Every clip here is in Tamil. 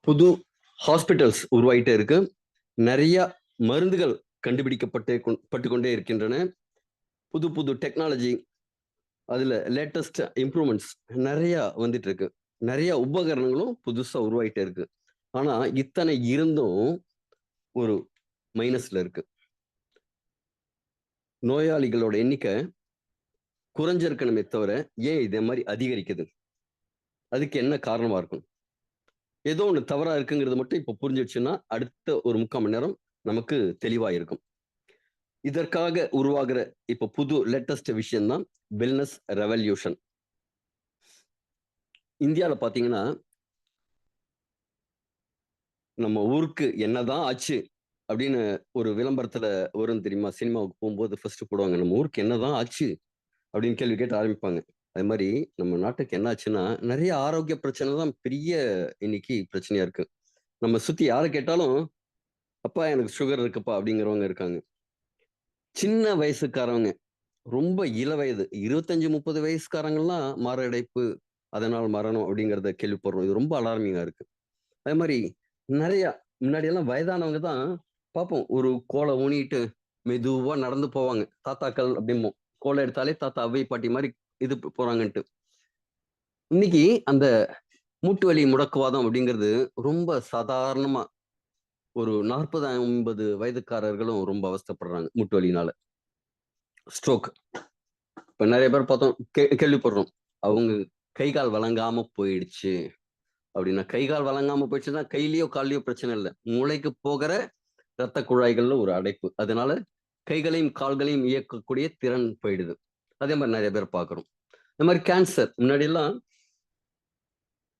புது ஹாஸ்பிட்டல்ஸ் உருவாயிட்டே இருக்கு. நிறைய மருந்துகள் பட்டு கொண்டே இருக்கின்றன. புது புது டெக்னாலஜி, அதுல லேட்டஸ்ட் இம்ப்ரூவ்மெண்ட்ஸ் நிறைய வந்துட்டு இருக்கு. நிறைய உபகரணங்களும் புதுசா உருவாயிட்டே இருக்கு. ஆனா இத்தனை இருந்தும் ஒரு மைனஸ்ல இருக்கு. நோயாளிகளோட எண்ணிக்கை குறைஞ்சிருக்கணுமே தவிர ஏன் இதே மாதிரி அதிகரிக்குது? அதுக்கு என்ன காரணமா இருக்கும்? ஏதோ ஒண்ணு தவறா இருக்குங்கிறது மட்டும் இப்ப புரிஞ்சிடுச்சுன்னா அடுத்த ஒரு 3/4 மணி நேரம் நமக்கு தெளிவா இருக்கும். இதற்காக உருவாகிற இப்ப புது லேட்டஸ்ட் விஷயம் தான் வெல்னஸ் ரெவல்யூஷன். இந்தியால பாத்தீங்கன்னா நம்ம ஊருக்கு என்னதான் ஆச்சு அப்படின்னு ஒரு விளம்பரத்துல வரும் தெரியுமா? சினிமாவுக்கு போகும்போது ஃபர்ஸ்ட் போடுவாங்க, நம்ம ஊருக்கு என்னதான் ஆச்சு அப்படின்னு கேள்வி கேட்டு ஆரம்பிப்பாங்க. அது மாதிரி நம்ம நாட்டுக்கு என்ன ஆச்சுன்னா நிறைய ஆரோக்கிய பிரச்சனை தான் பெரிய இன்னைக்கு பிரச்சனையா இருக்கு. நம்ம சுத்தி யாரை கேட்டாலும் அப்பா எனக்கு சுகர் இருக்குப்பா அப்படிங்கிறவங்க இருக்காங்க. சின்ன வயசுக்காரவங்க, ரொம்ப இள வயது 25-30 வயசுக்காரங்கலாம் மாரடைப்பு, அதனால் மரணம் அப்படிங்கிறத கேள்விப்படுறோம். இது ரொம்ப அலார்மிங்கா இருக்கு. அதே மாதிரி நிறைய முன்னாடி எல்லாம் வயதானவங்க தான் பார்ப்போம், ஒரு கோலை ஊனிட்டு மெதுவா நடந்து போவாங்க. தாத்தாக்கள் அப்படிம்போம். கோலை எடுத்தாலே தாத்தா அவ்வை பாட்டி மாதிரி இது போறாங்கன்ட்டு. இன்னைக்கு அந்த மூட்டு வலி முடக்குவாதம் அப்படிங்கிறது ரொம்ப சாதாரணமா ஒரு 40-50 வயதுக்காரர்களும் ரொம்ப அவஸ்தைப்படுறாங்க மூட்டு வலினால. ஸ்ட்ரோக். இப்ப நிறைய பேர் பார்த்தோம், கேள்விப்படுறோம். அவங்க கை கால் வழங்காம போயிடுச்சு அப்படின்னா, கை கால் வழங்காம போயிடுச்சுன்னா கையிலயோ கால்லயோ பிரச்சனை இல்லை, மூளைக்கு போகிற ரத்த குழாய்கள்ல ஒரு அடைப்பு. அதனால கைகளையும் கால்களையும் இயக்கக்கூடிய திறன் போயிடுது. அதே மாதிரி நிறைய பேர் பார்க்கிறோம். இந்த மாதிரி கேன்சர் முன்னாடி எல்லாம்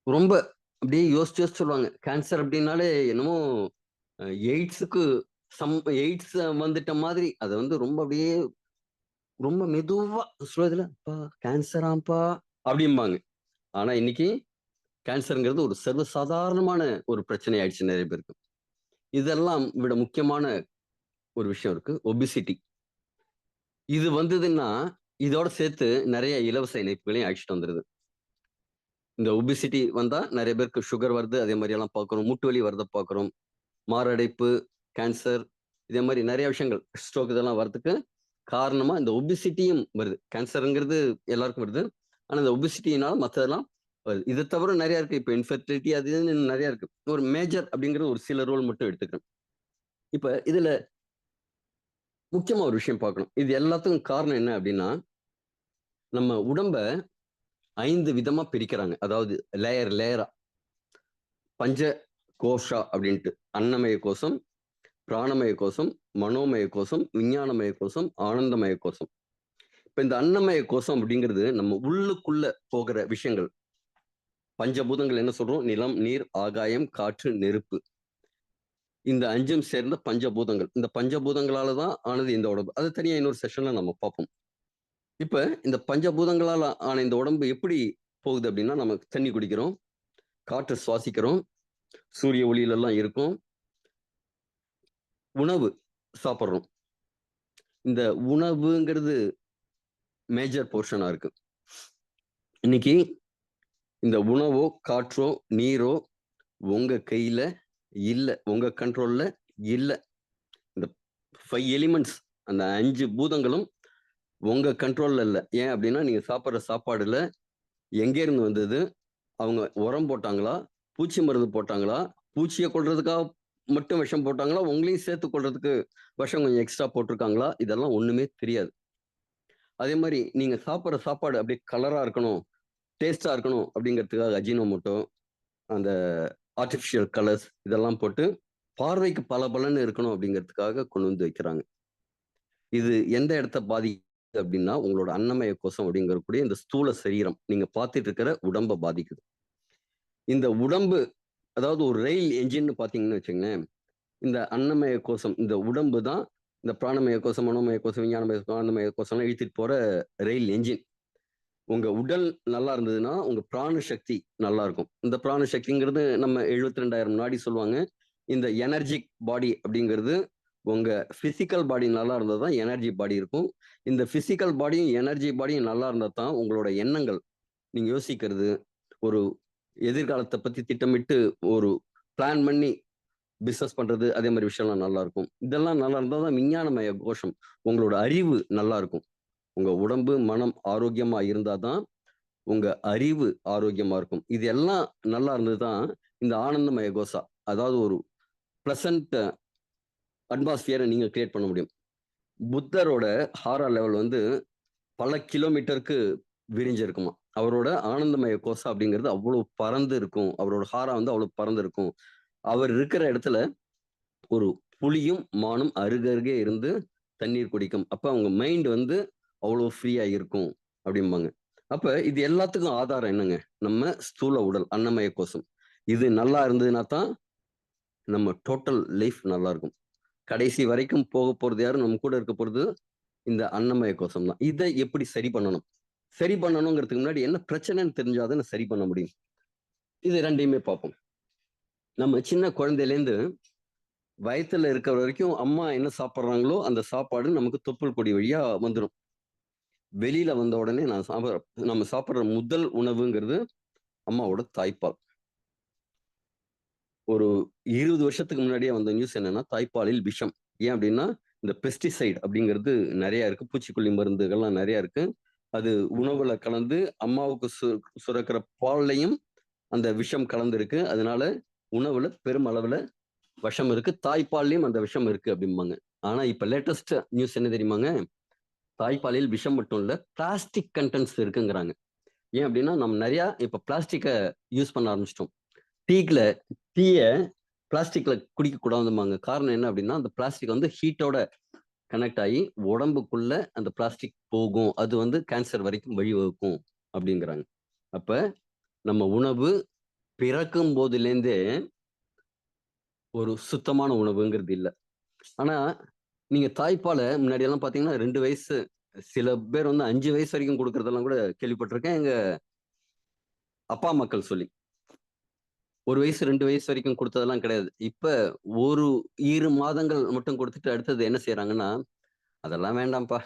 ரொம்ப அப்படியே யோசிச்சு யோசிச்சு சொல்லுவாங்க. கேன்சர் அப்படின்னாலே என்னமோ எய்ட்ஸுக்கு எய்ட்ஸ் வந்துட்ட மாதிரி அதை வந்து ரொம்ப அப்படியே ரொம்ப மெதுவா சொல்றதுல கேன்சராம்பா அப்படிம்பாங்க. ஆனா இன்னைக்கு கேன்சர்ங்கிறது ஒரு சர்வசாதாரணமான ஒரு பிரச்சனை ஆயிடுச்சு நிறைய பேருக்கு. இதெல்லாம் விட முக்கியமான ஒரு விஷயம் இருக்கு, ஒபிசிட்டி. இது வந்ததுன்னா இதோட சேர்த்து நிறைய இலவச இணைப்புகளையும் அழைச்சிட்டு வந்துருது. இந்த ஒபிசிட்டி வந்தா நிறைய பேருக்கு சுகர் வருது, அதே மாதிரி எல்லாம் பார்க்கிறோம். மூட்டு வலி வரத பார்க்கிறோம். மாரடைப்பு, கேன்சர், இதே மாதிரி நிறைய விஷயங்கள், ஸ்ட்ரோக் இதெல்லாம் வரதுக்கு காரணமா இந்த ஒபிசிட்டியும் வருது. கேன்சருங்கிறது எல்லாருக்கும் வருது. ஆனா இந்த ஒபிசிட்டினால மற்றதெல்லாம் வருது. இதை தவிர நிறைய இருக்கு. இப்போ இன்ஃபெர்டிலிட்டி அது இதுன்னு நிறைய இருக்கு. ஒரு மேஜர் அப்படிங்கிறது ஒரு சில ரோல் மட்டும் எடுத்துக்கிறேன். இப்ப இதுல முக்கியமா ஒரு விஷயம் பார்க்கணும். இது எல்லாத்துக்கும் காரணம் என்ன அப்படின்னா, நம்ம உடம்ப 5 விதமா பிரிக்கிறாங்க. அதாவது லேயர் லேயரா. பஞ்ச கோஷா அப்படின்ட்டு. அன்னமய கோஷம், பிராணமய கோஷம், மனோமய கோஷம், விஞ்ஞானமய கோஷம், ஆனந்தமய கோஷம். இப்ப இந்த அன்னமய கோஷம் அப்படிங்கிறது நம்ம உள்ளுக்குள்ள போகிற விஷயங்கள். பஞ்சபூதங்கள் என்ன சொல்றோம்? நிலம், நீர், ஆகாயம், காற்று, நெருப்பு. இந்த 5ம் சேர்ந்த பஞ்சபூதங்கள். இந்த பஞ்சபூதங்களால தான் ஆனது இந்த உடம்பு. அது தனியா இன்னொரு செஷன்ல நம்ம பார்ப்போம். இப்ப இந்த பஞ்சபூதங்களால ஆன இந்த உடம்பு எப்படி போகுது அப்படின்னா, நம்ம தண்ணி குடிக்கிறோம், காற்று சுவாசிக்கிறோம், சூரிய ஒளியில எல்லாம் இருக்கும், உணவு சாப்பிடுறோம். இந்த உணவுங்கிறது மேஜர் போர்ஷனா இருக்கு. இன்னைக்கு இந்த உணவோ, காற்றோ, நீரோ உங்க கையில இல்ல, உங்க கண்ட்ரோல்ல இல்ல. இந்த 5 எலிமெண்ட்ஸ், அந்த 5 பூதங்களும் உங்க கண்ட்ரோல்ல இல்ல. ஏன் அப்படின்னா, நீங்க சாப்பிடுற சாப்பாடுல எங்க இருந்து வந்தது? அவங்க உரம் போட்டாங்களா? பூச்சி மருந்து போட்டாங்களா? பூச்சிய கொல்றதுக்காக மட்டும் விஷம் போட்டாங்களா? உங்களையும் சேர்த்து கொல்றதுக்கு விஷம் கொஞ்சம் எக்ஸ்ட்ரா போட்டிருக்காங்களா? இதெல்லாம் ஒண்ணுமே தெரியாது. அதே மாரி நீங்க சாப்பிடுற சாப்பாடு அப்படியே கலரா இருக்கணும், டேஸ்ட்டா இருக்கணும் அப்படிங்கிறதுக்காக அஜினோமோட்டோ, அந்த ஆர்டிஃபிஷியல் கலர்ஸ் இதெல்லாம் போட்டு பார்வைக்கு பளபளன்னு இருக்கணும் அப்படிங்கிறதுக்காக கொண்டு வந்து வைக்கிறாங்க. இது எந்த இடத்த பாதிக்குது அப்படின்னா, உங்களோட அன்னமய கோஷம் அப்படிங்கக்கூடிய இந்த ஸ்தூல சரீரம், நீங்க பார்த்துட்டு இருக்கிற உடம்ப பாதிக்குது. இந்த உடம்பு, அதாவது ஒரு ரயில் என்ஜின்னு பார்த்தீங்கன்னு வச்சுக்கங்களேன், இந்த அன்னமய கோஷம், இந்த உடம்பு தான் இந்த பிராணமய கோஷம், மனோமய கோஷம், விஞ்ஞானமய கோஷம், ஆனந்தமய கோஷம்லாம் இழுத்துட்டு போற ரயில் என்ஜின். உங்க உடல் நல்லா இருந்ததுன்னா, உங்க பிராண சக்தி நல்லா இருக்கும். இந்த பிராண சக்திங்கிறது நம்ம 72,000 நாடி சொல்லுவாங்க. இந்த எனர்ஜிக் பாடி அப்படிங்கிறது உங்க பிசிக்கல் பாடி நல்லா இருந்தா தான் எனர்ஜி பாடி இருக்கும். இந்த பிசிக்கல் பாடியும், எனர்ஜி பாடியும் நல்லா இருந்தா தான் உங்களோட எண்ணங்கள், நீங்க யோசிக்கிறது, ஒரு எதிர்காலத்த பத்தி திட்டமிட்டு ஒரு பிளான் பண்ணி பிசினஸ் பண்றது அதே மாதிரி விஷயம்லாம் நல்லா இருக்கும். இதெல்லாம் நல்லா இருந்தா தான் விஞ்ஞானமய கோஷம். உங்களோட அறிவு நல்லா இருக்கும். உங்க உடம்பு, மனம் ஆரோக்கியமா இருந்தா தான் உங்க அறிவு ஆரோக்கியமா இருக்கும். இது எல்லாம் நல்லா இருந்தது தான் இந்த ஆனந்தமய கோஷா. அதாவது ஒரு பிளசன்ட் அட்மாஸ்பியரை நீங்க கிரியேட் பண்ண முடியும். புத்தரோட ஹாரா லெவல் வந்து பல கிலோமீட்டருக்கு விரிஞ்சிருக்குமா. அவரோட ஆனந்தமய கோஷா அப்படிங்கிறது அவ்வளவு பறந்து இருக்கும். அவரோட ஹாரா வந்து அவ்வளவு பறந்து இருக்கும். அவர் இருக்கிற இடத்துல ஒரு புலியும் மானும் அருகருகே இருந்து தண்ணீர் குடிக்கும். அப்ப அவங்க மைண்ட் வந்து அவ்வளவு ஃப்ரீயா இருக்கும் அப்படிம்பாங்க. அப்ப இது எல்லாத்துக்கும் ஆதாரம் என்னங்க? நம்ம ஸ்தூல உடல், அன்னமய கோஷம். இது நல்லா இருந்ததுன்னா தான் நம்ம டோட்டல் லைஃப் நல்லா இருக்கும். கடைசி வரைக்கும் போக போறது யாரு? நம்ம கூட இருக்க போறது இந்த அன்னமய கோஷம் தான். இதை எப்படி சரி பண்ணணும்? சரி பண்ணணுங்கிறதுக்கு முன்னாடி என்ன பிரச்சனைன்னு தெரிஞ்சாதான் சரி பண்ண முடியும். இது ரெண்டையுமே பார்ப்போம். நம்ம சின்ன குழந்தையிலேருந்து வயத்துல இருக்கிற வரைக்கும் அம்மா என்ன சாப்பிட்றாங்களோ அந்த சாப்பாடு நமக்கு தொப்புள் கொடி வழியா வந்துடும். வெளியில வந்த உடனே நம்ம சாப்பிட்ற முதல் உணவுங்கிறது அம்மாவோட தாய்ப்பால். ஒரு 20 வருஷத்துக்கு முன்னாடியே வந்த நியூஸ் என்னன்னா, தாய்ப்பாலில் விஷம். ஏன் அப்படின்னா, இந்த பெஸ்டிசைட் அப்படிங்கிறது நிறைய இருக்கு. பூச்சிக்கொல்லி மருந்துகள்லாம் நிறைய இருக்கு. அது உணவுல கலந்து அம்மாவுக்கு சுரக்கிற பால்லையும் அந்த விஷம் கலந்துருக்கு. அதனால உணவுல பெரும் அளவுல விஷம் இருக்கு. தாய்ப்பால்லயும் அந்த விஷம் இருக்கு அப்படிம்பாங்க. ஆனா இப்ப லேட்டஸ்ட் நியூஸ் என்ன தெரியுமாங்க? தாய்ப்பாலில் விஷம் மட்டும் இல்ல, பிளாஸ்டிக் கண்டென்ட்ஸ் இருக்குங்கிறாங்க. ஏன் அப்படின்னா, நம்ம நிறைய இப்ப பிளாஸ்டிக்க யூஸ் பண்ண ஆரம்பிச்சிட்டோம். டீல டீய பிளாஸ்டிக்ல குடிக்க கூடாதும்பாங்க. காரணம் என்ன அப்படின்னா, அந்த பிளாஸ்டிக் வந்து ஹீட்டோட கனெக்ட் ஆகி உடம்புக்குள்ள அந்த பிளாஸ்டிக் போகும். அது வந்து கேன்சர் வரைக்கும் வழிவகுக்கும் அப்படிங்கிறாங்க. அப்ப நம்ம உணவு பிறக்கும் போதிலேருந்தே ஒரு சுத்தமான உணவுங்கிறது இல்ல. ஆனா நீங்க தாய்ப்பால முன்னாடி எல்லாம் பாத்தீங்கன்னா 2 வயசு, சில பேர் வந்து 5 வயசு வரைக்கும் குடுக்கறதெல்லாம் கூட கேள்விப்பட்டிருக்கேன். எங்க அப்பா மக்கள் சொல்லி. 1 வயசு, 2 வயசு வரைக்கும் குடுத்ததெல்லாம் கிடையாது. இப்ப ஒரு 2 மாதங்கள் மட்டும் குடுத்துட்டு அடுத்தது என்ன செய்றாங்கன்னா, "அதெல்லாம் வேண்டாம்ப்பா.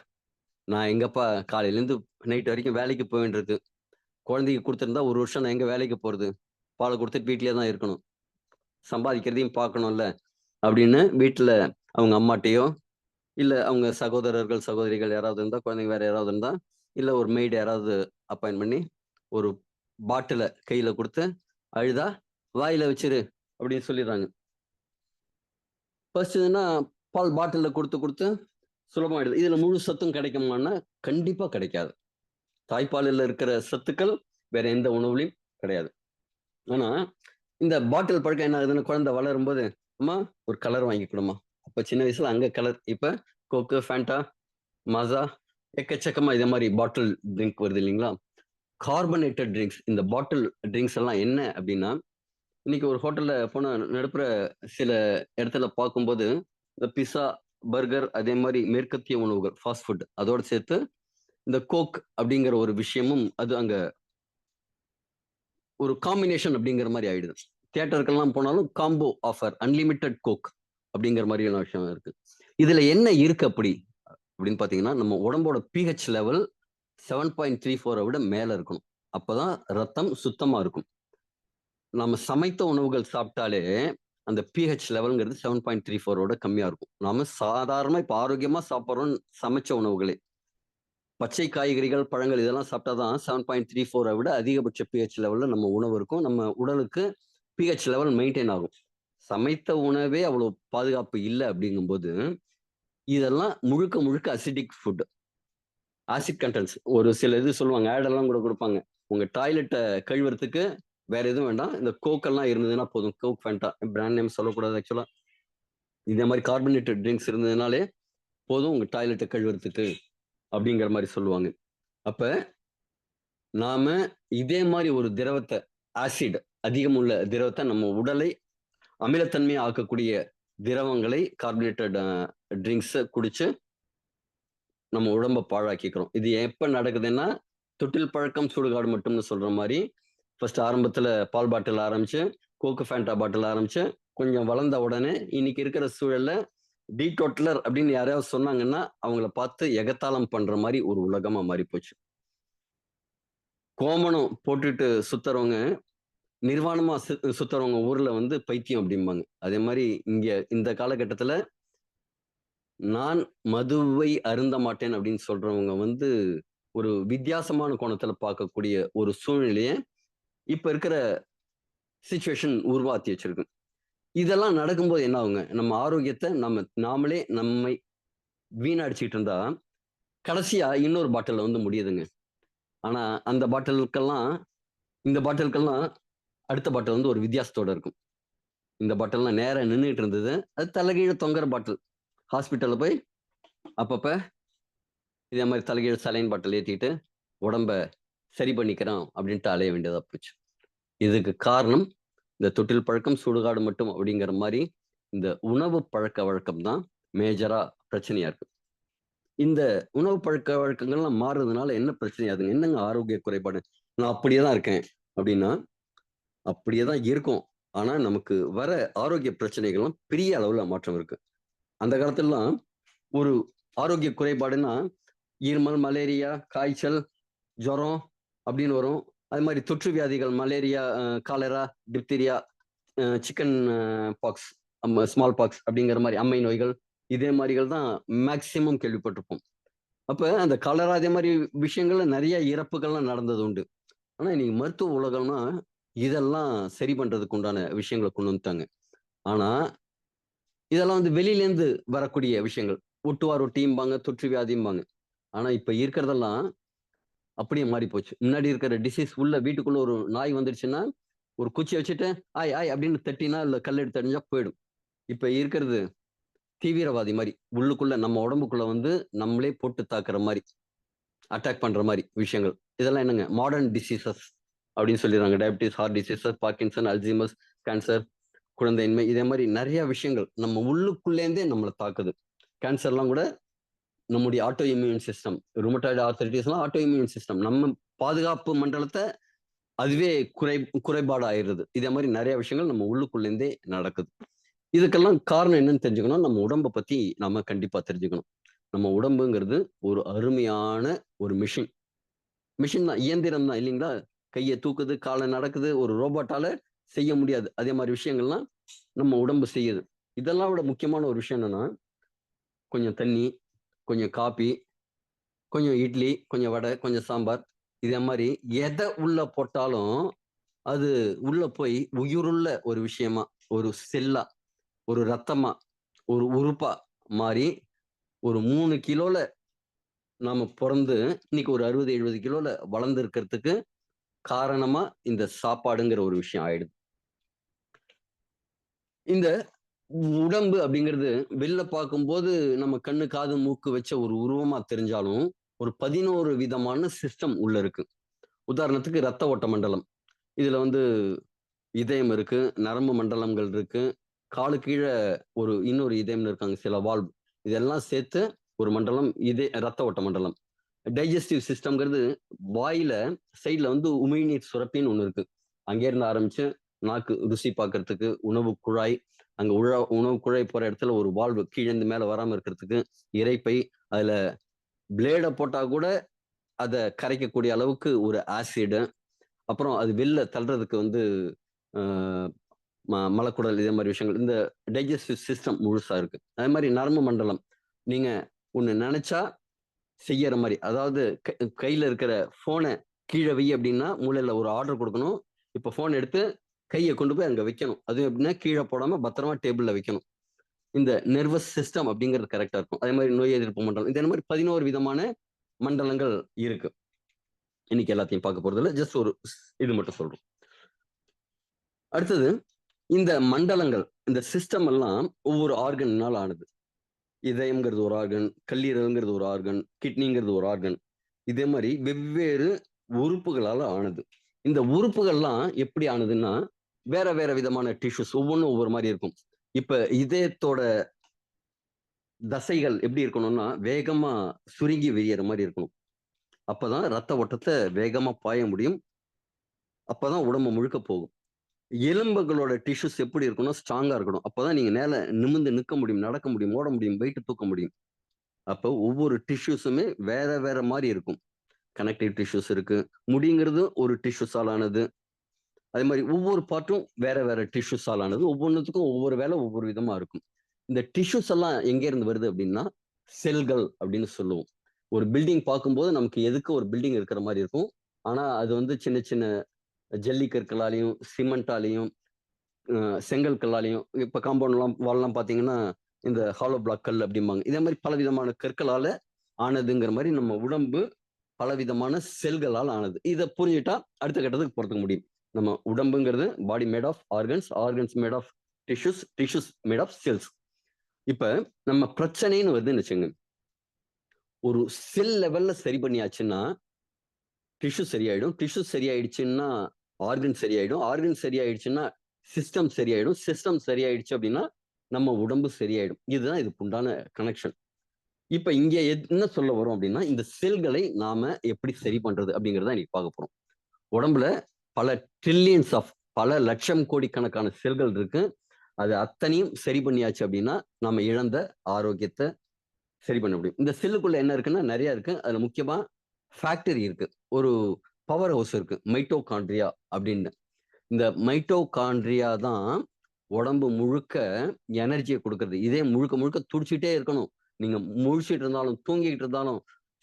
நான் எங்கப்பா காலையிலேருந்து நைட் வரைக்கும் வேலைக்கு போ வேண்டியிருக்கு. குழந்தைக்கு குடுத்திருந்தா 1 வருஷம் நான் எங்க வேலைக்கு போறது? பால குடுத்துட்டு வீட்லயே தான் இருக்கணும். சம்பாதிக்கிறதையும் பார்க்கணும்ல." அப்படின்னு வீட்ல அவங்க அம்மாட்டயோ, இல்ல அவங்க சகோதரர்கள், சகோதரிகள் யாராவது இருந்தா, குழந்தைங்க வேற யாராவது இருந்தா, இல்ல ஒரு மெய்டு யாராவது அப்பாயிண்ட் பண்ணி, ஒரு பாட்டில கையில குடுத்து, "அழுதா வாயில வச்சிரு" அப்படின்னு சொல்லிடுறாங்க. பசிச்சதுன்னா பால் பாட்டில்ல குடுத்து குடுத்து சுலபமாயிடுது. இதுல முழு சத்தும் கிடைக்குமான்னா, கண்டிப்பா கிடைக்காது. தாய்ப்பாலில இருக்கிற சத்துக்கள் வேற எந்த உணவுலயும் கிடையாது. ஆனா, இந்த பாட்டில் பழக்கம் என்ன ஆகுதுன்னா, குழந்தை வளரும்போது, "அம்மா ஒரு கலர் வாங்கி குடும்மா." அப்ப சின்ன வயசுல அங்க கலர். இப்ப கோக்கு, ஃபேண்டா, மாஸா எக்கச்சக்கமா இதே மாரி பாட்டில் ட்ரிங்க் வருது இல்லைங்களா? Carbonated drinks. இந்த பாட்டில் ட்ரிங்க்ஸ் எல்லாம் என்ன அப்டின்னா, இன்னைக்கு ஒரு ஹோட்டல்ல போனா நடுப்புற சில இடத்துல பார்க்கும்போது, இந்த பிஸ்ஸா, பர்கர் அதே மாரி மேற்கத்திய உணவுகள், ஃபாஸ்ட் ஃபுட் அதோட சேர்த்து இந்த கோக் அப்படிங்கிற ஒரு விஷயமும் அது அங்க ஒரு காம்பினேஷன் அப்படிங்கிற மாரி ஆயிடுது. தியேட்டருக்கெல்லாம் போனாலும் காம்போ ஆஃபர், அன்லிமிட்டட் கோக் அப்படிங்கிற மாரியான விஷயம் இருக்கு. இதுல என்ன இருக்கு அப்படி? அப்படின்னு பார்த்தீங்கன்னா, நம்ம உடம்போட பிஹெச் லெவல் 7.34 விட மேல இருக்கணும். அப்பதான் ரத்தம் சுத்தமா இருக்கும். நம்ம சமைத்த உணவுகள் சாப்பிட்டாலே, அந்த பிஹெச் லெவல்ங்கிறது 7.34 கம்மியா இருக்கும். நாம சாதாரணமா இப்ப ஆரோக்கியமா சாப்பிடுறோம் சமைச்ச உணவுகளே. பச்சை காய்கறிகள், பழங்கள் இதெல்லாம் சாப்பிட்டா தான் 7.34 விட அதிகபட்ச பிஹெச் லெவல்ல நம்ம உணவு இருக்கும். நம்ம உடலுக்கு பிஹெச் லெவல் மெயின்டெயின் ஆகும். சமைத்த உணவே அவ்வளவு பாதுகாப்பு இல்ல அப்படிங்கும்போது, இதெல்லாம் முழுக்க முழுக்க அசிடிக் ஃபுட். Acid contents. ஒரு சில இது சொல்லுவாங்க. ஆட் எல்லாம் கூட குடுப்பாங்க. உங்க டாய்லெட்ட கழுவுறதுக்கு வேற எதுவும் வேண்டாம். இந்த கோக் எல்லாம் இருந்ததுன்னா போதும். கோக், ஃபேண்டா பிராண்ட் நேம் சொல்லக்கூடாது ஆக்சுவலா. இதே மாரி கார்பனேட்டட் ட்ரிங்க்ஸ் இருந்ததுனாலே போதும் உங்க டாய்லெட்ட கழுவுறதுக்கு அப்படிங்கிற மாரி சொல்லுவாங்க. அப்ப நாம இதே மாரி ஒரு திரவத்த ஆசிட் அதிகம் உள்ள திரவத்த நம்ம உடலை அமிலத்தன்மையா ஆக்கக்கூடிய திரவங்களை கார்பனேட்டட் ட்ரிங்க்ஸ குடிச்சு நம்ம உடம்ப பாழாக்கிக்கிறோம். இது எப்ப நடக்குதுன்னா, தொட்டில் பழக்கம் சுடுகாடு மட்டும்னு சொல்ற மாரி, ஃபர்ஸ்ட் ஆரம்பத்துல பால் பாட்டில் ஆரம்பிச்சு, கோக்கு, ஃபேண்டா பாட்டில் ஆரம்பிச்சு, கொஞ்சம் வளர்ந்த உடனே இன்னைக்கு இருக்கிற சூழல்ல டீடோட்டலர் அப்படின்னு யாரையாவது சொன்னாங்கன்னா, அவங்கள பார்த்து எகத்தாளம் பண்ற மாரி ஒரு உலகமா மாறிப்போச்சு. கோமணம் போட்டுட்டு சுத்துறவங்க நிர்வாணமா சுத்துறவங்க ஊர்ல வந்து பைத்தியம் அப்படிம்பாங்க. அதே மாதிரி இங்க இந்த காலகட்டத்துல நான் மதுவை அருந்த மாட்டேன் அப்படின்னு சொல்றவங்க வந்து ஒரு வித்தியாசமான கோணத்துல பார்க்கக்கூடிய ஒரு சூழ்நிலையை இப்ப இருக்கிற சிச்சுவேஷன் உருவாக்கி வச்சிருக்கு. இதெல்லாம் நடக்கும்போது என்ன ஆகுங்க, நம்ம ஆரோக்கியத்தை நாமளே நம்மை வீணடிச்சிட்டு இருந்தா கடைசியா இன்னொரு பாட்டில் வந்து முடியுதுங்க. ஆனா அந்த பாட்டிலுக்கெல்லாம் இந்த பாட்டிலுக்கெல்லாம் அடுத்த பாட்டில் வந்து ஒரு வித்தியாசத்தோட இருக்கும். இந்த பாட்டில்லாம் நேரா நின்றுட்டு இருந்தது, அது தலைகீழ தொங்குற பாட்டில். ஹாஸ்பிட்டல்ல போய் அப்பப்ப இதே மாதிரி தலைகீழ சலைன் பாட்டில் ஏத்திட்டு உடம்ப சரி பண்ணிக்கிறோம் அப்படின்ட்டு அலைய வேண்டியதா போச்சு. இதுக்கு காரணம் இந்த தொட்டில் பழக்கம் சுடுகாடு மட்டும் அப்படிங்கிற மாதிரி இந்த உணவு பழக்க வழக்கம் தான் மேஜரா பிரச்சனையா இருக்கு. இந்த உணவு பழக்க வழக்கங்கள்லாம் மாறுறதுனால என்ன பிரச்சனையாதுங்க? என்னங்க ஆரோக்கிய குறைபாடு? நான் அப்படியே தான் இருக்கேன் அப்படின்னா, அப்படியே தான் இருக்கும். ஆனா நமக்கு வர ஆரோக்கிய பிரச்சனைகள்லாம் பெரிய அளவுல மாற்றம் இருக்கு. அந்த காலத்துலலாம் ஒரு ஆரோக்கிய குறைபாடுன்னா, இருமல், மலேரியா, காய்ச்சல், ஜுரம் அப்படின்னு வரும். அது மாதிரி தொற்று வியாதிகள் malaria, cholera, diphtheria, chicken box, small box அப்படிங்கிற மாதிரி அம்மை நோய்கள், இதே மாதிரிகள் தான் மேக்சிமம் கேள்விப்பட்டிருப்போம். அப்ப அந்த காலரா அதே மாதிரி விஷயங்கள்ல நிறைய இறப்புகள்லாம் நடந்தது உண்டு. ஆனா இன்னைக்கு மருத்துவ உலகம்னா இதெல்லாம் சரி பண்றதுக்கு உண்டான விஷயங்கள கொண்டு வந்துட்டாங்க. ஆனா இதெல்லாம் வந்து வெளியிலேருந்து வரக்கூடிய விஷயங்கள். ஒட்டுவார் ஒட்டியும்பாங்க, தொற்று வியாதிம்பாங்க. ஆனா இப்ப இருக்கிறதெல்லாம் அப்படியே மாறி போச்சு. முன்னாடி இருக்கிற டிசீஸ் உள்ள வீட்டுக்குள்ள ஒரு நாய் வந்துருச்சுன்னா, ஒரு குச்சிய வச்சுட்டு, ஆய் ஆய் அப்படின்னு தட்டினா, இல்ல கல் எடுத்து எறிஞ்சா போயிடும். இப்ப இருக்கிறது தீவிரவாதி மாரி. உள்ளுக்குள்ள நம்ம உடம்புக்குள்ள வந்து நம்மளே போட்டு தாக்குற மாரி, அட்டாக் பண்ற மாரி விஷயங்கள். இதெல்லாம் என்னங்க? மாடர்ன் டிசீசஸ் அப்படின்னு சொல்லிடுறாங்க. Diabetes, heart diseases, Parkinson, Alzheimer's, cancer, குழந்தையின்மை இதே மாரி நெறைய விஷயங்கள் நம்ம உள்ளுக்குள்ளேருந்தே நம்மள தாக்குது. கேன்சர்லாம் கூட நம்முடைய ஆட்டோ இம்யூன் சிஸ்டம், ருமட்டாய்டு ஆர்த்தரைட்டிஸ்லாம் ஆட்டோ இம்யூன் சிஸ்டம். நம்ம பாதுகாப்பு மண்டலத்த அதுவே குறைபாடு ஆயிடுது. இதே மாரி நெறைய விஷயங்கள் நம்ம உள்ளுக்குள்ளேருந்தே நடக்குது. இதுக்கெல்லாம் காரணம் என்னன்னு தெரிஞ்சுக்கணும். நம்ம உடம்ப பத்தி நாம கண்டிப்பா தெரிஞ்சுக்கணும். நம்ம உடம்புங்கிறது ஒரு அருமையான ஒரு மிஷின். மிஷின் தான், இயந்திரம் தான் இல்லைங்களா? கைய தூக்குது, கால நடக்குது. ஒரு ரோபோட்டால செய்ய முடியாது. அதே மாரி விஷயங்கள்லாம் நம்ம உடம்பு செய்யுது. இதெல்லாம் விட முக்கியமான ஒரு விஷயம் என்னன்னா, கொஞ்சம் தண்ணி, கொஞ்சம் காப்பி, கொஞ்சம் இட்லி, கொஞ்சம் வடை, கொஞ்சம் சாம்பார். இதே மாரி எத உள்ள போட்டாலும், அது உள்ள போய் உயிருள்ள ஒரு விஷயமா, ஒரு செல்லா, ஒரு ரத்தமா, ஒரு உறுப்பா மாறி, ஒரு 3 கிலோல நாம பொறந்து, இன்னைக்கு ஒரு 60, 70 கிலோல வளர்ந்து இருக்கிறதுக்கு காரணமா இந்த சாப்பாடுங்கிற ஒரு விஷயம் ஆயிடுது. இந்த உடம்பு அப்படிங்கிறது வெளில பார்க்கும்போது நம்ம கண்ணு, காது, மூக்கு வச்ச ஒரு உருவமா தெரிஞ்சாலும், ஒரு 11 விதமான சிஸ்டம் உள்ள இருக்கு. உதாரணத்துக்கு ரத்த ஓட்ட மண்டலம். இதுல வந்து இதயம் இருக்கு, நரம்பு மண்டலங்கள் இருக்கு, காலுக்கு கீழ இன்னொரு இதயம்னு இருக்காங்க, சில வால்வ். இதெல்லாம் சேர்த்து ஒரு மண்டலம், ரத்த ஓட்ட மண்டலம். டைஜஸ்டிவ் சிஸ்டம்ங்கிறது வாயில சைடுல வந்து உமிழ்நீர் சுரப்பின்னு ஒண்ணு இருக்கு. அங்கேருந்து ஆரம்பிச்சு நாக்கு ருசி பார்க்கறதுக்கு, உணவு குழாய், அங்க உணவு குழாய் போற இடத்துல ஒரு வால்வு கீழேருந்து மேல வராம இருக்கிறதுக்கு, இரைப்பை, அதுல பிளேட போட்டா கூட அத கரைக்கக்கூடிய அளவுக்கு ஒரு ஆசிட், அப்புறம் அது வெளில தள்றதுக்கு வந்து அ மலக்குடல் இதே மாரி விஷயங்கள். இந்த டைஜஸ்டிவ் சிஸ்டம் முழுசா இருக்கு. அதே மாரி நரம்பு மண்டலம். நீங்க ஒண்ணு நெனச்சா செய்யற மாரி. அதாவது கையில இருக்கிற ஃபோன கீழ வை அப்டின்னா, மூலையில ஒரு ஆர்டர் குடுக்கணும். இப்ப ஃபோன் எடுத்து கைய கொண்டு போய் அங்க வைக்கணும். அதுவும் எப்டின்னா, கீழ போடாம பத்திரமா டேபிள்ல வைக்கணும். இந்த நெர்வஸ் சிஸ்டம் அப்டிங்கிறது கரெக்ட்டா இருக்கும். அதே மாரி நோய் எதிர்ப்பு மண்டலம். இதே மாரி 11 விதமான மண்டலங்கள் இருக்கு. இன்னைக்கு எல்லாத்தையும் பார்க்க போறதில்ல. ஜஸ்ட் ஒரு இது மட்டும் சொல்றோம். அடுத்தது இந்த மண்டலங்கள், இந்த சிஸ்டம் எல்லாம் ஒவ்வொரு ஆர்கன்னால ஆனது. இதயம்ங்கிறது ஒரு ஆர்கன், கல்லீரல்ங்கிறது ஒரு ஆர்கன், கிட்னிங்கிறது ஒரு ஆர்கன். இதே மாரி வெவ்வேறு உறுப்புகளால ஆனது. இந்த உறுப்புகள்லாம் எப்படி ஆனதுன்னா, வேற வேற விதமான டிஷ்யூஸ் ஒவ்வொன்னும் ஒவ்வொரு மாரி இருக்கும். இப்ப இதயத்தோட தசைகள் எப்படி இருக்கணும்னா, வேகமா சுருங்கி விரியற மாரி இருக்கணும். அப்பதான் ரத்த ஓட்டத்த வேகமா பாய முடியும். அப்பதான் உடம்பு முழுக்க போகும். எலும்புகளோட டிஷ்யூஸ் எப்படி இருக்கணும்? ஸ்ட்ராங்கா இருக்கணும். அப்பதான் நீங்க நிமிர்ந்து நிக்க முடியும், நடக்க முடியும், ஓட முடியும், வெயிட் தூக்க முடியும். அப்போ ஒவ்வொரு டிஷ்யூஸுமே வேற வேற மாரி இருக்கும். கனெக்டிவ் டிஷ்யூஸ் இருக்கு. முடிங்கிறது ஒரு டிஷ்யூஸால் ஆனது. அதே மாதிரி ஒவ்வொரு பார்ட்டும் வேற வேற டிஷ்யூஸால் ஆனது. ஒவ்வொன்றுத்துக்கும் ஒவ்வொரு வேலை ஒவ்வொரு விதமா இருக்கும். இந்த டிஷ்யூஸ் எல்லாம் எங்க இருந்து வருது அப்படின்னா செல்கள் அப்படின்னு சொல்லுவோம். ஒரு பில்டிங் பார்க்கும்போது நமக்கு எதுக்கு ஒரு பில்டிங் இருக்கிற மாதிரி இருக்கும். ஆனா அது வந்து சின்ன சின்ன ஜல்லி கற்களாலையும் சிமெண்டாலையும் செங்கல் கல்லாலையும் இப்ப காம்பவுண்ட்லாம் வால்லாம் பாத்தீங்கன்னா இந்த ஹாலோ பிளாக் கல் அப்படிம்பாங்க. இதே மாதிரி பல விதமான கற்களால ஆனதுங்கிற மாதிரி நம்ம உடம்பு பலவிதமான செல்களால் ஆனது. இதை புரிஞ்சுட்டா அடுத்த கட்டத்துக்கு போறதுக்கு முடியும். நம்ம உடம்புங்கிறது body made of organs, organs made of tissues, tissues made of cells. இப்ப நம்ம பிரச்சனைன்னு வருதுன்னு வச்சுங்க, ஒரு செல் லெவல்ல சரி பண்ணியாச்சுன்னா டிஷ்யூ சரியாயிடும். டிஷ்யூ சரியாயிடுச்சுன்னா ஆர்கன் சரியாயிடும். ஆர்கன் சரியாயிடுச்சுன்னா சிஸ்டம் சரியாயிடும். சிஸ்டம் சரியாயிடுச்சு அப்படின்னா நம்ம உடம்பு சரியாயிடும். இதுதான் இதுக்கு உண்டான கனெக்ஷன். இப்ப இங்க என்ன சொல்ல வரும் அப்படின்னா, இந்த செல்களை நாம எப்படி சரி பண்றது அப்படிங்கறத இன்னைக்கு பார்க்க போறோம். உடம்புல பல ட்ரில்லியன்ஸ் ஆஃப் பல லட்சம் கோடிக்கணக்கான செல்கள் இருக்கு. அது அத்தனையும் சரி பண்ணியாச்சு அப்படின்னா நம்ம இழந்த ஆரோக்கியத்தை சரி பண்ண முடியும். இந்த செல்லுக்குள்ள என்ன இருக்குன்னா நிறைய இருக்கு. அதுல முக்கியமா ஃபேக்டரி இருக்கு. ஒரு பவர் ஹவுஸ் இருக்கு. மைட்டோகாண்ட்ரியா அப்படின்னு. இந்த மைட்டோகாண்ட்ரியா தான் உடம்பு முழுக்க எனர்ஜியை கொடுக்கறது. இதே முழுக்க முழுக்க துடிச்சிட்டே இருக்கணும். நீங்க முழிச்சிட்டு இருந்தாலும் தூங்கிட்டு இருந்தாலும்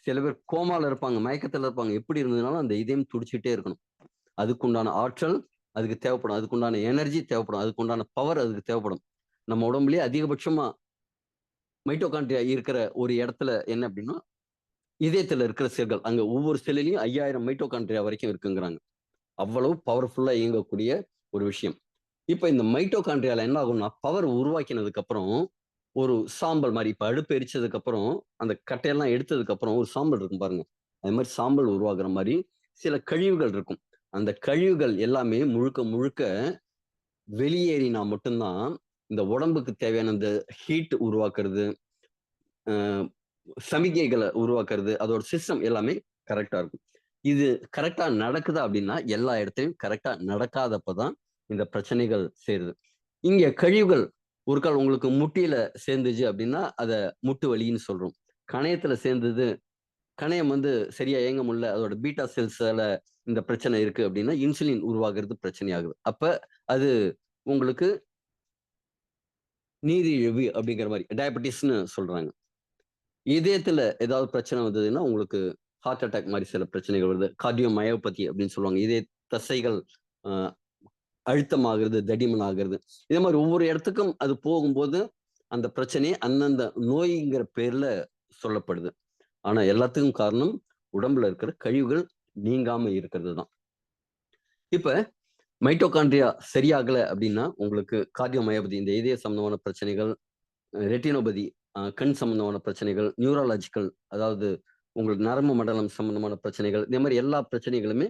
சில பேர் கோமால இருப்பாங்க, மயக்கத்துல இருப்பாங்க. எப்படி இருந்ததுனாலும் அந்த இதயம் துடிச்சிட்டே இருக்கணும். அதுக்குண்டான ஆற்றல் அதுக்கு தேவைப்படும். அதுக்குண்டான எனர்ஜி தேவைப்படும். அதுக்குண்டான பவர் அதுக்கு தேவைப்படும். நம்ம உடம்புலயே அதிகபட்சமா மைட்டோகாண்ட்ரியா இருக்கிற ஒரு இடத்துல என்ன அப்படின்னா இதயத்துல இருக்கிற செல்கள். அங்க ஒவ்வொரு செல்லிலையும் 5000 மைட்டோகாண்ட்ரியா வரைக்கும் இருக்குங்கிறாங்க. அவ்வளவு பவர்ஃபுல்லா இயங்கக்கூடிய ஒரு விஷயம். இப்ப இந்த மைட்டோகாண்ட்ரியால என்ன ஆகும்னா பவர் உருவாக்கினதுக்கு அப்புறம் ஒரு சாம்பல் மாதிரி இப்ப அடுப்பு எரிச்சதுக்கு அப்புறம் அந்த கட்டையெல்லாம் எடுத்ததுக்கு அப்புறம் ஒரு சாம்பல் இருக்கும் பாருங்க. அது மாதிரி சாம்பல் உருவாகுற மாதிரி சில கழிவுகள் இருக்கும். அந்த கழிவுகள் எல்லாமே முழுக்க முழுக்க வெளியேறினா மட்டும்தான் இந்த உடம்புக்கு தேவையான இந்த ஹீட் உருவாக்குறது, சமிகைகளை உருவாக்குறது, அதோட சிஸ்டம் எல்லாமே கரெக்டா இருக்கும். இது கரெக்டா நடக்குதா அப்படின்னா எல்லா இடத்துலையும் கரெக்டா நடக்காதப்பதான் இந்த பிரச்சனைகள் சேருது. இங்க கழிவுகள் ஒரு கால் உங்களுக்கு முட்டியில சேர்ந்துச்சு அப்படின்னா அத முட்டு வலின்னு சொல்றோம். கணையத்துல சேர்ந்தது, கணையம் வந்து சரியா இயங்க முடியல, அதோட பீட்டா செல்ஸ்ல இந்த பிரச்சனை இருக்கு அப்படின்னா இன்சுலின் உருவாகிறது பிரச்சனை ஆகுது. அப்ப அது உங்களுக்கு நீரிழிவு அப்படிங்கிற மாதிரி டயபெட்டிஸ்னு சொல்றாங்க. இதயத்துல ஏதாவது பிரச்சனை வந்ததுன்னா உங்களுக்கு ஹார்ட் அட்டாக் மாதிரி சில பிரச்சனைகள் வருது. கார்டியோ மயோபதி அப்படின்னு சொல்லுவாங்க. இதய தசைகள் அஹ், அழுத்தமாகிறது, தடிமன் ஆகிறது. இதே மாதிரி ஒவ்வொரு இடத்துக்கும் அது போகும்போது அந்த பிரச்சனையே அந்தந்த நோய்ங்கிற பேர்ல சொல்லப்படுது. ஆனா எல்லாத்துக்கும் காரணம் உடம்புல இருக்கிற கழிவுகள் நீங்காம இருக்கிறது தான். இப்ப மைட்டோகாண்ட்ரியா சரியாகல அப்படின்னா உங்களுக்கு கார்டியோ மயோபதி இந்த இதய சம்பந்தமான பிரச்சனைகள், ரெட்டினோபதி கண் சம்பந்தமான பிரச்சனைகள், நியூரலாஜிக்கல் அதாவது உங்களுக்கு நரம்பு மண்டலம் சம்பந்தமான பிரச்சனைகள், இந்த மாதிரி எல்லா பிரச்சனைகளுமே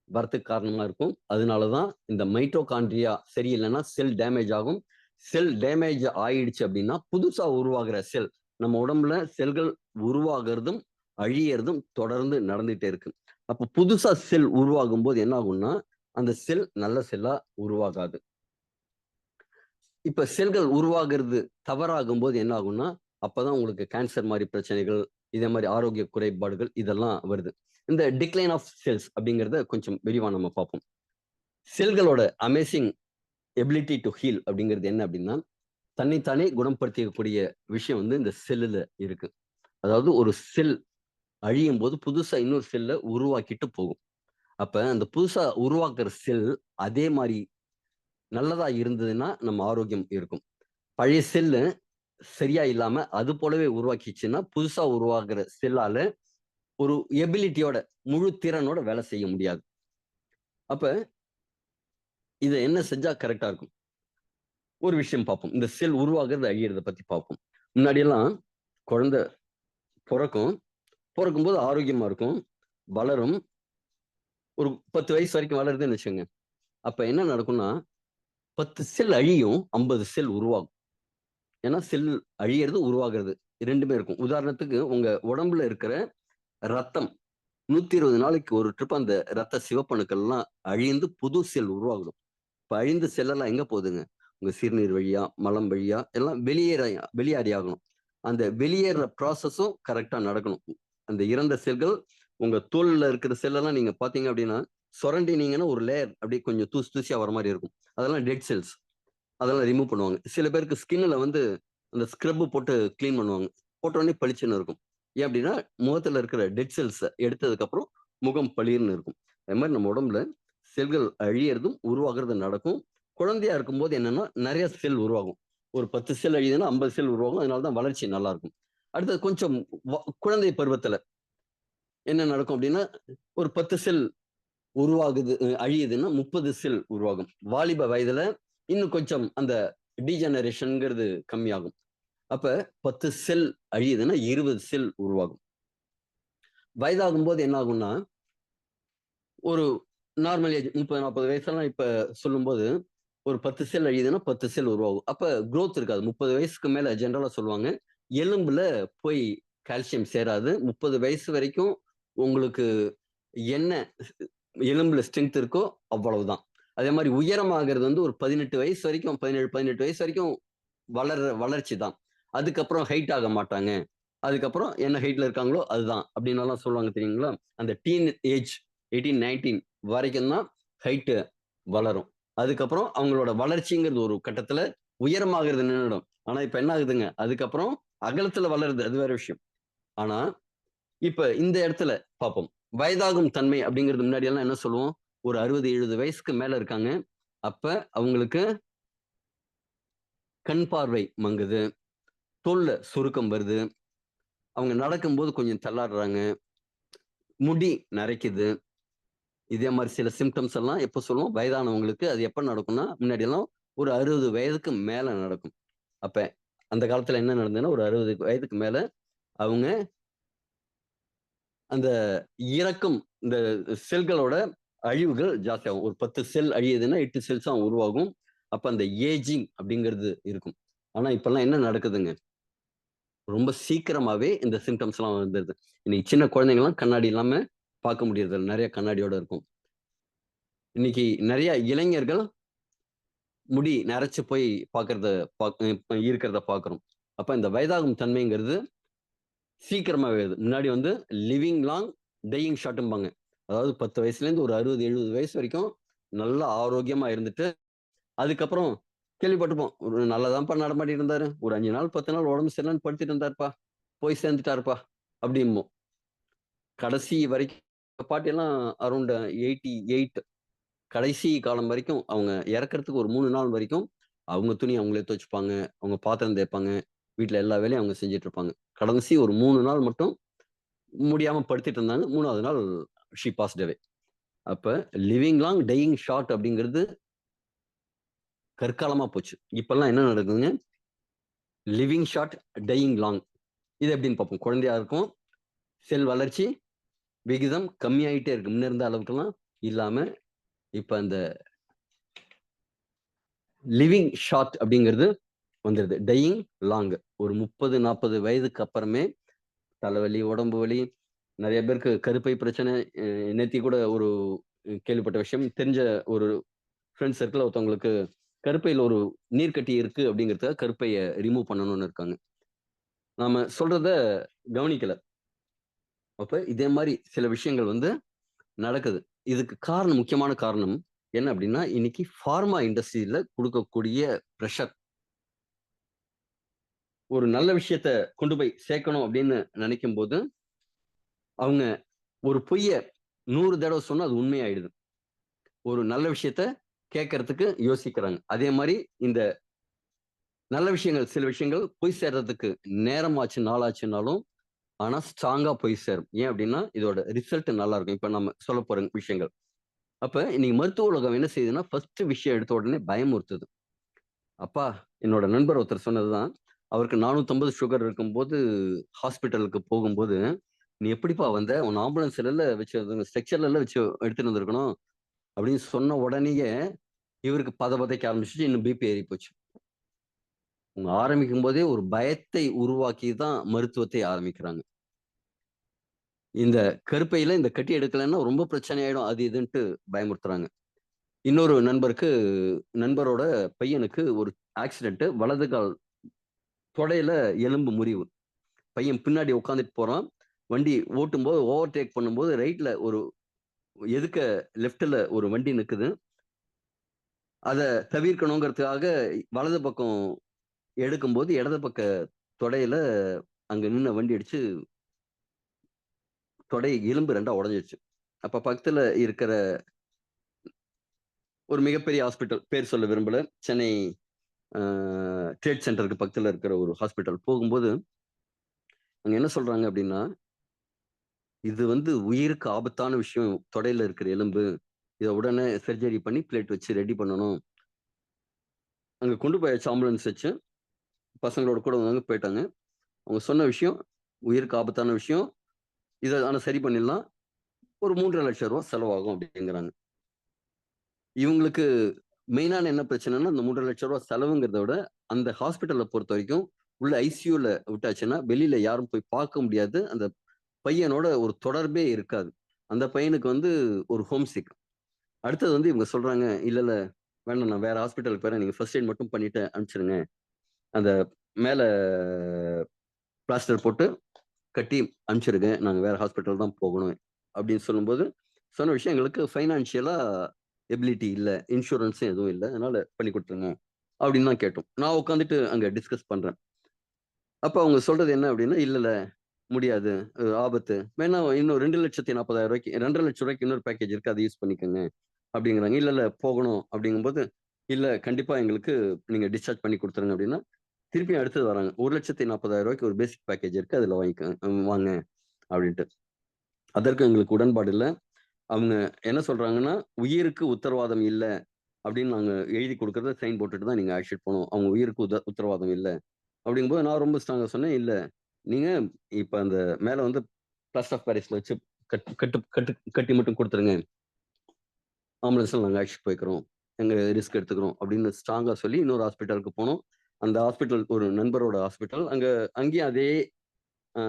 வரத்துக்கு காரணமா இருக்கும். அதனாலதான் இந்த மைட்டோகாண்ட்ரியா சரியில்லைன்னா செல் டேமேஜ் ஆகும். செல் டேமேஜ் ஆயிடுச்சு அப்படின்னா புதுசா உருவாகிற செல், நம்ம உடம்புல செல்கள் உருவாகிறதும் அழியறதும் தொடர்ந்து நடந்துட்டே இருக்கு. அப்ப புதுசா செல் உருவாகும் போது என்ன ஆகும்னா அந்த செல் நல்ல செல்லா உருவாகாது. இப்ப செல்கள் உருவாகிறது தவறாகும் போது என்ன ஆகும்னா அப்பதான் உங்களுக்கு கேன்சர் மாதிரி பிரச்சனைகள், இதே மாதிரி ஆரோக்கிய குறைபாடுகள் இதெல்லாம் வருது. இந்த டிக்ளைன் ஆஃப் செல்ஸ் அப்படிங்கிறத கொஞ்சம் விரிவா நம்ம பார்ப்போம். செல்களோட அமேசிங் எபிலிட்டி டு ஹீல் அப்படிங்கிறது என்ன அப்படின்னா தன்னைத்தானே குணப்படுத்திக்கக்கூடிய விஷயம் வந்து இந்த செல்லுல இருக்கு. அதாவது ஒரு செல் அழியும் போது புதுசா இன்னொரு செல்லை உருவாக்கிட்டு போகும். அப்ப அந்த புதுசா உருவாக்குற செல் அதே மாதிரி நல்லதா இருந்ததுன்னா நம்ம ஆரோக்கியம் இருக்கும். பழைய செல்லு சரியா இல்லாம அது போலவே உருவாக்கிச்சுன்னா புதுசா உருவாக்குற செல்லால ஒரு எபிலிட்டியோட முழு திறனோட வேலை செய்ய முடியாது. அப்ப இதை என்ன செஞ்சா கரெக்டா இருக்கும்? ஒரு விஷயம் பார்ப்போம். இந்த செல் உருவாகிறது அழியறத பத்தி பார்ப்போம். முன்னாடி எல்லாம் குழந்தை பிறக்கும். பிறக்கும்போது ஆரோக்கியமா இருக்கும். வளரும். ஒரு 10 வயசு வரைக்கும் வளருதுன்னு வச்சுக்கோங்க. அப்ப என்ன நடக்கும்னா 10 செல் அழியும், 50 செல் உருவாகும். ஏன்னா செல் அழியறது, உருவாகிறது 2மே இருக்கும். உதாரணத்துக்கு உங்க உடம்புல இருக்கிற ரத்தம் 120 நாளைக்கு ஒரு ட்ரிப் அந்த ரத்த சிவப்பணுக்கள்லாம் அழிந்து புது செல் உருவாகணும். இப்ப அழிந்த செல்லெல்லாம் எங்க போகுதுங்க? உங்க சிறுநீர் வழியா, மலம் வழியா எல்லாம் வெளியேறி ஆகணும். அந்த வெளியேற ப்ராசஸும் கரெக்டா நடக்கணும். அந்த இறந்த செல்கள் உங்க தோல்ல இருக்கிற செல்லெல்லாம் நீங்க பார்த்தீங்க அப்படின்னா, சுரண்டினீங்கன்னா ஒரு லேயர் அப்படியே கொஞ்சம் தூசி தூசியா வர மாதிரி இருக்கும். அதெல்லாம் டெட் செல்ஸ். அதெல்லாம் ரிமூவ் பண்ணுவாங்க. சில பேருக்கு ஸ்கின்ல வந்து அந்த ஸ்க்ரப் போட்டு கிளீன் பண்ணுவாங்க. போட்ட உடனே பளிச்சுன்னு இருக்கும். ஏன் அப்படின்னா, முகத்துல இருக்கிற டெட் செல்ஸ எடுத்ததுக்கு அப்புறம் முகம் பளீர்ன்னு இருக்கும். அது மாரி நம்ம உடம்புல செல்கள் அழியறதும், உருவாகுறதும் நடக்கும். குழந்தையா இருக்கும்போது என்னன்னா, நெறைய செல் உருவாகும். ஒரு 10 செல் அழியுதுன்னா 50 செல் உருவாகும். அதனால தான் வளர்ச்சி நல்லா இருக்கும். அடுத்தது கொஞ்சம் குழந்தை பருவத்துல என்ன நடக்கும் அப்படின்னா, ஒரு 10 செல் உருவாகுது அழியுதுன்னா 30 செல் உருவாகும். வாலிப வயதுல இன்னும் கொஞ்சம் அந்த டீஜெனரேஷன்ங்கிறது கம்மியாகும். அப்ப 10 செல் அழியுதுன்னா 20 செல் உருவாகும். வயதாகும்போது என்ன ஆகும்னா, ஒரு நார்மல் ஏஜ் 30, 40 வயசெல்லாம் இப்ப சொல்லும்போது, ஒரு 10 செல் அழியுதுன்னா 10 செல் உருவாகும். அப்ப குரோத் இருக்காது. 30 வயசுக்கு மேல ஜெனரலா சொல்லுவாங்க. எலும்புல போய் கால்சியம் சேராது. 30 வயசு வரைக்கும் உங்களுக்கு என்ன எலும்புல ஸ்ட்ரென்த் இருக்கோ அவ்வளவுதான். அதே மாரி உயரமாகிறது வந்து ஒரு 18 வயசு வரைக்கும் 17, 18 வயசு வரைக்கும் வளர்ச்சி தான். அதுக்கப்புறம் ஹைட் ஆக மாட்டாங்க. அதுக்கப்புறம் என்ன ஹைட்ல இருக்காங்களோ அதுதான். அப்படின்னலாம் சொல்லுவாங்க தெரியுங்களா? அந்த டீன் ஏஜ் 18, 19 வரைக்கும் தான் ஹைட் வளரும். அதுக்கப்புறம் அவங்களோட வளர்ச்சிங்கிறது ஒரு கட்டத்துல உயரமாகிறது நின்னுடும். ஆனா இப்ப என்ன ஆகுதுங்க? அதுக்கப்புறம் அகலத்துல வளருது. அது வேற விஷயம். ஆனா இப்ப இந்த இடத்துல பார்ப்போம். வயதாகும் தன்மை அப்படிங்கிறது முன்னாடி எல்லாம் என்ன சொல்லுவோம்? ஒரு 60, 70 வயசுக்கு மேல இருக்காங்க. அப்ப அவங்களுக்கு கண் பார்வை மங்குது. தோல்ல சுருக்கம் வருது. அவங்க நடக்கும்போது கொஞ்சம் தள்ளாடுறாங்க. முடி நரைக்குது. இதே மாரி சில சிம்ப்டம்ஸ் எல்லாம் எப்ப சொல்லுவோம்? வயதானவங்களுக்கு அது எப்ப நடக்கும்னா, முன்னாடி எல்லாம் ஒரு 60 வயதுக்கு மேல நடக்கும். அப்ப அந்த காலத்துல என்ன நடந்ததுன்னா, ஒரு 60 வயதுக்கு மேல அவங்க அந்த இறக்கும் இந்த செல்களோட அழிவுகள் ஜாஸ்தியாகும். ஒரு 10 செல் அழியுதுன்னா 8 செல்ஸ் தான் உருவாகும். அப்ப அந்த ஏஜிங் அப்படிங்கிறது இருக்கும். ஆனா இப்பல்லாம் என்ன நடக்குதுங்க? ரொம்ப சீக்கிரமாவே இந்த சிம்ப்டம்ஸ்லாம் வந்துருது. இன்னைக்கு சின்ன குழந்தைங்கலாம் கண்ணாடி இல்லாம பார்க்க முடியறதில்ல. நெறைய கண்ணாடியோட இருக்கும். இன்னைக்கு நெறைய இளைஞர்கள் முடி நரைச்சு போய் பார்க்கறத இருக்கிறத பார்க்கிறோம். அப்ப இந்த வயதாகும் தன்மைங்கிறது சீக்கிரமாவே வருது. முன்னாடி வந்து லிவிங் லாங், டயிங் ஷார்ட்ம்பாங்க. அதாவது 10 வயசுலேருந்து ஒரு 60, 70 வயசு வரைக்கும் நல்லா ஆரோக்கியமா இருந்துட்டு, அதுக்கப்புறம் கேள்விப்பட்டிருப்போம். ஒரு நல்லாதான்ப்பா நடமாடிட்டு இருந்தாரு. ஒரு 5 நாள், 10 நாள் உடம்பு சரியில்லன்னு படுத்துட்டு இருந்தாருப்பா. போய் சேர்ந்துட்டாருப்பா அப்படிம்போம். கடைசி வரைக்கும் பாட்டியெல்லாம் அரவுண்ட் 88 கடைசி காலம் வரைக்கும் அவங்க இறக்கறதுக்கு ஒரு 3 நாள் வரைக்கும் அவங்க துணி அவங்களே துவைச்சுப்பாங்க. அவங்க பாத்திரம் தேய்ப்பாங்க. வீட்ல எல்லா வேலையும் அவங்க செஞ்சுட்டு இருப்பாங்க. கடைசி ஒரு 3 நாள் மட்டும் முடியாம படுத்துட்டு இருந்தாங்க. 3வது நாள் ஷி பாஸ்ட் அவே. அப்ப லிவிங் லாங், டயிங் ஷார்ட் அப்படிங்கிறது கற்காலமா போச்சு. இப்பல்லாம் என்ன நடக்குதுங்க? Living short, dying long. இது எப்படின்னு பார்ப்போம். குழந்தையா இருக்கும். செல் வளர்ச்சி விகிதம் கம்மியாயிட்டே இருக்கு. முன்ன இருந்த அளவுக்கெல்லாம் இல்லாம, இப்ப அந்த லிவிங் ஷார்ட் அப்படிங்கிறது வந்துருது. Dying long. ஒரு 30, 40 வயதுக்கு அப்புறமே தலைவலி, உடம்பு வலி, நெறைய பேருக்கு கருப்பை பிரச்சனை. அ நேத்தி கூட ஒரு கேள்விப்பட்ட விஷயம். தெரிஞ்ச ஒரு ஃப்ரெண்ட் சர்க்கிள்ல ஒருத்தவங்களுக்கு கருப்பையில ஒரு நீர்க்கட்டி இருக்கு அப்படிங்கிறதுக்காக கருப்பைய ரிமூவ் பண்ணணும்னு இருக்காங்க. நாம சொல்றத கவனிக்கல. அப்ப இதே மாரி சில விஷயங்கள் வந்து நடக்குது. இதுக்கு காரணம் முக்கியமான காரணம் என்ன அப்படின்னா, இன்னைக்கு பார்மா இண்டஸ்ட்ரியில குடுக்கக்கூடிய பிரஷர். ஒரு நல்ல விஷயத்த கொண்டு போய் சேர்க்கணும் அப்படின்னு நினைக்கும்போது, அவங்க ஒரு பொய்ய 100 தடவ சொன்னா அது உண்மையாயிடுது. ஒரு நல்ல விஷயத்த கேட்கறதுக்கு யோசிக்கிறாங்க. அதே மாரி இந்த நல்ல விஷயங்கள், சில விஷயங்கள் போய் சேர்றதுக்கு நேரமாச்சு, நாளாச்சுன்னாலும், ஆனா ஸ்ட்ராங்கா போய் சேரும். ஏன் அப்டின்னா, இதோட ரிசல்ட் நல்லா இருக்கும். இப்ப நம்ம சொல்லப்போற விஷயங்கள். அப்ப இன்னைக்கு மருத்துவ உலகம் என்ன செய்யுதுன்னா, ஃபர்ஸ்ட் விஷயம் எடுத்த உடனே பயமுறுத்துது. அப்பா, என்னோட நண்பர் ஒருத்தர் சொன்னதுதான். அவருக்கு 450 சுகர் இருக்கும்போது, ஹாஸ்பிட்டலுக்கு போகும்போது, "நீ எப்படிப்பா வந்த? உன்ன ஆம்புலன்ஸ்லல்ல வச்சு ஸ்ட்ரெக்சர்லல்ல வச்சு எடுத்துட்டு வந்திருக்கணும்." அப்படின்னு சொன்ன உடனேயே, இவருக்கு பதைக்க ஆரம்பிச்சுச்சு. இன்னும் பிபி ஏறி போச்சு. அவங்க ஆரம்பிக்கும்போதே ஒரு பயத்தை உருவாக்கி தான் மருத்துவத்தை ஆரம்பிக்கிறாங்க. இந்த கருப்பையில இந்த கட்டி எடுக்கலன்னா ரொம்ப பிரச்சனை ஆயிடும். அது இதுன்ட்டு பயமுறுத்துறாங்க. இன்னொரு நண்பரோட பையனுக்கு ஒரு ஆக்சிடென்ட். வலது கால் தொடையில எலும்பு முறிவு. பையன் பின்னாடி உட்கார்ந்துட்டு போறான். வண்டி ஓட்டும்போது ஓவர்டேக் பண்ணும்போது ரைட்ல ஒரு எதுக்க லெஃப்ட்ல ஒரு வண்டி நிக்குது. அத தவிர்க்கணுங்கிறதுக்காக வலது பக்கம் எடுக்கும்போது, இடது பக்க தொடையில அங்க நின்ன வண்டி அடிச்சு, தொடை எலும்பு 2ஆ உடைஞ்சிருச்சு. அப்ப பக்கத்துல இருக்கிற ஒரு மிகப்பெரிய ஹாஸ்பிட்டல், பேர் சொல்ல விரும்பல. சென்னை அ ட்ரேட் சென்டருக்கு பக்கத்துல இருக்கிற ஒரு ஹாஸ்பிட்டல் போகும்போது, அங்க என்ன சொல்றாங்க அப்டின்னா, "இது உயிருக்கு ஆபத்தான விஷயம். தொடையில இருக்கிற எலும்பு. இத உடனே சர்ஜரி பண்ணி பிளேட் வச்சு ரெடி பண்ணணும்." அங்க கொண்டு போயாச்சு ஆம்புலன்ஸ் வச்சு. பசங்களோட கூட வந்தவங்க போயிட்டாங்க. அவங்க சொன்ன விஷயம், உயிருக்கு ஆபத்தான விஷயம். இத ஆனா சரி பண்ணிடலாம். ஒரு ரூ. 3,50,000 செலவாகும் அப்டிங்கிறாங்க. இவங்களுக்கு மெயினான என்ன பிரச்சனைன்னா, அந்த ரூ. 3,50,000 செலவுங்கிறத விட, அந்த ஹாஸ்பிட்டல பொறுத்தவரைக்கும், உள்ள ஐசியூல விட்டாச்சுன்னா, வெளியில யாரும் போய் பார்க்க முடியாது. அந்த பையனோட ஒரு தொடர்பே இருக்காது. அந்த பையனுக்கு ஒரு ஹோம் சிக். அடுத்தது இவங்க சொல்றாங்க, "இல்ல, இல்ல வேண்டாம் நான் வேற ஹாஸ்பிட்டலுக்கு போறேன். நீங்க ஃபர்ஸ்ட் எய்ட் மட்டும் பண்ணிட்டு அனுப்பிச்சுருங்க. அந்த மேல பிளாஸ்டர் போட்டு கட்டி அனுப்பிச்சுருங்க. நாங்க வேற ஹாஸ்பிட்டல் தான் போகணும்." அப்படின்னு சொல்லும்போது, சொன்ன விஷயம் எங்களுக்கு ஃபைனான்ஷியலா எபிலிட்டி இல்ல. இன்சூரன்ஸும் எதுவும் இல்ல. அதனால பண்ணி குடுத்துருங்க. அப்படின்னு தான் கேட்டோம். நான் உட்காந்துட்டு அங்க டிஸ்கஸ் பண்றேன். அப்ப அவங்க சொல்றது என்ன அப்படின்னா, "இல்ல, இல்ல முடியாது. ஆபத்து. வேணா இன்னும் ரூ. 2,40,000 ரூ. 2,50,000 இன்னொரு பேக்கேஜ் இருக்கு. அத யூஸ் பண்ணிக்கங்க." அப்படிங்கிறாங்க. "இல்ல, இல்ல போகணும்." அப்படிங்கும்போது, "இல்ல கண்டிப்பா எங்களுக்கு நீங்க டிஸ்சார்ஜ் பண்ணி குடுத்துருங்க." அப்படின்னா, திருப்பியும் அடுத்தது வராங்க. ரூ. 1,40,000 ஒரு பேசிக் பேக்கேஜ் இருக்கு. அதுல வாங்கிக்கங்க வாங்க அப்படின்ட்டு. அதற்கு எங்களுக்கு உடன்பாடு இல்ல. அவங்க என்ன சொல்றாங்கன்னா, "உயிருக்கு உத்தரவாதம் இல்ல." அப்படின்னு நாங்க எழுதி குடுக்கறத சைன் போட்டுட்டு தான் நீங்க அழைச்சுட்டு போணும். அவங்க உயிருக்கு உத்தரவாதம் இல்ல. அப்படிங்கும்போது நான் ரொம்ப ஸ்ட்ராங்கா சொன்னேன், "இல்ல, நீங்க இப்ப அந்த மேல பிளாஸ்டர் ஆஃப் பாரிஸ்ல வச்சு கட் கட்டு கட்டு கட்டி மட்டும் குடுத்துருங்க. ஆம்புலன்ஸ்ல நாங்க அழைச்சுட்டு போய்க்கிறோம். எங்க ரிஸ்க் எடுத்துக்கிறோம்." அப்படின்னு ஸ்ட்ராங்கா சொல்லி இன்னொரு ஹாஸ்பிட்டலுக்கு போனோம். அந்த ஹாஸ்பிட்டல் ஒரு நண்பரோட ஹாஸ்பிட்டல். அங்கேயும் அதே அ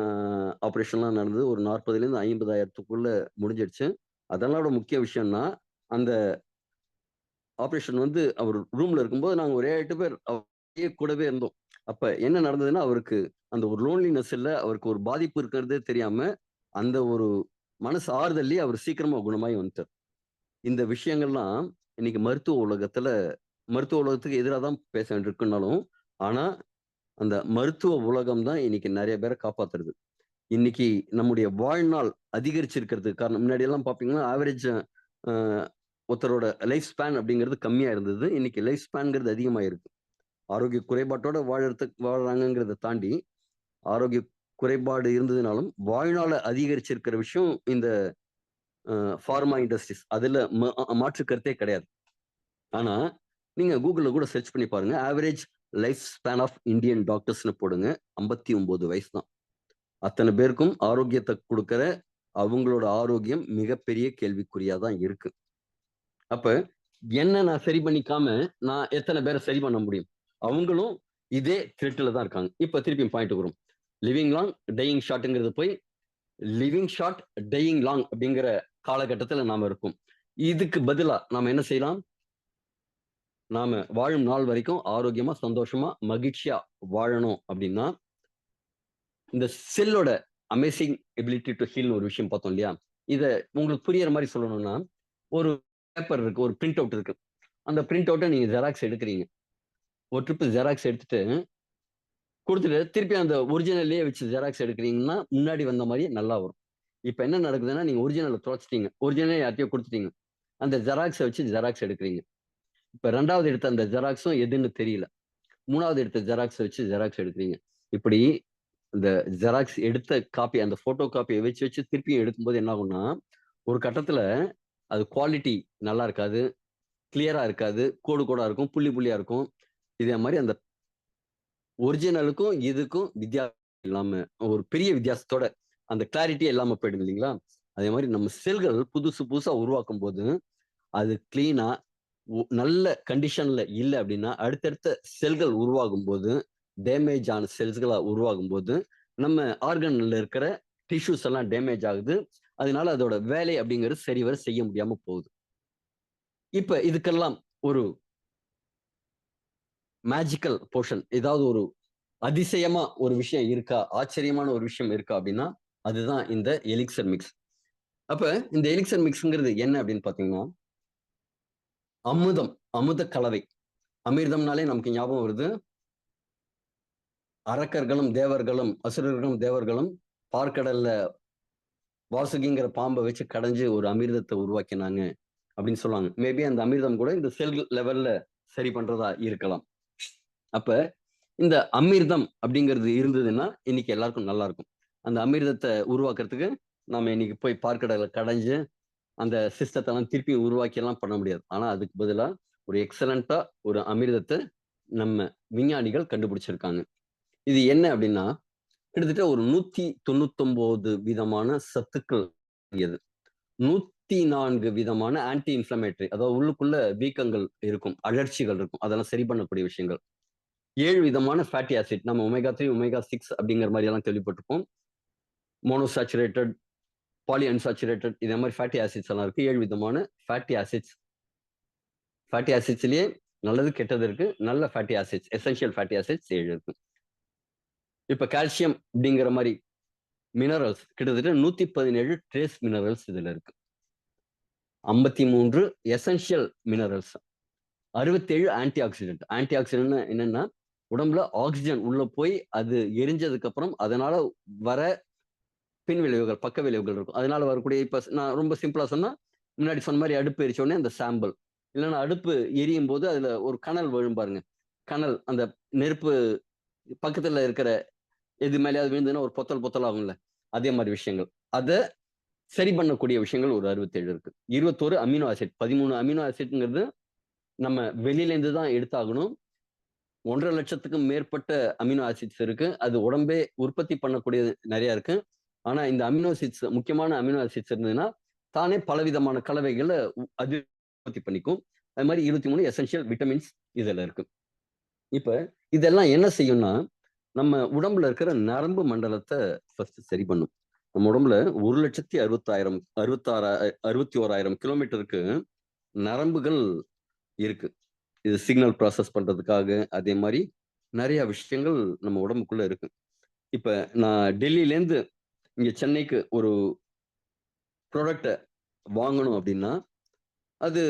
ஆப்பரேஷன்லாம் நடந்தது. ஒரு 40,000லேருந்து 50,000த்துக்குள்ள முடிஞ்சிடுச்சு. அதெல்லாம் விட முக்கிய விஷயம்னா, அந்த ஆப்பரேஷன் அவர் ரூம்ல இருக்கும்போது நாங்க ஒரு 7, 8 பேர் அப்படியே கூடவே இருந்தோம். அப்ப என்ன நடந்ததுன்னா, அவருக்கு அந்த ஒரு லோன்லினஸ் இல்ல. அவருக்கு ஒரு பாதிப்பு இருக்கிறதே தெரியாம, அந்த ஒரு மனசு ஆறுதல்லயே அவர் சீக்கிரமா குணமாகி வந்துட்டார். இந்த விஷயங்கள்லாம் இன்னைக்கு மருத்துவ உலகத்துக்கு எதிரா தான் பேச வேண்டியிருக்குன்னாலும், ஆனா அந்த மருத்துவ உலகம் தான் இன்னைக்கு நெறைய பேர காப்பாத்துறது. இன்னைக்கு நம்முடைய வாழ்நாள் அதிகரிச்சிருக்கிறதுக்கு காரணம் முன்னாடி எல்லாம் பார்த்தீங்கன்னா, ஆவரேஜ் அ ஒருத்தரோட லைஃப் ஸ்பான் அப்படிங்கிறது கம்மியா இருந்தது. இன்னைக்கு லைஃப் ஸ்பான்ங்கிறது அதிகமாயிருக்கு. ஆரோக்கிய குறைபாட்டோட வாழ்றாங்கங்கிறத தாண்டி, ஆரோக்கிய குறைபாடு இருந்ததுனாலும், வாழ்நாள அதிகரிச்சிருக்கிற விஷயம் இந்த அ பார்மா இண்டஸ்ட்ரீஸ். அதுல மாற்று கருத்தே கிடையாது. ஆனா, நீங்க Googleல கூட சர்ச் பண்ணி பாருங்க. Average life span of Indian டாக்டர்ஸ்ன்னு போடுங்க. 59 வயசு தான். அத்தன பேருக்கும் ஆரோக்கியத்த குடுக்கிற அவங்களோட ஆரோக்கியம் மிகப்பெரிய கேள்விக்குறியா தான் இருக்கு. அப்ப என்ன நான் சரி பண்ணிக்காம, நான் எத்தன பேர சரி பண்ண முடியும்? அவங்களும் இதே த்ரெட்ல தான் இருக்காங்க. இப்ப திருப்பியும் பாயிண்ட்க்கு வருவோம். லிவிங் லாங், டயிங் ஷார்ட்ங்கிறது போய், லிவிங் ஷார்ட், டயிங் லாங் அப்படிங்கிற காலகட்டத்தில நாம இருக்கோம். இதுக்கு பதிலா நாம என்ன செய்யலாம்? நாம வாழும் நாள் வரைக்கும் ஆரோக்கியமா, சந்தோஷமா, மகிழ்ச்சியா வாழணும் அப்படின்னா, இந்த செல்லோட அமேசிங் எபிலிட்டி டூ ஹீல்ன்னு ஒரு விஷயம் பார்த்தோம் இல்லையா? இத உங்களுக்கு புரியிற மாரி சொல்லணும்னா, ஒரு பேப்பர் இருக்கு. ஒரு பிரிண்ட் அவுட் இருக்கு. அந்த பிரிண்ட் அவுட்ட நீங்க ஜெராக்ஸ் எடுக்குறீங்க. ஒரு ட்ரிப் ஜெராக்ஸ் எடுத்துட்டு குடுத்துட்டு, திருப்பி அந்த ஒரிஜினல்லயே வச்சு ஜெராக்ஸ் எடுக்கிறீங்கன்னா, முன்னாடி வந்த மாரியே நல்லா வரும். இப்ப என்ன நடக்குதுன்னா, நீங்க ஒரிஜினல தொலைச்சுட்டீங்க. ஒரிஜினல யார்ட்டயோ குடுத்துட்டீங்க. அந்த ஜெராக்ஸ வச்சு ஜெராக்ஸ் எடுக்கிறீங்க. இப்ப 2வது எடுத்த அந்த ஜெராக்ஸும் எதுன்னு தெரியல. 3வது எடுத்த ஜெராக்ஸ வச்சு ஜெராக்ஸ் எடுக்கிறீங்க. இப்படி இந்த ஜெராக்ஸ் எடுத்த காப்பி அந்த போட்டோ காப்பிய வச்சு வச்சு திருப்பியும் எடுக்கும்போது என்ன ஆகும்னா, ஒரு கட்டத்துல அது குவாலிட்டி நல்லா இருக்காது. கிளியரா இருக்காது. கோடு கோடா இருக்கும். புள்ளி புள்ளியா இருக்கும். இதே மாரி அந்த ஒரிஜினலுக்கும், இதுக்கும் வித்தியாசம் இல்லாம, ஒரு பெரிய வித்தியாசத்தோட, அந்த கிளாரிட்டியே இல்லாம போயிடும் இல்லீங்களா? அதே மாரி நம்ம செல்கள் புதுசு புதுசா உருவாக்கும்போது, அது கிளீனா நல்ல கண்டிஷன்ல இல்ல அப்டின்னா, அடுத்தடுத்த செல்கள் உருவாகும்போது, டேமேஜ் ஆன செல்ஸ்களா உருவாகும்போது, நம்ம ஆர்கன்ல இருக்கிற டிஷ்யூஸ் எல்லாம் டேமேஜ் ஆகுது. அதனால அதோட வேலை அப்டிங்கிறது சரிவர செய்ய முடியாம போகுது. இப்ப இதுக்கெல்லாம் ஒரு மேஜிக்கல் போர்ஷன் ஏதாவது ஒரு அதிசயமா ஒரு விஷயம் இருக்கா? ஆச்சரியமான ஒரு விஷயம் இருக்கா? அப்டின்னா, அதுதான் இந்த எலிக்ஸர் மிக்ஸ். அப்ப இந்த எலிக்சர் மிக்ஸ்ங்கிறது என்ன அப்படின்னு பாத்தீங்கன்னா, அமுதம், அமுத கலவை. அமிர்தம்னாலே நமக்கு ஞாபகம் வருது, அரக்கர்களும் தேவர்களும் அசுரர்களும் தேவர்களும் பார்க்கடல்ல வாசுகிங்கிற பாம்பை வச்சு கடைஞ்சு ஒரு அமிர்தத்தை உருவாக்கினாங்க அப்படின்னு சொல்லுவாங்க. மேபி அந்த அமிர்தம் கூட இந்த செல் லெவல்ல சரி பண்றதா இருக்கலாம். அப்ப இந்த அமிர்தம் அப்படிங்கிறது இருந்ததுன்னா இன்னைக்கு எல்லாருக்கும் நல்லா இருக்கும். அந்த அமிர்தத்தை உருவாக்குறதுக்கு நாம இன்னைக்கு போய் பார்க்கடலை கடைஞ்சு அந்த சிஸ்டத்தை எல்லாம் திருப்பி உருவாக்கி எல்லாம் பண்ண முடியாது. ஆனா அதுக்கு பதிலா ஒரு எக்ஸலண்டா ஒரு அமிர்தத்தை நம்ம விஞ்ஞானிகள் கண்டுபிடிச்சிருக்காங்க. இது என்ன அப்படின்னா, கிட்டத்தட்ட ஒரு 199 விதமான சத்துக்கள் அடங்கியது. 104 விதமான ஆன்டி இன்ஃப்ளமேட்டரி, அதாவது உள்ளுக்குள்ள வீக்கங்கள் இருக்கும், அழற்சிகள் இருக்கும், அதெல்லாம் சரி பண்ணக்கூடிய விஷயங்கள். 7 விதமான ஃபேட்டி ஆசிட், நம்ம ஒமேகா 3 ஒமேகா 6 அப்படிங்கிற மாதிரி எல்லாம் கேள்விப்பட்டிருப்போம். மோனோசாச்சுரேட்டட், பாலி அன்சாச்சுரேட்டட், இதே மாதிரி ஃபேட்டி ஆசிட்ஸ் எல்லாம் இருக்கு. 7 விதமான ஃபேட்டி ஆசிட்ஸ். ஃபேட்டி ஆசிட்ஸ்லயே நல்லது கெட்டது இருக்கு. நல்ல fatty acids, essential fatty acids 7 இருக்கு. இப்ப கால்சியம் அப்படிங்கிற மாதிரி மினரல்ஸ் கிட்டத்தட்ட 117 ட்ரேஸ் மினரல்ஸ் இதுல இருக்கு. 53 essential minerals, 67 anti accident. Anti accident என்னன்னா, உடம்புல ஆக்சிஜன் உள்ள போய் அது எரிஞ்சதுக்கு அப்புறம் அதனால வர பின் விளைவுகள், பக்க விளைவுகள் இருக்கும். அதனால வரக்கூடிய, இப்ப நான் ரொம்ப சிம்பிளா சொன்னா, முன்னாடி சொன்ன மாதிரி அடுப்பு எரிச்ச உடனே அந்த சாம்பல், இல்லைன்னா அடுப்பு எரியும் போது அதுல ஒரு கனல் விழும் பாருங்க. கனல், அந்த நெருப்பு பக்கத்துல இருக்கிற எது மேலேயாவது விழுந்ததுன்னா ஒரு பொத்தல் பொத்தல் ஆகும்ல, அதே மாதிரி விஷயங்கள். அத சரி பண்ணக்கூடிய விஷயங்கள் ஒரு 67 இருக்கு. 21 அமினோ ஆசிட், 13 அமினோ ஆசிட்ங்கிறது நம்ம வெளியில இருந்து தான் எடுத்தாகணும். 1.5 லட்சத்துக்கும் மேற்பட்ட அமினோ ஆசிட்ஸ் இருக்கு. அது உடம்பே உற்பத்தி பண்ணக்கூடியது நிறைய இருக்கு. ஆனா இந்த அமினோ ஆசிட்ஸ், முக்கியமான அமினோ ஆசிட்ஸ் இருந்ததுன்னா தானே பலவிதமான கலவைகளை அது உற்பத்தி பண்ணிக்கும். அது மாதிரி 23 எசென்ஷியல் விட்டமின்ஸ் இதுல இருக்கு. இப்ப இதெல்லாம் என்ன செய்யும்னா, நம்ம உடம்புல இருக்கிற நரம்பு மண்டலத்தை ஃபர்ஸ்ட் சரி பண்ணும். நம்ம உடம்புல 1,60,000 61,000 கிலோமீட்டருக்கு நரம்புகள் இருக்கு. இது சிக்னல் ப்ராசஸ் பண்றதுக்காக, அதே மாதிரி நிறைய விஷயங்கள் நம்ம உடம்புக்குள்ள இருக்கு. இப்ப நான் டெல்லியிலேருந்து இங்க சென்னைக்கு ஒரு ப்ராடக்ட்ட வாங்கணும் அப்படின்னா, அது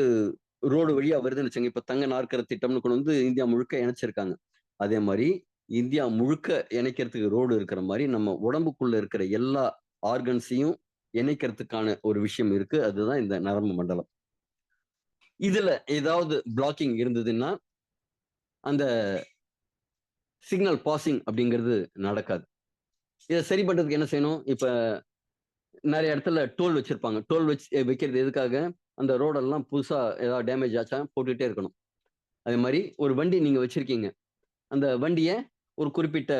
ரோடு வழியா வருதுன்னு வச்சுக்கங்க. இப்ப தங்க நாற்கர திட்டம்னு கொண்டு வந்து இந்தியா முழுக்க இணைச்சிருக்காங்க. அதே மாரி இந்தியா முழுக்க இணைக்கிறதுக்கு ரோடு இருக்கிற மாரி, நம்ம உடம்புக்குள்ள இருக்கிற எல்லா ஆர்கன்ஸையும் இணைக்கிறதுக்கான ஒரு விஷயம் இருக்கு. அதுதான் இந்த நரம்பு மண்டலம். இதுல ஏதாவது பிளாக்கிங் இருந்ததுன்னா, அந்த சிக்னல் பாசிங் அப்படிங்கிறது நடக்காது. இத சரி பண்றதுக்கு என்ன செய்யணும்? இப்ப நெறைய இடத்துல டோல் வச்சிருப்பாங்க. டோல் வைக்கிறது எதுக்காக? அந்த ரோடெல்லாம் புதுசா ஏதாவது டேமேஜ் ஆச்சா போட்டுட்டே இருக்கணும். அதே மாரி ஒரு வண்டி நீங்க வச்சிருக்கீங்க. அந்த வண்டிய ஒரு குறிப்பிட்ட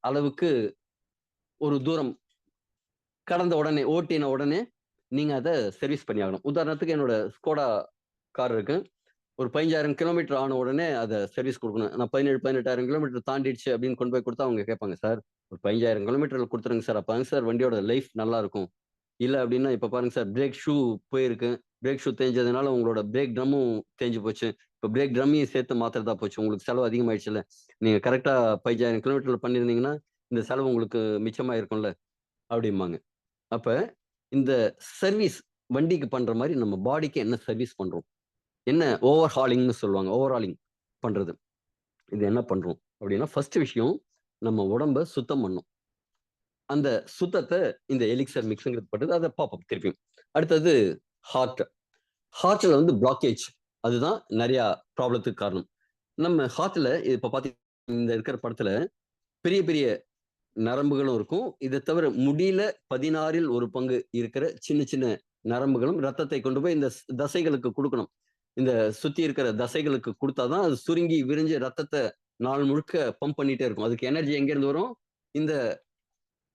அளவுக்கு ஒரு தூரம் கடந்த உடனே, ஓட்டின உடனே நீங்க அத சர்வீஸ் பண்ணி ஆகணும். உதாரணத்துக்கு என்னோட ஸ்கோடா கார் இருக்கு. ஒரு 15,000 கிலோமீட்டர் ஆன உடனே அத சர்வீஸ் குடுக்கணும். நான் 17, 18,000 கிலோமீட்டர் தாண்டிடுச்சு அப்படின்னு கொண்டு போய் குடுத்தா அவங்க கேட்பாங்க, "சார் ஒரு 15,000 கிலோமீட்டர்ல குடுத்துருங்க சார். அப்பதாங்க சார் வண்டியோட லைஃப் நல்லா இருக்கும்." இல்ல அப்படின்னா, "இப்ப பாருங்க சார், பிரேக் ஷூ போயிருக்கு. பிரேக் ஷூ தேஞ்சதுனால உங்களோட பிரேக் ட்ரம்மும் தேஞ்சு போச்சு. இப்ப பிரேக் ட்ரம்மையும் சேர்த்து மாத்துறதா போச்சு. உங்களுக்கு செலவு அதிகமாயிடுச்சுல்ல. நீங்க கரெக்ட்டா 15,000 கிலோமீட்டர்ல பண்ணியிருந்தீங்கன்னா, இந்த செலவு உங்களுக்கு மிச்சமாயிருக்கும்ல." அப்படிம்பாங்க. அப்ப இந்த சர்வீஸ் வண்டிக்கு பண்ற மாரி நம்ம பாடிக்கு என்ன சர்வீஸ் பண்றோம்? என்ன ஓவர் ஹாலிங்ன்னு சொல்லுவாங்க. ஓவர்ஹாலிங் பண்றது. இது என்ன பண்றோம்? அப்படின்னா, ஃபர்ஸ்ட் விஷயம் நம்ம உடம்ப சுத்தம் பண்ணணும். அந்த சுத்தத்த இந்த எலிக்ஸர் மிக்ஸ்ங்கிறது பண்றது. அத பார்ப்போம் திருப்பியும். அடுத்தது ஹார்ட். ஹார்ட்ல வந்து பிளாக்கேஜ். அதுதான் நெறைய ப்ராப்ளத்துக்கு காரணம். நம்ம ஹார்ட்ல இப்ப பார்த்தீங்கன்னா, இந்த இருக்கிற படத்துல பெரிய பெரிய நரம்புகளும் இருக்கும். இத தவிர முடியில 16ல் ஒரு பங்கு இருக்கிற சின்ன சின்ன நரம்புகளும் ரத்தத்தை கொண்டு போய் இந்த தசைகளுக்கு குடுக்கணும். இந்த சுத்தி இருக்கிற தசைகளுக்கு குடுத்தா தான் அது சுருங்கி விரிஞ்சு ரத்தத்த நாள் முழுக்க பம்ப் பண்ணிட்டே இருக்கும். அதுக்கு எனர்ஜி எங்கேருந்து வரும்? இந்த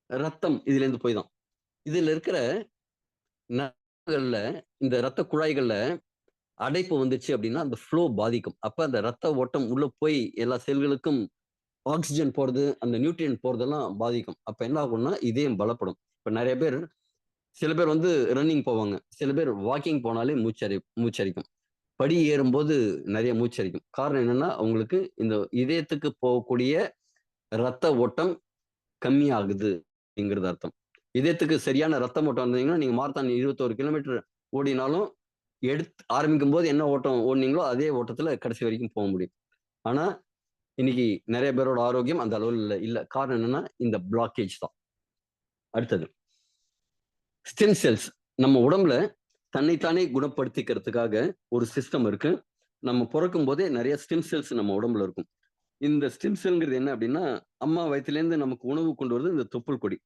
ரத்தம் இதுலேருந்து போய் தான். இதுல இருக்கிற நரம்புகள்ல, இந்த ரத்த குழாய்கள்ல அடைப்பு வந்துச்சு அப்படின்னா, அந்த ஃப்ளோ பாதிக்கும். அப்ப அந்த ரத்த ஓட்டம் உள்ள போய் எல்லா செல்களுக்கும் ஆக்ஸிஜன் போறது, அந்த நியூட்ரியன்ட் போறதெல்லாம் பாதிக்கும். அப்ப என்ன ஆகும்னா, இதயம் பலப்படும். இப்ப நெறைய பேர், சில பேர் வந்து ரன்னிங் போவாங்க. சில பேர் வாக்கிங் போனாலே மூச்சரிக்கும். படி ஏறும்போது நெறைய மூச்சரிக்கும். காரணம் என்னன்னா, அவங்களுக்கு இந்த இதயத்துக்கு போகக்கூடிய ரத்த ஓட்டம் கம்மியாகுது அப்படிங்கிறது அர்த்தம். இதயத்துக்கு சரியான ரத்தம் ஓட்டம் இருந்தீங்கன்னா நீங்க மாரத்தான் 21 கிலோமீட்டர் ஓடினாலும் ஆரம்பிக்கும் போது என்ன ஓட்டம் ஓடினீங்களோ அதே ஓட்டத்துல கடைசி வரைக்கும் போக முடியும். ஆனா இன்னைக்கு நிறைய பேரோட ஆரோக்கியம் அந்த அளவில் இல்ல. காரணம் என்னன்னா இந்த பிளாக்கேஜ் தான். அடுத்தது ஸ்டெம் செல்ஸ். நம்ம உடம்புல தன்னைத்தானே குணப்படுத்திக்கிறதுக்காக ஒரு சிஸ்டம் இருக்கு. நம்ம பிறக்கும் போதே நிறைய ஸ்டெம் செல்ஸ் நம்ம உடம்புல இருக்கும். இந்த ஸ்டெம் செல்ங்கிறது என்ன அப்படின்னா, அம்மா வயிற்றிலேருந்து நமக்கு உணவு கொண்டு வருது இந்த தொப்புள் கொடி.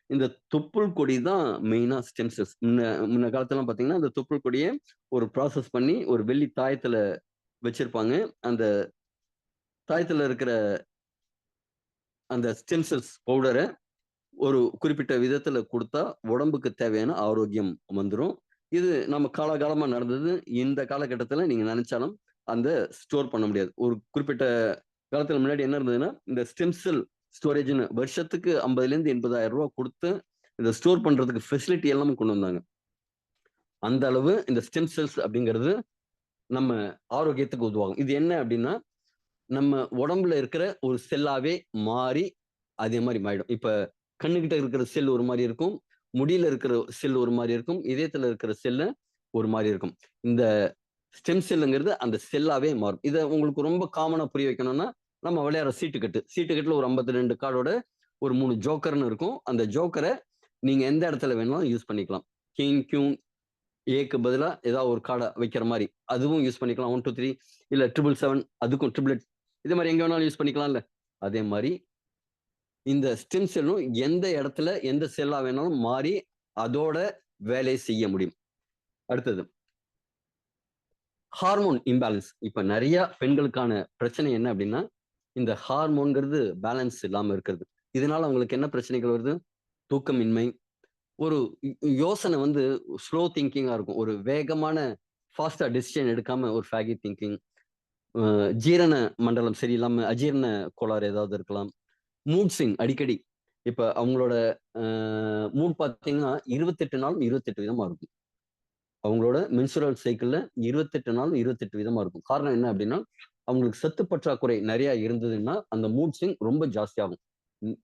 இந்த தொப்புள் கொடி தான் மெயினா ஸ்டெம் செல்ஸ். முன்ன காலத்துலலாம் பார்த்தீங்கன்னா, அந்த தொப்புள் கொடிய ஒரு ப்ராசஸ் பண்ணி ஒரு வெள்ளி தாயத்துல வச்சிருப்பாங்க. அந்த தாயத்துல இருக்கிற அந்த ஸ்டெம் செல்ஸ் பவுடர ஒரு குறிப்பிட்ட விதத்துல குடுத்தா, உடம்புக்கு தேவையான ஆரோக்கியம் வந்துரும். இது நம்ம காலாகாலமா நடந்தது. இந்த காலகட்டத்துல நீங்க நெனச்சாலும், அந்த ஸ்டோர் பண்ண முடியாது. ஒரு குறிப்பிட்ட காலத்துல முன்னாடி என்ன இருந்ததுன்னா, இந்த ஸ்டெம் செல் ஸ்டோரேஜ்ன்னு வருஷத்துக்கு ரூ. 50,000 ரூ. 80,000 குடுத்து, இத ஸ்டோர் பண்றதுக்கு ஃபெசிலிட்டி எல்லாமே கொண்டு வந்தாங்க. அந்த அளவு இந்த ஸ்டெம் செல்ஸ் அப்படிங்கிறது நம்ம ஆரோக்கியத்துக்கு உதவாகும். இது என்ன அப்படின்னா, நம்ம உடம்புல இருக்கிற ஒரு செல்லாவே மாறி, அதே மாரி மாறிடும். இப்ப கண்ணுகிட்ட இருக்கிற செல் ஒரு மாரி இருக்கும். முடியில இருக்கிற செல் ஒரு மாரி இருக்கும். இதயத்துல இருக்கிற செல்லு ஒரு மாரி இருக்கும். இந்த ஸ்டெம் செல்லுங்கிறது அந்த செல்லாவே மாறும். இத உங்களுக்கு ரொம்ப காமனா புரிய வைக்கணும்னா, நம்ம விளையாடுற சீட்டுக்கட்டு. சீட்டுக்கட்டுல ஒரு 52 கார்டோட ஒரு 3 ஜோக்கர்ன்னு இருக்கும். அந்த ஜோக்கர நீங்க எந்த இடத்துல வேணாலும் யூஸ் பண்ணிக்கலாம். கிங், கியூன், ஏக்கு பதிலா ஏதாவது ஒரு கார்ட வைக்கிற மாரி. அதுவும் யூஸ் பண்ணிக்கலாம். 1, 2, 3 இல்ல 777 அதுக்கும் ட்ரிபிளெட் இது மாரி எங்க வேணாலும் யூஸ் பண்ணிக்கலாம்ல. அதே மாரி இந்த ஸ்டெம் செல்லும் எந்த இடத்துல எந்த செல்லா வேணாலும் மாறி அதோட வேலையை செய்ய முடியும். அடுத்தது ஹார்மோன் இம்பேலன்ஸ். இப்ப நிறைய பெண்களுக்கான பிரச்சனை என்ன அப்படின்னா, இந்த ஹார்மோன்ங்கிறது பேலன்ஸ் இல்லாம இருக்கிறது. இதனால அவங்களுக்கு என்ன பிரச்சனைகள் வருது? தூக்கமின்மை, ஒரு யோசனை வந்து ஸ்லோ திங்கிங்கா இருக்கும். ஒரு வேகமான ஃபாஸ்ட்டா டெசிஷன் எடுக்காம ஒரு ஃபேகி திங்கிங். ஜீரண மண்டலம் சரியில்லாம அஜீரண கோளாறு ஏதாவது இருக்கலாம். மூட் ஸ்விங் அடிக்கடி. இப்ப அவங்களோட அ மூட் பார்த்தீங்கன்னா, 28 நாளும் 28 விதமா இருக்கும். அவங்களோட மென்சுரல் சைக்கிள்ல 28 நாளும் 28 விதமா இருக்கும். காரணம் என்ன அப்டின்னா, அவங்களுக்கு சத்து பற்றாக்குறை நெறைய இருந்ததுன்னா, அந்த மூட் ஸ்விங் ரொம்ப ஜாஸ்தியாகும். ம்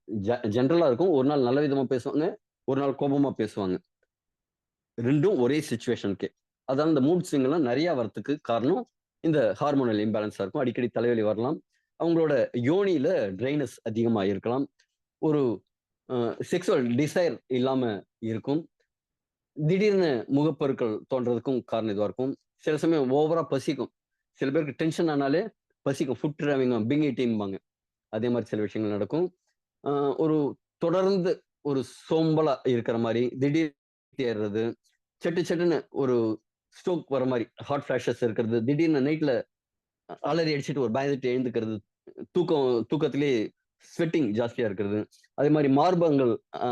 ஜெனரலா இருக்கும். ஒரு நாள் நல்ல விதமா பேசுவாங்க. ஒரு நாள் கோபமா பேசுவாங்க. 2ம் ஒரே சிச்சுவேஷனுக்கே. அதாவது இந்த மூட் ஸ்விங் எல்லாம் நெறைய வரதுக்கு காரணம், இந்த ஹார்மோனல் இம்பேலன்ஸா இருக்கும். அடிக்கடி தலைவலி வரலாம். அவங்களோட யோனியில ட்ரைனஸ் அதிகமா இருக்கலாம். ஒரு செக்சுவல் டிசைர் இல்லாம இருக்கும். திடீர்னு முகப்பருக்கள் தோன்றதுக்கும் காரணம் இதுவா இருக்கும். சில சமயம் ஓவரா பசிக்கும். சில பேருக்கு டென்ஷன் ஆனாலே பசிக்கும். ஃபுட் கிராவிங், பிங் ஈட்டிங்பாங்க. அதே மாரி சில விஷயங்கள் நடக்கும். அ ஒரு தொடர்ந்து ஒரு சோம்பலா இருக்கிற மாரி, திடீர் ஏறுறது, சட்டு சட்டுன்னு ஒரு ஸ்ட்ரோக் வர மாரி, ஹாட் ஃபிளாஷஸ் இருக்கிறது, திடீர்னு நைட்ல அலறி அடிச்சுட்டு ஒரு பயந்துட்டு எழுந்துக்கிறது, தூக்கத்திலேயே ஸ்வெட்டிங் ஜாஸ்தியா இருக்கிறது. அதே மாரி மார்பகங்கள் அ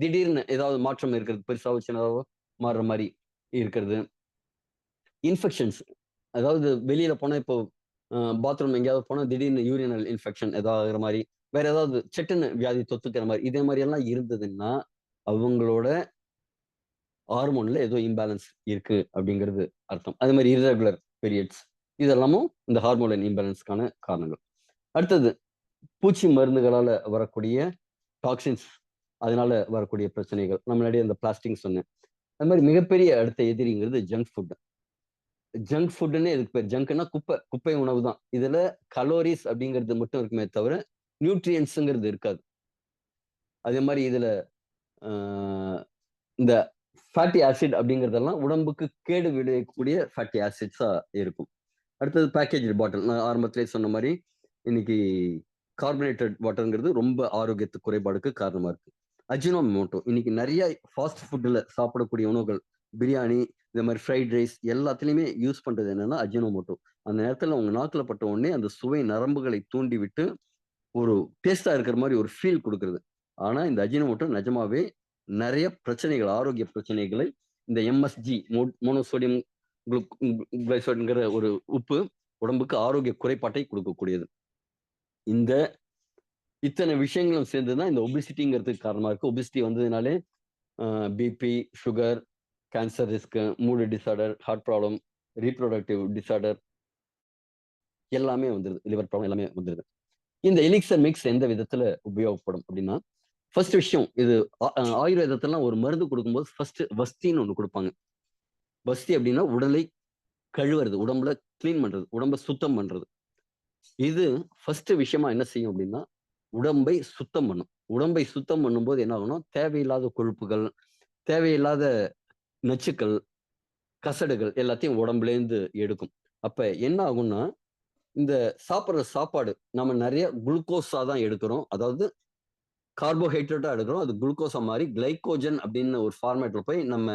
திடீர்னு ஏதாவது மாற்றம் இருக்கிறது. பெருசாவோ, சின்னதாவோ மாறுற மாரி இருக்கிறது. இன்ஃபெக்ஷன்ஸ் அதாவது வெளியில போனா இப்போ பாத்ரூம் எங்கேயாவது போனா திடீர்னு யூரினல் இன்ஃபெக்ஷன் ஏதாவது ஆகுற மாரி, வேற ஏதாவது சட்டுன்னு வியாதி தொத்துக்கிற மாரி, இதே மாரி எல்லாம் இருந்ததுன்னா, அவங்களோட ஹார்மோன்ல ஏதோ இம்பேலன்ஸ் இருக்கு அப்படிங்கிறது அர்த்தம். அதே மாரி இர்ரெகுலர் பீரியட்ஸ் இதெல்லாமும் இந்த ஹார்மோனல் இம்பேலன்ஸ்க்கான காரணங்கள். அடுத்தது பூச்சி மருந்துகளால வரக்கூடிய டாக்ஸின்ஸ் அதனால வரக்கூடிய பிரச்சனைகள். நான் முன்னாடியே அந்த பிளாஸ்டிக் சொன்னேன். அது மாரி மிகப்பெரிய அடுத்த எதிரிங்கிறது ஜங்க் ஃபுட். ஜங்க் ஃபுட்ன்னே இதுக்கு பேர். ஜங்க்னா குப்பை. குப்பை உணவு தான். இதுல கலோரிஸ் அப்படிங்கிறது மட்டும் இருக்குமே தவிர, நியூட்ரியன்ட்ஸ்ங்கிறது இருக்காது. அதே மாரி இதுல அ இந்த ஃபேட்டி ஆசிட் அப்படிங்கிறதெல்லாம் உடம்புக்கு கேடு விளைவிக்கக்கூடிய ஃபேட்டி ஆசிட்ஸா இருக்கும். அடுத்தது பேக்கேஜ்டு பாட்டில். நான் ஆரம்பத்திலேயே சொன்ன மாரி, இன்னைக்கு கார்பனேட்டட் வாட்டர்ங்கிறது ரொம்ப ஆரோக்கியத்து குறைபாடுக்கு காரணமா இருக்கு. அஜினோமோட்டோ இன்னைக்கு நெறைய ஃபாஸ்ட் ஃபுட்ல சாப்பிடக்கூடிய உணவுகள், பிரியாணி, இந்த மாரி ஃப்ரைட் ரைஸ் எல்லாத்துலயுமே யூஸ் பண்றது என்னன்னா அஜினோமோட்டோ. அந்த நேரத்துல உங்க நாக்குல பட்ட உடனே அந்த சுவை நரம்புகளை தூண்டிவிட்டு, ஒரு டேஸ்ட்டா இருக்கிற மாரி ஒரு ஃபீல் குடுக்குறது. ஆனா இந்த அஜினோமோட்டோ நிஜமாவே நெறைய பிரச்சனைகள், ஆரோக்கிய பிரச்சனைகளை இந்த எம்எஸ்ஜி மோனோசோடியம் கிளைசரைடுங்கிற ஒரு உப்பு உடம்புக்கு ஆரோக்கிய குறைபாட்டை குடுக்கக்கூடியது. இந்த இத்தனை விஷயங்களும் சேர்ந்து தான் இந்த ஒபிசிட்டிங்கிறதுக்கு காரணமா இருக்கு. ஒபிசிட்டி வந்ததுனாலே BP, sugar, cancer risk, mood disorder, heart problem, reproductive disorder எல்லாமே வந்துருது. லிவர் ப்ராப்ளம் எல்லாமே வந்துருது. இந்த எலிக்சர் மிக்ஸ் எந்த விதத்துல உபயோகப்படும் அப்படின்னா, ஃபர்ஸ்ட் விஷயம் இது ஆயுர்வேதத்தெல்லாம் ஒரு மருந்து கொடுக்கும்போது ஃபர்ஸ்ட் வஸ்தின்னு ஒண்ணு கொடுப்பாங்க. வஸ்தி அப்படின்னா உடலை கழுவுறது, உடம்புல கிளீன் பண்றது, உடம்ப சுத்தம் பண்றது. இது ஃபர்ஸ்ட் விஷயமா என்ன செய்யும் அப்படின்னா உடம்பை சுத்தம் பண்ணும். உடம்பை சுத்தம் பண்ணும்போது என்ன ஆகும்னா தேவையில்லாத கொழுப்புகள், தேவையில்லாத நச்சுக்கள், கசடுகள் எல்லாத்தையும் உடம்புலேருந்து எடுக்கும். அப்ப என்ன ஆகும்னா இந்த சாப்பிடுற சாப்பாடு நம்ம நிறைய குளுக்கோஸா தான் எடுக்கிறோம். அதாவது கார்போஹைட்ரேட்டா எடுக்கிறோம். அது குளுக்கோஸா மாறி கிளைகோஜன் அப்படின்னு ஒரு ஃபார்மேட்ல போய் நம்ம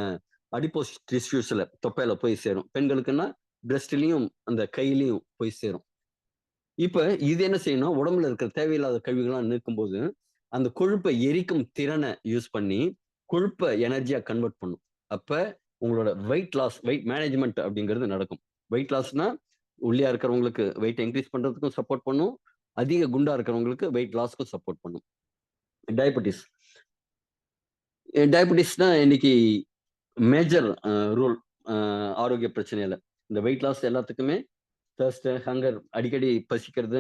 அடிப்போஸ் டிஷ்யூஸ்ல தொப்பையில போய் சேரும். பெண்களுக்குன்னா பிரஸ்ட்லயும் அந்த கையிலயும் போய் சேரும். இப்ப இது என்ன செய்யணும் உடம்புல இருக்கிற தேவையில்லாத கழிவுகள்லாம் நீக்கும்போது அந்த கொழுப்பை எரிக்கும் திறனை யூஸ் பண்ணி கொழுப்பை எனர்ஜியா கன்வெர்ட் பண்ணும். அப்ப உங்களோட வெயிட் லாஸ், வெயிட் மேனேஜ்மெண்ட் அப்படிங்கிறது நடக்கும். வெயிட் லாஸ்னா ஒல்லியா இருக்கிறவங்களுக்கு வெயிட் இன்க்ரீஸ் பண்றதுக்கும் சப்போர்ட் பண்ணும். அதிக குண்டா இருக்கிறவங்களுக்கு வெயிட் லாஸ்க்கும் சப்போர்ட் பண்ணும். டயபெட்டிஸ் டயபெட்டிஸ்னா இன்னைக்கு மேஜர் ரோல் ஆரோக்கிய பிரச்சனையில. இந்த வெயிட் லாஸ் எல்லாத்துக்குமே தர்ஸ்ட், ஹங்கர், அடிக்கடி பசிக்கிறது,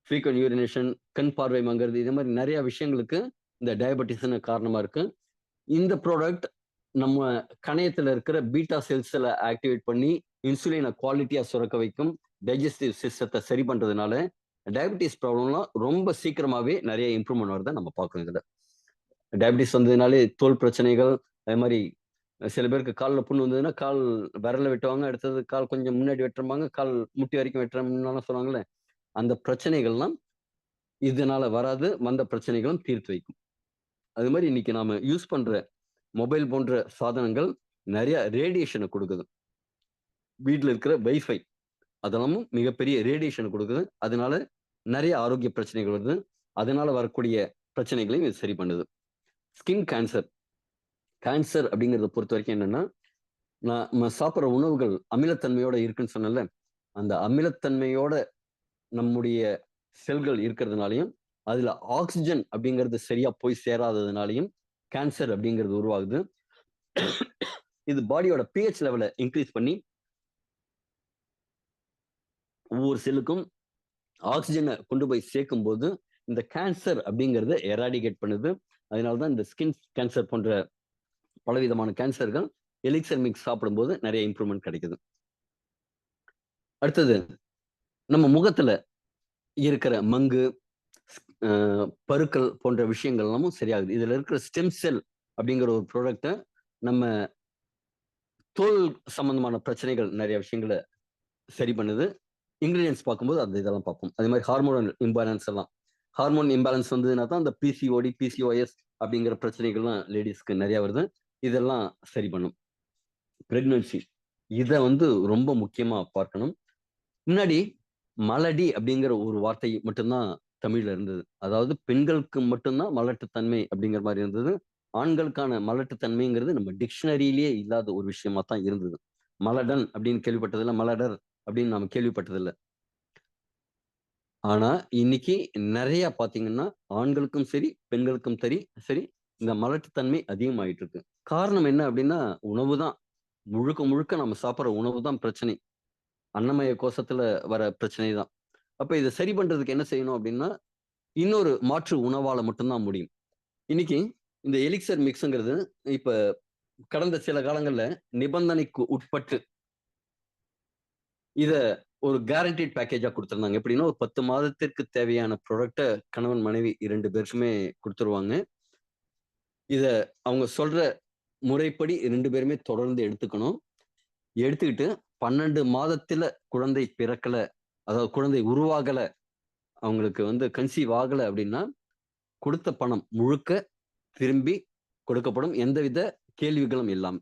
ஃப்ரீக்வென்ட் யூரினேஷன், கண் பார்வை மங்குறது, இது மாதிரி நிறைய விஷயங்களுக்கு இந்த டயபெட்டிஸ்னு காரணமா இருக்கு. இந்த ப்ராடக்ட் நம்ம கணையத்துல இருக்கிற பீட்டா செல்ஸ்ல ஆக்டிவேட் பண்ணி இன்சுலினை குவாலிட்டியா சுரக்க வைக்கும். டைஜஸ்டிவ் சிஸ்டத்தை சரி பண்றதுனால டயபெட்டிஸ் ப்ராப்ளம்லாம் ரொம்ப சீக்கிரமாவே நிறைய இம்ப்ரூவ்மெண்ட் வரதை நம்ம பார்க்கணும். இதுல டயபெட்டிஸ் வந்ததுனாலே தோல் பிரச்சனைகள், அதே மாதிரி சில பேருக்கு காலில் புண்ணு வந்ததுன்னா கால் விரல வெட்டுவாங்க, அடுத்தது கால் கொஞ்சம் முன்னாடி வெட்டுறாங்க, கால் முட்டி வரைக்கும் வெட்டுறோம்னு சொல்லுவாங்கல்ல, அந்த பிரச்சனைகள்லாம் இதனால வராது, வந்த பிரச்சனைகளும் தீர்த்து வைக்கும். அது மாதிரி இன்னைக்கு நாம யூஸ் பண்ற மொபைல் போன்ற சாதனங்கள் நிறைய ரேடியேஷனை கொடுக்குது. வீட்டில் இருக்கிற வைஃபை அதெல்லாமும் மிகப்பெரிய ரேடியேஷன் கொடுக்குது. அதனால நிறைய ஆரோக்கிய பிரச்சனைகள் வருது. அதனால வரக்கூடிய பிரச்சனைகளையும் இது சரி பண்ணுது. ஸ்கின் கேன்சர் கேன்சர் அப்படிங்கிறத பொறுத்த வரைக்கும் என்னன்னா நம்ம சாப்பிட்ற உணவுகள் அமிலத்தன்மையோட இருக்குன்னு சொன்னல, அந்த அமிலத்தன்மையோட நம்முடைய செல்கள் இருக்கிறதுனாலையும் அதுல ஆக்சிஜன் அப்படிங்கிறது சரியா போய் சேராததுனாலையும் கேன்சர் அப்படிங்கிறது உருவாகுது. இது பாடியோட பிஹெச் லெவலை இன்க்ரீஸ் பண்ணி ஒவ்வொரு செல்லுக்கும் ஆக்சிஜனை கொண்டு போய் சேர்க்கும் போது இந்த கேன்சர் அப்படிங்கிறத எராடிகேட் பண்ணுது. அதனாலதான் இந்த ஸ்கின் கேன்சர் போன்ற பலவிதமான கேன்சர்கள் எலிக்சர் மிக்ஸ் சாப்பிடும்போது நிறைய இம்ப்ரூவ்மெண்ட் கிடைக்குது. அடுத்தது நம்ம முகத்துல இருக்கிற மங்கு, பருக்கள் போன்ற விஷயங்கள் எல்லாமும் சரியாகுது. இதுல இருக்கிற ஸ்டெம் செல் அப்படிங்கிற ஒரு ப்ராடக்ட்டை நம்ம தோல் சம்பந்தமான பிரச்சனைகள் நிறைய விஷயங்களை சரி பண்ணுது. இன்கிரீடியன்ஸ் பார்க்கும்போது அந்த இதெல்லாம் பார்ப்போம். அதே மாதிரி ஹார்மோனல் இம்பேலன்ஸ் எல்லாம், ஹார்மோன் இம்பேலன்ஸ் வந்ததுன்னா தான் அந்த பிசிஓடி, பிசிஓஎஸ் அப்படிங்கிற பிரச்சனைகள்லாம் லேடிஸ்க்கு நிறைய வருது. இதெல்லாம் சரி பண்ணும். பிரெக்னன்சி இதை ரொம்ப முக்கியமா பார்க்கணும். முன்னாடி மலடி அப்படிங்கிற ஒரு வார்த்தை மட்டும்தான் தமிழ்ல இருந்தது. அதாவது பெண்களுக்கு மட்டும்தான் மலட்டுத்தன்மை அப்படிங்கிற மாதிரி இருந்தது. ஆண்களுக்கான மலட்டுத்தன்மைங்கிறது நம்ம டிக்ஷனரியிலேயே இல்லாத ஒரு விஷயமா தான் இருந்தது. மலடன் அப்படின்னு கேள்விப்பட்டதில்லை, மலடர் அப்படின்னு நாம கேள்விப்பட்டதில்லை. ஆனா இன்னைக்கு நிறைய பாத்தீங்கன்னா ஆண்களுக்கும் சரி பெண்களுக்கும் சரி இந்த மலட்டுத்தன்மை அதிகமாயிட்டு இருக்கு. காரணம் என்ன அப்படின்னா உணவு தான். முழுக்க முழுக்க நம்ம சாப்பிட்ற உணவு தான் பிரச்சனை. அன்னமய கோஷத்துல வர பிரச்சனை தான். அப்ப இதை சரி பண்றதுக்கு என்ன செய்யணும் அப்படின்னா இன்னொரு மாற்று உணவால மட்டும்தான் முடியும். இன்னைக்கு இந்த எலிக்சர் மிக்ஸ்ங்கிறது இப்ப கடந்த சில காலங்கள்ல நிபந்தனைக்கு உட்பட்டு இத ஒரு கேரண்டீட் பேக்கேஜா கொடுத்திருந்தாங்க. எப்படின்னா ஒரு 10 மாதத்திற்கு தேவையான ப்ராடக்ட கணவன் மனைவி 2 பேருக்குமே கொடுத்துருவாங்க. இத அவங்க சொல்ற முறைப்படி 2 பேருமே தொடர்ந்து எடுத்துக்கணும். எடுத்துக்கிட்டு 12 மாதத்துல குழந்தை பிறக்கல, அதாவது குழந்தை உருவாகல, அவங்களுக்கு கன்சீவ் ஆகல அப்படின்னா கொடுத்த பணம் முழுக்க திரும்பி கொடுக்கப்படும். எந்தவித கேள்விகளும் இல்லாம.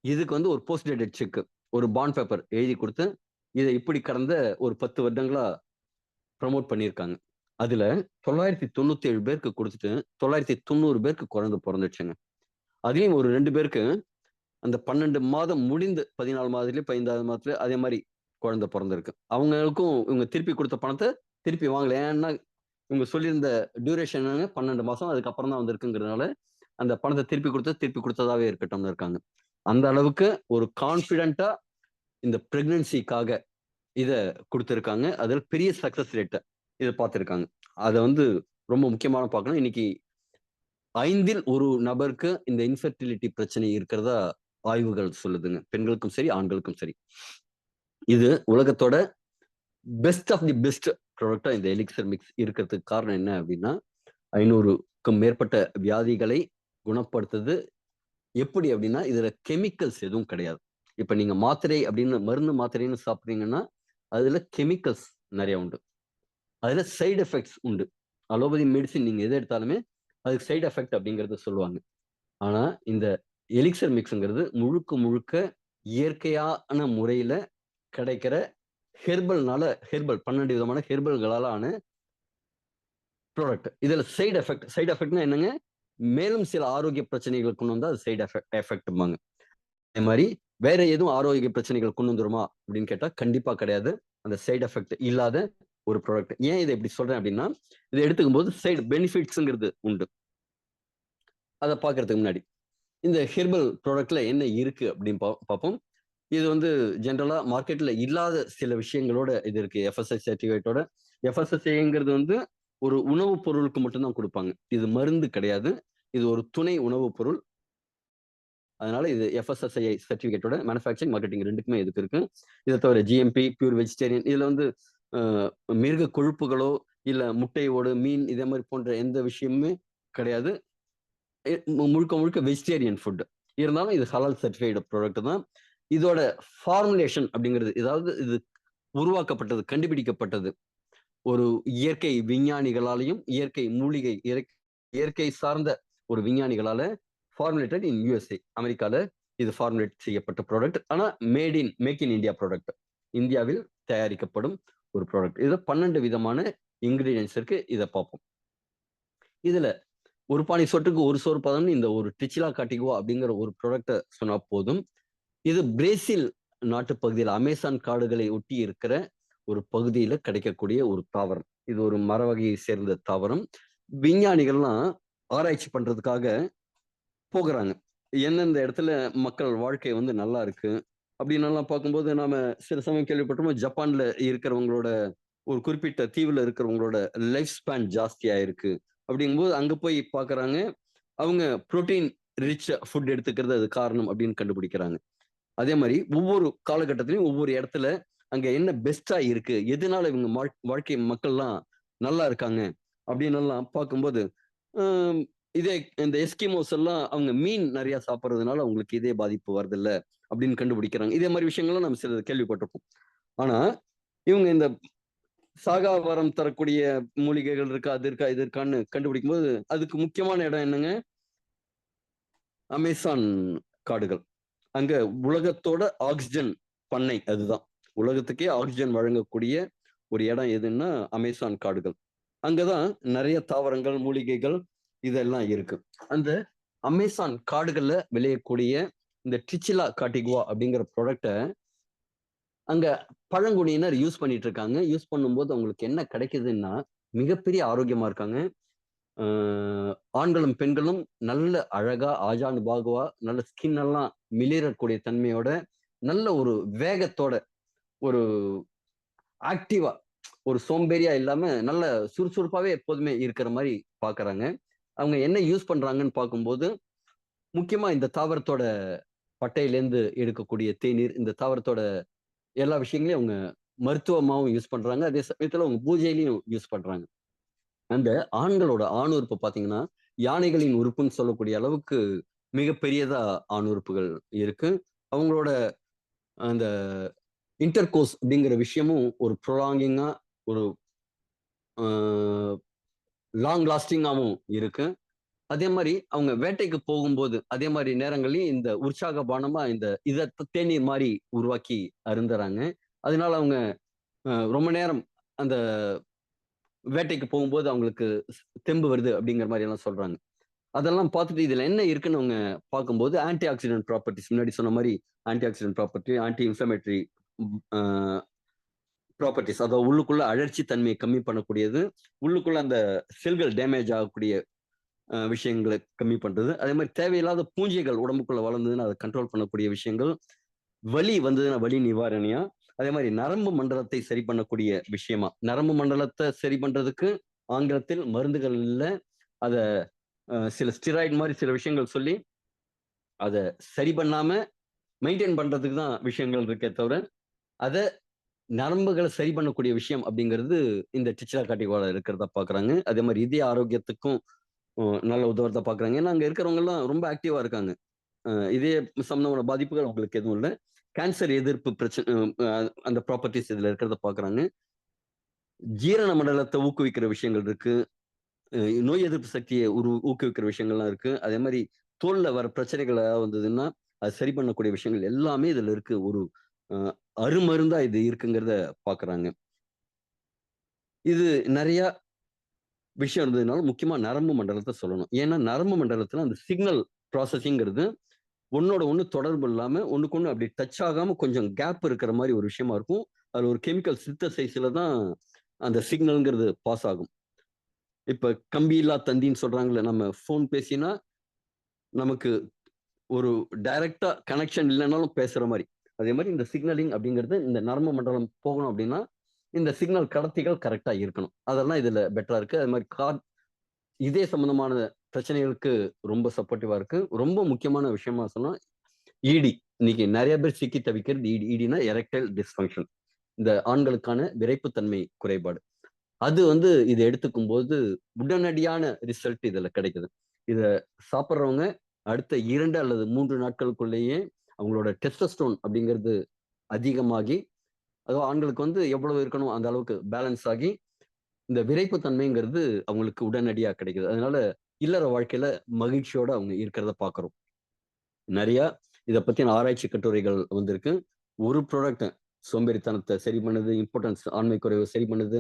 இதுக்கு ஒரு போஸ்ட் டேட்டட் செக், ஒரு பாண்ட் பேப்பர் எழுதி கொடுத்து இதை இப்படி கடந்த ஒரு 10 வருடங்களா ப்ரமோட் பண்ணியிருக்காங்க. அதுல 997 பேருக்கு கொடுத்துட்டு 990 பேருக்கு குழந்தை பிறந்துச்சுங்க. அதுலயும் ஒரு 2 பேருக்கு அந்த 12 மாதம் முடிந்து 14 மாதத்துலயும் 15வது மாதத்துல அதே மாதிரி குழந்தை பிறந்திருக்கு. அவங்களுக்கும் இவங்க திருப்பி கொடுத்த பணத்தை திருப்பி வாங்கல. ஏன்னா இவங்க சொல்லியிருந்த டியூரேஷன் 12 மாசம், அதுக்கப்புறம் தான் வந்திருக்குங்கிறதுனால அந்த பணத்தை திருப்பி கொடுத்ததாவே இருக்கட்டும்னு இருக்காங்க. அந்த அளவுக்கு ஒரு கான்பிடண்டா இந்த பிரெக்னன்சிக்காக இத கொடுத்திருக்காங்க. அதில் பெரிய சக்சஸ் ரேட்டை இதை பார்த்திருக்காங்க. அதை ரொம்ப முக்கியமான பார்க்கணும். இன்னைக்கு 5ல் 1 நபருக்கு இந்த இன்ஃபெர்டிலிட்டி பிரச்சனை இருக்கிறதா ஆய்வுகள் சொல்லுதுங்க. பெண்களுக்கும் சரி, ஆண்களுக்கும் சரி. இது உலகத்தோட பெஸ்ட் ஆஃப் தி பெஸ்ட் ப்ராடக்ட்டா இந்த எலிக்சர் மிக்ஸ் இருக்கிறதுக்கு காரணம் என்ன அப்படின்னா, 500க்கும் மேற்பட்ட வியாதிகளை குணப்படுத்துது. எப்படி அப்படின்னா, இதுல கெமிக்கல்ஸ் எதுவும் கிடையாது. இப்ப நீங்க மாத்திரை அப்படின்னு மருந்து மாத்திரைன்னு சாப்பிடுறீங்கன்னா, அதுல கெமிக்கல்ஸ் நெறைய உண்டு. அதுல சைட் எஃபெக்ட்ஸ் உண்டு. அலோபதி மெடிசின் நீங்க எது எடுத்தாலுமே, அதுக்கு சைட் எஃபெக்ட் அப்படிங்கிறத சொல்லுவாங்க. ஆனா, இந்த எலிக்சர் மிக்ஸ்ங்கிறது முழுக்க முழுக்க இயற்கையான முறையில கிடைக்கிற ஹெர்பல் 12 விதமான ஹெர்பல்களால ஆன ப்ராடக்ட். இதுல சைட் எஃபெக்ட்னா என்னங்க? மேலும் சில ஆரோக்கிய பிரச்சனைகள் கொண்டு வந்தா அது சைட் எஃபெக்ட்ம்பாங்க. அதே மாரி வேற எதுவும் ஆரோக்கிய பிரச்சனைகள் கொண்டு வந்துருமா? அப்படின்னு கேட்டா கண்டிப்பா கிடையாது. அந்த சைட் எஃபெக்ட் இல்லாத ஒரு ப்ராடக்ட். ஏன் இத இப்படி சொல்றேன் அப்படின்னா, இத எடுத்துக்கும்போது சைடு பெனிஃபிட்ஸ்ங்கிறது உண்டு. அத பார்க்கறதுக்கு முன்னாடி. இந்த ஹெர்பல் ப்ராடக்ட்ல என்ன இருக்கு அப்படின்னு பார்ப்போம். இது வந்து ஜெனரலா மார்க்கெட்ல இல்லாத சில விஷயங்களோட இது இருக்கு. எஃப்எஸ்எஸ் சர்டிஃபிகேட்டோட. எஃப்எஸ்எஸ்ஏங்கிறது வந்து ஒரு உணவுப் பொருளுக்கு மட்டும் தான் குடுப்பாங்க. இது மருந்து கிடையாது. இது ஒரு துணை உணவுப் பொருள். அதனால இது எஃப்எஸ்எஸ்ஐ சர்டிஃபிகேட்டோட மேனுஃபேக்சரிங், மார்க்கெட்டிங் 2க்குமே இதுக்கு இருக்கு. இத தவிர ஜிஎம்பி, பியூர் வெஜிடேரியன் இதுல வந்து அ மிருக கொழுப்புகளோ, இல்ல முட்டை ஓடு, மீன் இதே மாரி போன்ற எந்த விஷயமுமே கிடையாது. முழுக்க முழுக்க வெஜிடேரியன் ஃபுட். இருந்தாலும் இது ஹலால் சர்டிஃபைடு ப்ராடக்ட் தான். இதோட ஃபார்முலேஷன் அப்படிங்கிறது, அதாவது இது உருவாக்கப்பட்டது, கண்டுபிடிக்கப்பட்டது ஒரு இயற்கை விஞ்ஞானிகளாலையும், இயற்கை மூலிகை இயற்கை சார்ந்த ஒரு விஞ்ஞானிகளால ஃபார்முலேட்டட் இன் யுஎஸ்ஏ அமெரிக்கால இது ஃபார்முலேட் செய்யப்பட்ட ப்ராடக்ட். ஆனா மேக் இன் இந்தியா ப்ராடக்ட். இந்தியாவில் தயாரிக்கப்படும் ஒரு ப்ராடக்ட். இதுல 12 விதமான இன்கிரீடியன்ட்ஸ் இருக்கு. இத பார்ப்போம். இதுல ஒரு பானை சோற்றுக்கு ஒரு சோறு பதம்னு இந்த ஒரு டிச்சிலா காட்டிகுவா அப்படிங்கிற ஒரு ப்ராடக்ட்ட சொன்னா போதும். இது பிரேசில் நாட்டு பகுதியில அமேசான் காடுகளை ஒட்டி இருக்கிற ஒரு பகுதியில கிடைக்கக்கூடிய ஒரு தாவரம். இது ஒரு மர வகையை சேர்ந்த தாவரம். விஞ்ஞானிகள்லாம் ஆராய்ச்சி பண்றதுக்காக போகுறாங்க. எந்தெந்த இடத்துல மக்கள் வாழ்க்கை வந்து நல்லா இருக்கு அப்படின்னெல்லாம் பார்க்கும்போது, நாம சில சமயம் கேள்விப்பட்டிருப்போம். ஜப்பான்ல இருக்கிறவங்களோட ஒரு குறிப்பிட்ட தீவுல இருக்கிறவங்களோட லைஃப் ஸ்பேன் ஜாஸ்தியா இருக்கு. அப்படிங்கும்போது அங்க போய் பார்க்குறாங்க. அவங்க புரோட்டீன் ரிச் ஃபுட் எடுத்துக்கிறது அது காரணம் அப்படின்னு கண்டுபிடிக்கிறாங்க. அதே மாரி ஒவ்வொரு காலகட்டத்திலயும் ஒவ்வொரு இடத்துல அங்க என்ன பெஸ்ட்டா இருக்கு? எதனால இவங்க வாழ்க்கை மக்கள்லாம் நல்லா இருக்காங்க? அப்படின்னு எல்லாம் பார்க்கும்போது, ம் இதே இந்த எஸ்கிமோஸ் எல்லாம் அவங்க மீன் நெறைய சாப்பிடுறதுனால அவங்களுக்கு இதய பாதிப்பு வருதுல்ல, அப்படின்னு கண்டுபிடிக்கிறாங்க. இதே மாரி விஷயங்கள்லாம் நம்ம சிலது கேள்விப்பட்டிருப்போம். ஆனா, இவங்க இந்த சாகா வரம் தரக்கூடிய மூலிகைகள் இருக்கா, அது இருக்கா, இது இருக்கான்னு கண்டுபிடிக்கும்போது, அதுக்கு முக்கியமான இடம் என்னங்க? அமேசான் காடுகள். அங்க உலகத்தோட ஆக்ஸிஜன் பண்ணை அதுதான். உலகத்துக்கே ஆக்ஸிஜன் வழங்கக்கூடிய ஒரு இடம் எதுன்னா, அமேசான் காடுகள். அங்க தான் நெறைய தாவரங்கள், மூலிகைகள் இதெல்லாம் இருக்கு. அந்த அமேசான் காடுகள்ல விளையக்கூடிய இந்த ட்ரிச்சிலா காட்டிகுவா அப்படிங்கிற ப்ராடக்ட்ட அங்க பழங்குடியினர் யூஸ் பண்ணிட்டு இருக்காங்க. யூஸ் பண்ணும்போது அவங்களுக்கு என்ன கிடைக்குதுன்னா, மிகப்பெரிய ஆரோக்கியமா இருக்காங்க. அ ஆண்களும், பெண்களும் நல்ல அழகா ஆஜானுபாகுவா நல்ல ஸ்கின் எல்லாம் மிளிரக்கூடிய தன்மையோட, நல்ல ஒரு வேகத்தோட, ஒரு ஆக்டிவா, ஒரு சோம்பேறியா இல்லாம நல்ல சுறுசுறுப்பாவே எப்போதுமே இருக்கிற மாரி பார்க்குறாங்க. அவங்க என்ன யூஸ் பண்றாங்கன்னு பார்க்கும்போது, முக்கியமா இந்த தாவரத்தோட பட்டையிலேருந்து எடுக்கக்கூடிய தேநீர், இந்த தாவரத்தோட எல்லா விஷயங்களையும் அவங்க மருத்துவமாவும் யூஸ் பண்றாங்க. அதே சமயத்துல அவங்க பூஜையிலயும் யூஸ் பண்றாங்க. அந்த ஆண்களோட ஆண் உறுப்பு பார்த்தீங்கன்னா, யானைகளின் உறுப்புன்னு சொல்லக்கூடிய அளவுக்கு மிகப்பெரியதா ஆண் உறுப்புகள் இருக்கு. அவங்களோட அந்த இன்டர்கோர்ஸ் அப்படிங்கிற விஷயமும் ஒரு ப்ரொலாங்கிங்கா ஒரு அ லாங் லாஸ்டிங்காவும் இருக்கு. அதே மாரி அவங்க வேட்டைக்கு போகும்போது, அதே மாரி நேரங்கள்லயும் இந்த உற்சாக பானமா இத தேநீர் மாரி உருவாக்கி அருந்துறாங்க. அதனால அவங்க ரொம்ப நேரம் அந்த வேட்டைக்கு போகும்போது அவங்களுக்கு தெம்பு வருது அப்படிங்கிற மாரி எல்லாம் சொல்றாங்க. அதெல்லாம் பார்த்துட்டு இதுல என்ன இருக்குன்னு அவங்க பார்க்கும்போது, ஆன்டி ஆக்ஸிடென்ட் ப்ராப்பர்ட்டீஸ் முன்னாடி சொன்ன மாரி anti oxidant property, anti inflammatory uh properties அதாவது உள்ளுக்குள்ள அழற்சி தன்மையை கம்மி பண்ணக்கூடியது. உள்ளுக்குள்ள அந்த செல்கள் டேமேஜ் ஆகக்கூடிய விஷயங்கள கம்மி பண்றது. அதே மாரி தேவையில்லாத பூஞ்சைகள் உடம்புக்குள்ள வளர்ந்ததுன்னா, அத கண்ட்ரோல் பண்ணக்கூடிய விஷயங்கள். வலி வந்ததுன்னா வலி நிவாரணியா, அதே மாரி நரம்பு மண்டலத்தை சரி பண்ணக்கூடிய விஷயமா. நரம்பு மண்டலத்த சரி பண்றதுக்கு ஆங்கிலத்தில் மருந்துகள் இல்ல. அத சில ஸ்டிராய்டு மாதிரி சில விஷயங்கள் சொல்லி அதை சரி பண்ணாம மெயின்டைன் பண்றதுக்கு தான் விஷயங்கள் இருக்கே தவிர அதை நரம்புகளை சரி பண்ணக்கூடிய விஷயம் அப்படிங்கிறது இந்த டிச்சிரா காட்டிகோல இருக்கிறதா பாக்குறாங்க. அதே மாதிரி இதய ஆரோக்கியத்துக்கும் நல்ல உதவுறதா பாக்குறாங்க. ஏன்னா அங்க இருக்கிறவங்க எல்லாம் ரொம்ப ஆக்டிவா இருக்காங்க. இதய சம்பந்தமான பாதிப்புகள் அவங்களுக்கு எதுவும் இல்லை. கேன்சர் எதிர்ப்பு பிரச்சனை அந்த ப்ராப்பர்ட்டிஸ் இதுல இருக்கிறத பாக்குறாங்க. ஜீரண மண்டலத்தை ஊக்குவிக்கிற விஷயங்கள் இருக்கு. நோய் எதிர்ப்பு சக்தியை ஊக்குவிக்கிற விஷயங்கள்லாம் இருக்கு. அதே மாதிரி தோல்ல வர பிரச்சனைகள் ஏதாவது வந்ததுன்னா அது சரி பண்ணக்கூடிய விஷயங்கள் எல்லாமே இதுல இருக்கு. ஒரு அஹ், அருமருந்தா இது இருக்குங்கிறத பாக்குறாங்க. இது நிறைய விஷயம் இருந்ததுனால முக்கியமா நரம்பு மண்டலத்தை சொல்லணும். ஏன்னா நரம்பு மண்டலத்துல அந்த சிக்னல் ப்ராசஸிங்கிறது ஒன்னோட ஒண்ணு தொடர்பு இல்லாம ஒண்ணுக்கு ஒண்ணு அப்படி டச் ஆகாம கொஞ்சம் கேப் இருக்கிற மாதிரி ஒரு விஷயமா இருக்கும். அதுல ஒரு கெமிக்கல் சிந்தசைஸ்ல தான் அந்த சிக்னல்ங்கிறது பாஸ் ஆகும். இப்ப கம்பி இல்லா தந்தின்னு சொல்றாங்கல்ல, நம்ம போன் பேசினா நமக்கு ஒரு டைரக்டா கனெக்ஷன் இல்லைனாலும் பேசுற மாதிரி. அதே மாதிரி இந்த சிக்னலிங் அப்படிங்கிறது இந்த நரம்பு மண்டலம் போகணும் அப்படின்னா இந்த சிக்னல் கடத்திகள் கரெக்டா இருக்கணும். அதெல்லாம் இதுல பெட்டரா இருக்கு. அது மாதிரி இதே சம்பந்தமான பிரச்சனைகளுக்கு ரொம்ப சப்போர்ட்டிவா இருக்கு. ரொம்ப முக்கியமான விஷயமா சொன்னா இடி. இன்னைக்கு நிறைய பேர் சிக்கி தவிக்கிறது இடி. இடினா எரெக்டைல் டிஸ்ஃபங்க்ஷன். இந்த ஆண்களுக்கான விரைப்புத்தன்மை குறைபாடு. அது இத எடுத்துக்கும் போது உடனடியான ரிசல்ட் இதுல கிடைக்குது. இத சாப்பிடுறவங்க அடுத்த 2 அல்லது 3 நாட்களுக்குள்ளேயே அவங்களோட டெஸ்டோஸ்டெரோன் அப்படிங்கிறது அதிகமாகி, அதுவும் ஆண்களுக்கு எவ்வளவு இருக்கணும் அந்த அளவுக்கு பேலன்ஸ் ஆகி, இந்த விரைப்பு தன்மைங்கிறது அவங்களுக்கு உடனடியா கிடைக்குது. அதனால இல்லற வாழ்க்கையில மகிழ்ச்சியோட அவங்க இருக்கிறத பார்க்கிறோம். நிறைய இத பத்தின ஆராய்ச்சி கட்டுரைகள் வந்திருக்கு. ஒரு ப்ராடக்ட் சோம்பேறித்தனத்தை சரி பண்ணுது, இம்பார்ட்டன்ஸ் ஆண்மை குறைவு சரி பண்ணுது,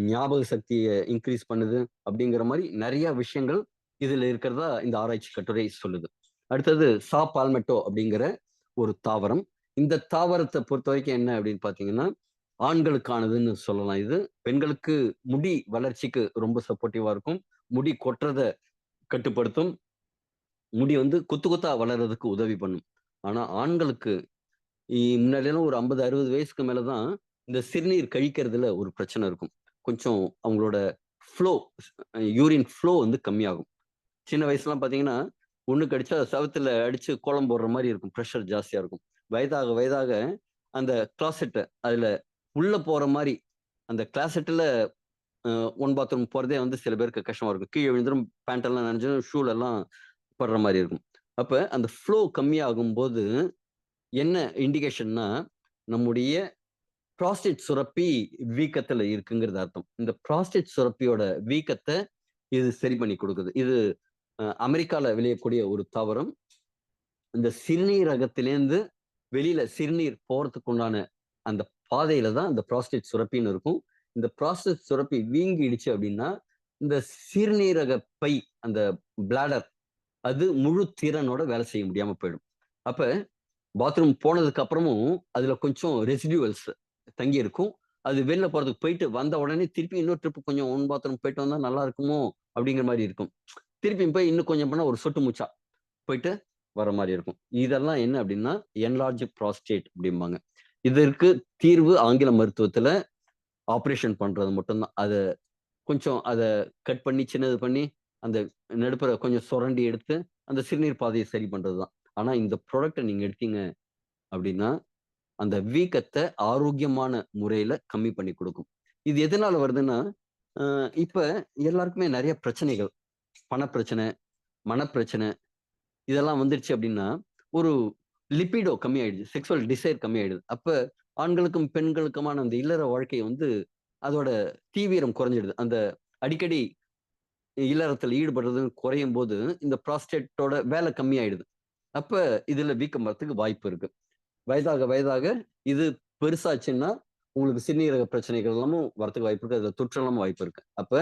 ஞாபக சக்தியை இன்க்ரீஸ் பண்ணுது அப்படிங்கிற மாதிரி நிறைய விஷயங்கள் இதுல இருக்கிறதா இந்த ஆராய்ச்சி கட்டுரை சொல்லுது. அடுத்தது பால்மெட்டோ அப்படிங்கிற ஒரு தாவரம். இந்த தாவரத்தை பொறுத்த வரைக்கும் என்ன அப்படின்னு பாத்தீங்கன்னா ஆண்களுக்கானதுன்னு சொல்லலாம். இது பெண்களுக்கு முடி வளர்ச்சிக்கு ரொம்ப சப்போர்ட்டிவா இருக்கும். முடி கொட்டுறத கட்டுப்படுத்தும். முடி கொத்து கொத்தா வளர்றதுக்கு உதவி பண்ணும். ஆனா ஆண்களுக்கு முன்னாடியெல்லாம் ஒரு 50, 60 வயசுக்கு மேலதான் இந்த சிறுநீர் கழிக்கிறதுல ஒரு பிரச்சனை இருக்கும். கொஞ்சம் அவங்களோட ஃப்ளோ யூரின் ஃப்ளோ கம்மியாகும். சின்ன வயசுலாம் பாத்தீங்கன்னா, ஒண்ணு கடிச்சா செவுத்துல அடிச்சு கோலம் போடுற மாரி இருக்கும். பிரஷர் ஜாஸ்தியா இருக்கும். வயதாக வயதாக அந்த கிளாசெட் அதுல உள்ள போற மாரி அந்த கிளாசெட்ல ஒன் பாத்ரூம் போறதே சில பேருக்கு கஷ்டமா இருக்கும். கீழ விழுந்துரும், பேண்ட் எல்லாம் நனைஞ்சிரும், ஷூல எல்லாம் படுற மாரி இருக்கும். அப்ப அந்த ஃப்ளோ கம்மியாகும்போது என்ன இண்டிகேஷன்னா, நம்முடைய புரோஸ்டேட் சுரப்பி வீக்கத்துல இருக்குங்கிறது அர்த்தம். இந்த புரோஸ்டேட் சுரப்பியோட வீக்கத்த இது சரி பண்ணி குடுக்குது. இது அமெரிக்கால விளையக்கூடிய ஒரு தாவரம். இந்த சிறுநீரகத்திலேருந்து வெளியில சிறுநீர் போறதுக்கு உண்டான அந்த பாதையில தான் இந்த புரோஸ்டேட் சுரப்பின்னு இருக்கும். இந்த புரோஸ்டேட் சுரப்பி வீங்கிடுச்சு அப்படின்னா, இந்த சிறுநீரக பை அந்த பிளாடர் அது முழு திறனோட வேலை செய்ய முடியாம போயிடும். அப்ப பாத்ரூம் போனதுக்கு அப்புறமும் அதுல கொஞ்சம் ரெசிடுவல்ஸ் தங்கி இருக்கும். அது வெளில போறதுக்கு போயிட்டு வந்த உடனே திருப்பி இன்னொரு ட்ரிப் கொஞ்சம் பாத்ரூம் போயிட்டு வந்தா நல்லா இருக்குமோ அப்படிங்கிற மாதிரி இருக்கும். திருப்பியும் போய் இன்னும் கொஞ்சம் பண்ணா ஒரு சொட்டு மூச்சா போயிட்டு வர மாதிரி இருக்கும். இதெல்லாம் என்ன அப்படின்னா என்லார்ஜ் ப்ராஸ்டேட் அப்படிம்பாங்க. இதற்கு தீர்வு ஆங்கில மருத்துவத்துல ஆபரேஷன் பண்றது மட்டும்தான். அத கட் பண்ணி சின்னது பண்ணி அந்த நடுப்புற கொஞ்சம் சுரண்டி எடுத்து அந்த சிறுநீர் பாதையை சரி பண்றதுதான். ஆனா இந்த ப்ராடக்ட்ட நீங்க எடுத்தீங்க அப்படின்னா அந்த வீக்கத்த ஆரோக்கியமான முறையில கம்மி பண்ணி குடுக்கும். இது எதனால வருதுன்னா, இப்ப எல்லாருக்குமே நெறைய பிரச்சனைகள். பணப்பிரச்சனை, மனப்பிரச்சனை இதெல்லாம் வந்துருச்சு அப்டின்னா, ஒரு லிபிடோ கம்மியாயிடுது. செக்சுவல் டிசைர் கம்மியாயிடுது. அப்ப ஆண்களுக்கும், பெண்களுக்குமான அந்த இல்லற வாழ்க்கை அதோட தீவிரம் குறைஞ்சிடுது. அந்த அடிக்கடி இல்லறத்துல ஈடுபடுறது குறையும்போது, இந்த புராஸ்டேட்டோட வேலை கம்மியாயிடுது. அப்ப இதுல வீக்கம் வரத்துக்கு வாய்ப்பு இருக்கு. வயதாக வயதாக இது பெருசாச்சுன்னா, உங்களுக்கு சிறுநீரக பிரச்சனைகள் எல்லாமும் வரதுக்கு வாய்ப்பு இருக்கு. அதுல தொற்றெல்லாம் வாய்ப்பு இருக்கு. அப்ப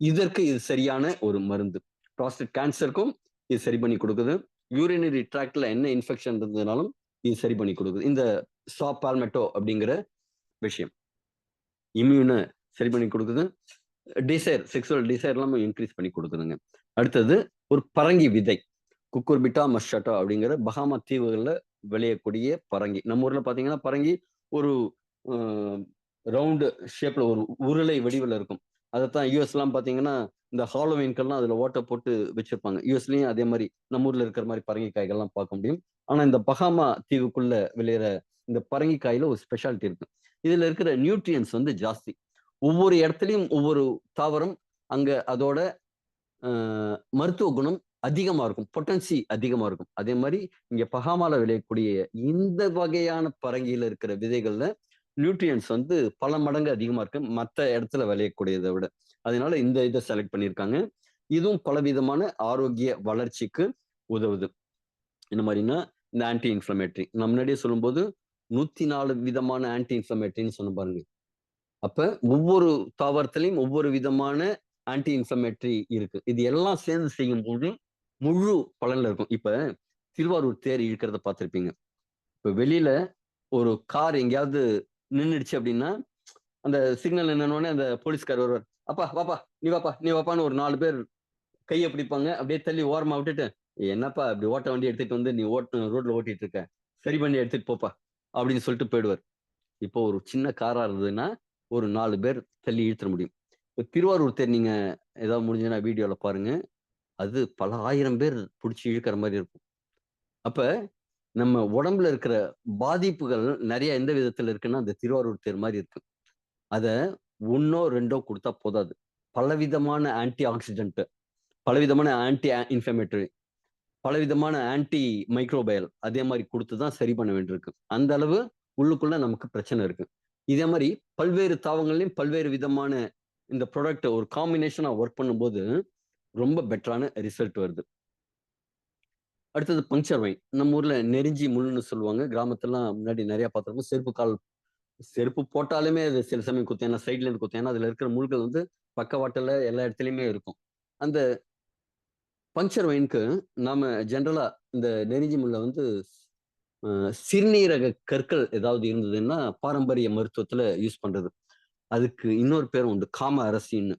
இதற்கு இது சரியான ஒரு மருந்து. புராஸ்டேட் கேன்சருக்கும் இது சரி பண்ணி குடுக்குது. யூரினரி ட்ராக்ட்ல என்ன இன்ஃபெக்ஷன் இருந்ததுனாலும் இது சரி பண்ணி குடுக்குது. இந்த பால்மெட்டோ அப்படிங்கிற விஷயம். இம்யூன சரி பண்ணி குடுக்குது. செக்சுவல் டிசைர் எல்லாமே இன்கிரீஸ் பண்ணி குடுக்குதுங்க. அடுத்தது ஒரு பரங்கி விதை. குக்குர்பிட்டா மஸ்சாட்டா அப்படிங்கிற பஹாமா தீவுகள்ல விளையக்கூடிய பரங்கி. நம்ம ஊர்ல பாத்தீங்கன்னா, பரங்கி ஒரு அ ரவுண்டு ஷேப்ல ஒரு உருளை வடிவுல இருக்கும். அதத்தான் யுஎஸ்லாம் பாத்தீங்கன்னா, இந்த ஹாலோவீன்கெல்லாம் அதுல ஓட்டை போட்டு வச்சிருப்பாங்க. யுஎஸ்லயும் அதே மாதிரி நம்ம ஊர்ல இருக்கிற மாதிரி பரங்கிக்காய்கள்லாம் பார்க்க முடியும். ஆனா இந்த பஹாமா தீவுக்குள்ள விளையிற இந்த பரங்கிக்காயில ஒரு ஸ்பெஷாலிட்டி இருக்கு. இதுல இருக்கிற நியூட்ரியன்ஸ் வந்து ஜாஸ்தி. ஒவ்வொரு இடத்துலயும் ஒவ்வொரு தாவரம் அங்க அதோட மருத்துவ குணம் அதிகமா இருக்கும். பொட்டன்சி அதிகமா இருக்கும். அதே மாரி இங்க பஹாமால விளையக்கூடிய இந்த வகையான பரங்கியில இருக்கிற விதைகள்ல நியூட்ரியன்ட்ஸ் வந்து பல மடங்கு அதிகமா இருக்கு. மத்த இடத்துல விளையக்கூடியத விட. அதனால இந்த இத செலக்ட் பண்ணியிருக்காங்க. இதுவும் பலவிதமான ஆரோக்கிய வளர்ச்சிக்கு உதவுது. என்ன மாரின்னா, இந்த ஆன்டி இன்ஃப்ளமேட்டரி. நான் முன்னாடியே சொல்லும்போது 104 விதமான ஆன்டி இன்ஃப்ளமேட்டரின்னு சொன்னேன் பாருங்க. அப்ப ஒவ்வொரு தாவரத்திலயும் ஒவ்வொரு விதமான ஆன்டி இன்ஃப்ளமேட்டரி இருக்கு. இது எல்லாம் சேர்ந்து செய்யும்போது முழு பலன்ல இருக்கும். இப்ப திருவாரூர் தேர் இழுக்கிறத பார்த்திருப்பீங்க. இப்ப வெளியில ஒரு கார் எங்கேயாவது நின்னுடுச்சு அப்படின்னா, அந்த சிக்னல் நின்னோனே அந்த போலீஸ்கார் வருவார். "அப்பா வாப்பா, நீ வாப்பா, நீ வாப்பான்னு" ஒரு 4 பேர் கைய பிடிப்பாங்க. அப்படியே தள்ளி ஓரமா விட்டுட்டு, "என்னப்பா இப்படி ஓட்ட வண்டி எடுத்துட்டு வந்து நீ ரோட்ல ஓட்டிட்டு இருக்க. சரி பண்ணி எடுத்துட்டு போப்பா" அப்படின்னு சொல்லிட்டு போயிடுவார். இப்போ ஒரு சின்ன காரா இருந்ததுன்னா, ஒரு 4 பேர் தள்ளி இழுத்துற முடியும். இப்ப திருவாரூர் தேர் நீங்க ஏதாவது முடிஞ்சதுன்னா வீடியோல பாருங்க. அது பல 1000 பேர் புடிச்சு இழுக்கிற மாரி இருக்கும். அப்ப நம்ம உடம்புல இருக்கிற பாதிப்புகள் நெறைய எந்த விதத்துல இருக்குன்னா, அந்த திருவாரூர் தேர் மாரி இருக்கு. அத 1ஓ 2ஓ குடுத்தா போதாது. பலவிதமான ஆன்டி ஆக்ஸிடென்ட், பலவிதமான ஆன்டி இன்ஃப்ளமேட்டரி, பலவிதமான ஆன்டி மைக்ரோபயல் அதே மாரி குடுத்து தான் சரி பண்ண வேண்டியிருக்கு. அந்த அளவு உள்ளுக்குள்ள நமக்கு பிரச்சனை இருக்கு. இதே மாரி பல்வேறு தாவங்கள்லயும் பல்வேறு விதமான இந்த ப்ராடக்ட் ஒரு காம்பினேஷனா ஒர்க் பண்ணும்போது, ரொம்ப பெட்டரான ரிசல்ட் வருது. அடுத்தது பங்க்சர் ஒயின். நம்ம ஊர்ல நெருஞ்சி முள்ளுன்னு சொல்லுவாங்க. கிராமத்துலலாம் முன்னாடி நெறைய பார்த்துருப்போம். செருப்பு போட்டாலுமே அது சில சமயம் குத்தும். ஏன்னா சைட்ல இருந்து குத்தும். ஏன்னா அதுல இருக்கிற முள்கள் வந்து பக்கவாட்டுல எல்லா இடத்துலயுமே இருக்கும். அந்த பங்க்சர் ஒயின்க்கு நாம ஜெனரலா இந்த நெருஞ்சி முள்ள வந்து அ சிறுநீரக கற்கள் ஏதாவது இருந்ததுன்னா, பாரம்பரிய மருத்துவத்துல யூஸ் பண்றது. அதுக்கு இன்னொரு பேரும் உண்டு. காம அரசின்னு.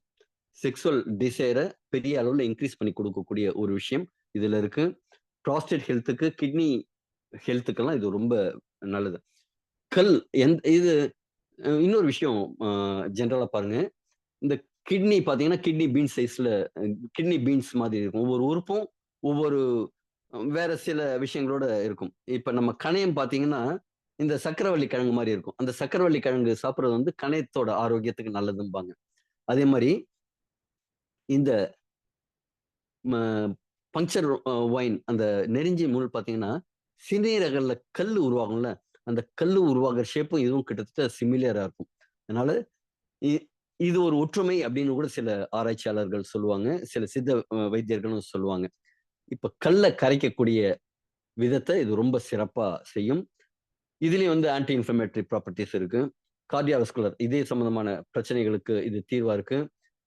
செக்சுவல் டிசைர பெரிய அளவுல இன்கிரீஸ் பண்ணி கொடுக்கக்கூடிய ஒரு விஷயம் இதுல இருக்கு. புரோஸ்டேட் ஹெல்த்துக்கு, கிட்னி ஹெல்த்துக்கெல்லாம் இது ரொம்ப நல்லது. கல் இது இன்னொரு விஷயம் ஜெனரலா பாருங்க. இந்த கிட்னி பார்த்தீங்கன்னா, கிட்னி பீன்ஸ் சைஸ்ல கிட்னி பீன்ஸ் மாதிரி இருக்கும். ஒவ்வொரு உறுப்பும் ஒவ்வொரு வேற சில விஷயங்களோட இருக்கும். இப்ப நம்ம கணையம் பார்த்தீங்கன்னா, இந்த சர்க்கரைவள்ளி கிழங்கு மாரி இருக்கும். அந்த சர்க்கரைவள்ளி கிழங்கு சாப்பிடுறது வந்து கணையத்தோட ஆரோக்கியத்துக்கு நல்லதும்பாங்க. அதே மாரி இந்த ம பங்க்சர் ஒயின் அந்த நெருஞ்சி முள் பார்த்தீங்கன்னா, சிறுநீரகங்கள்ல கல்லு உருவாகும்ல, அந்த கல்லு உருவாகுற ஷேப்பும் இதுவும் கிட்டத்தட்ட சிமிலியரா இருக்கும். அதனால இ இது ஒரு ஒற்றுமை அப்படின்னு கூட சில ஆராய்ச்சியாளர்கள் சொல்லுவாங்க. சில சித்த வைத்தியர்களும் சொல்லுவாங்க. இப்ப கல்ல கரைக்கக்கூடிய விதத்த இது ரொம்ப சிறப்பா செய்யும். இதுலயும் வந்து ஆன்டி இன்ஃப்ளமேட்டரி ப்ராப்பர்ட்டீஸ் இருக்கு. கார்டியோவாஸ்குலர் இதய சம்பந்தமான பிரச்சனைகளுக்கு இது தீர்வா இருக்கு.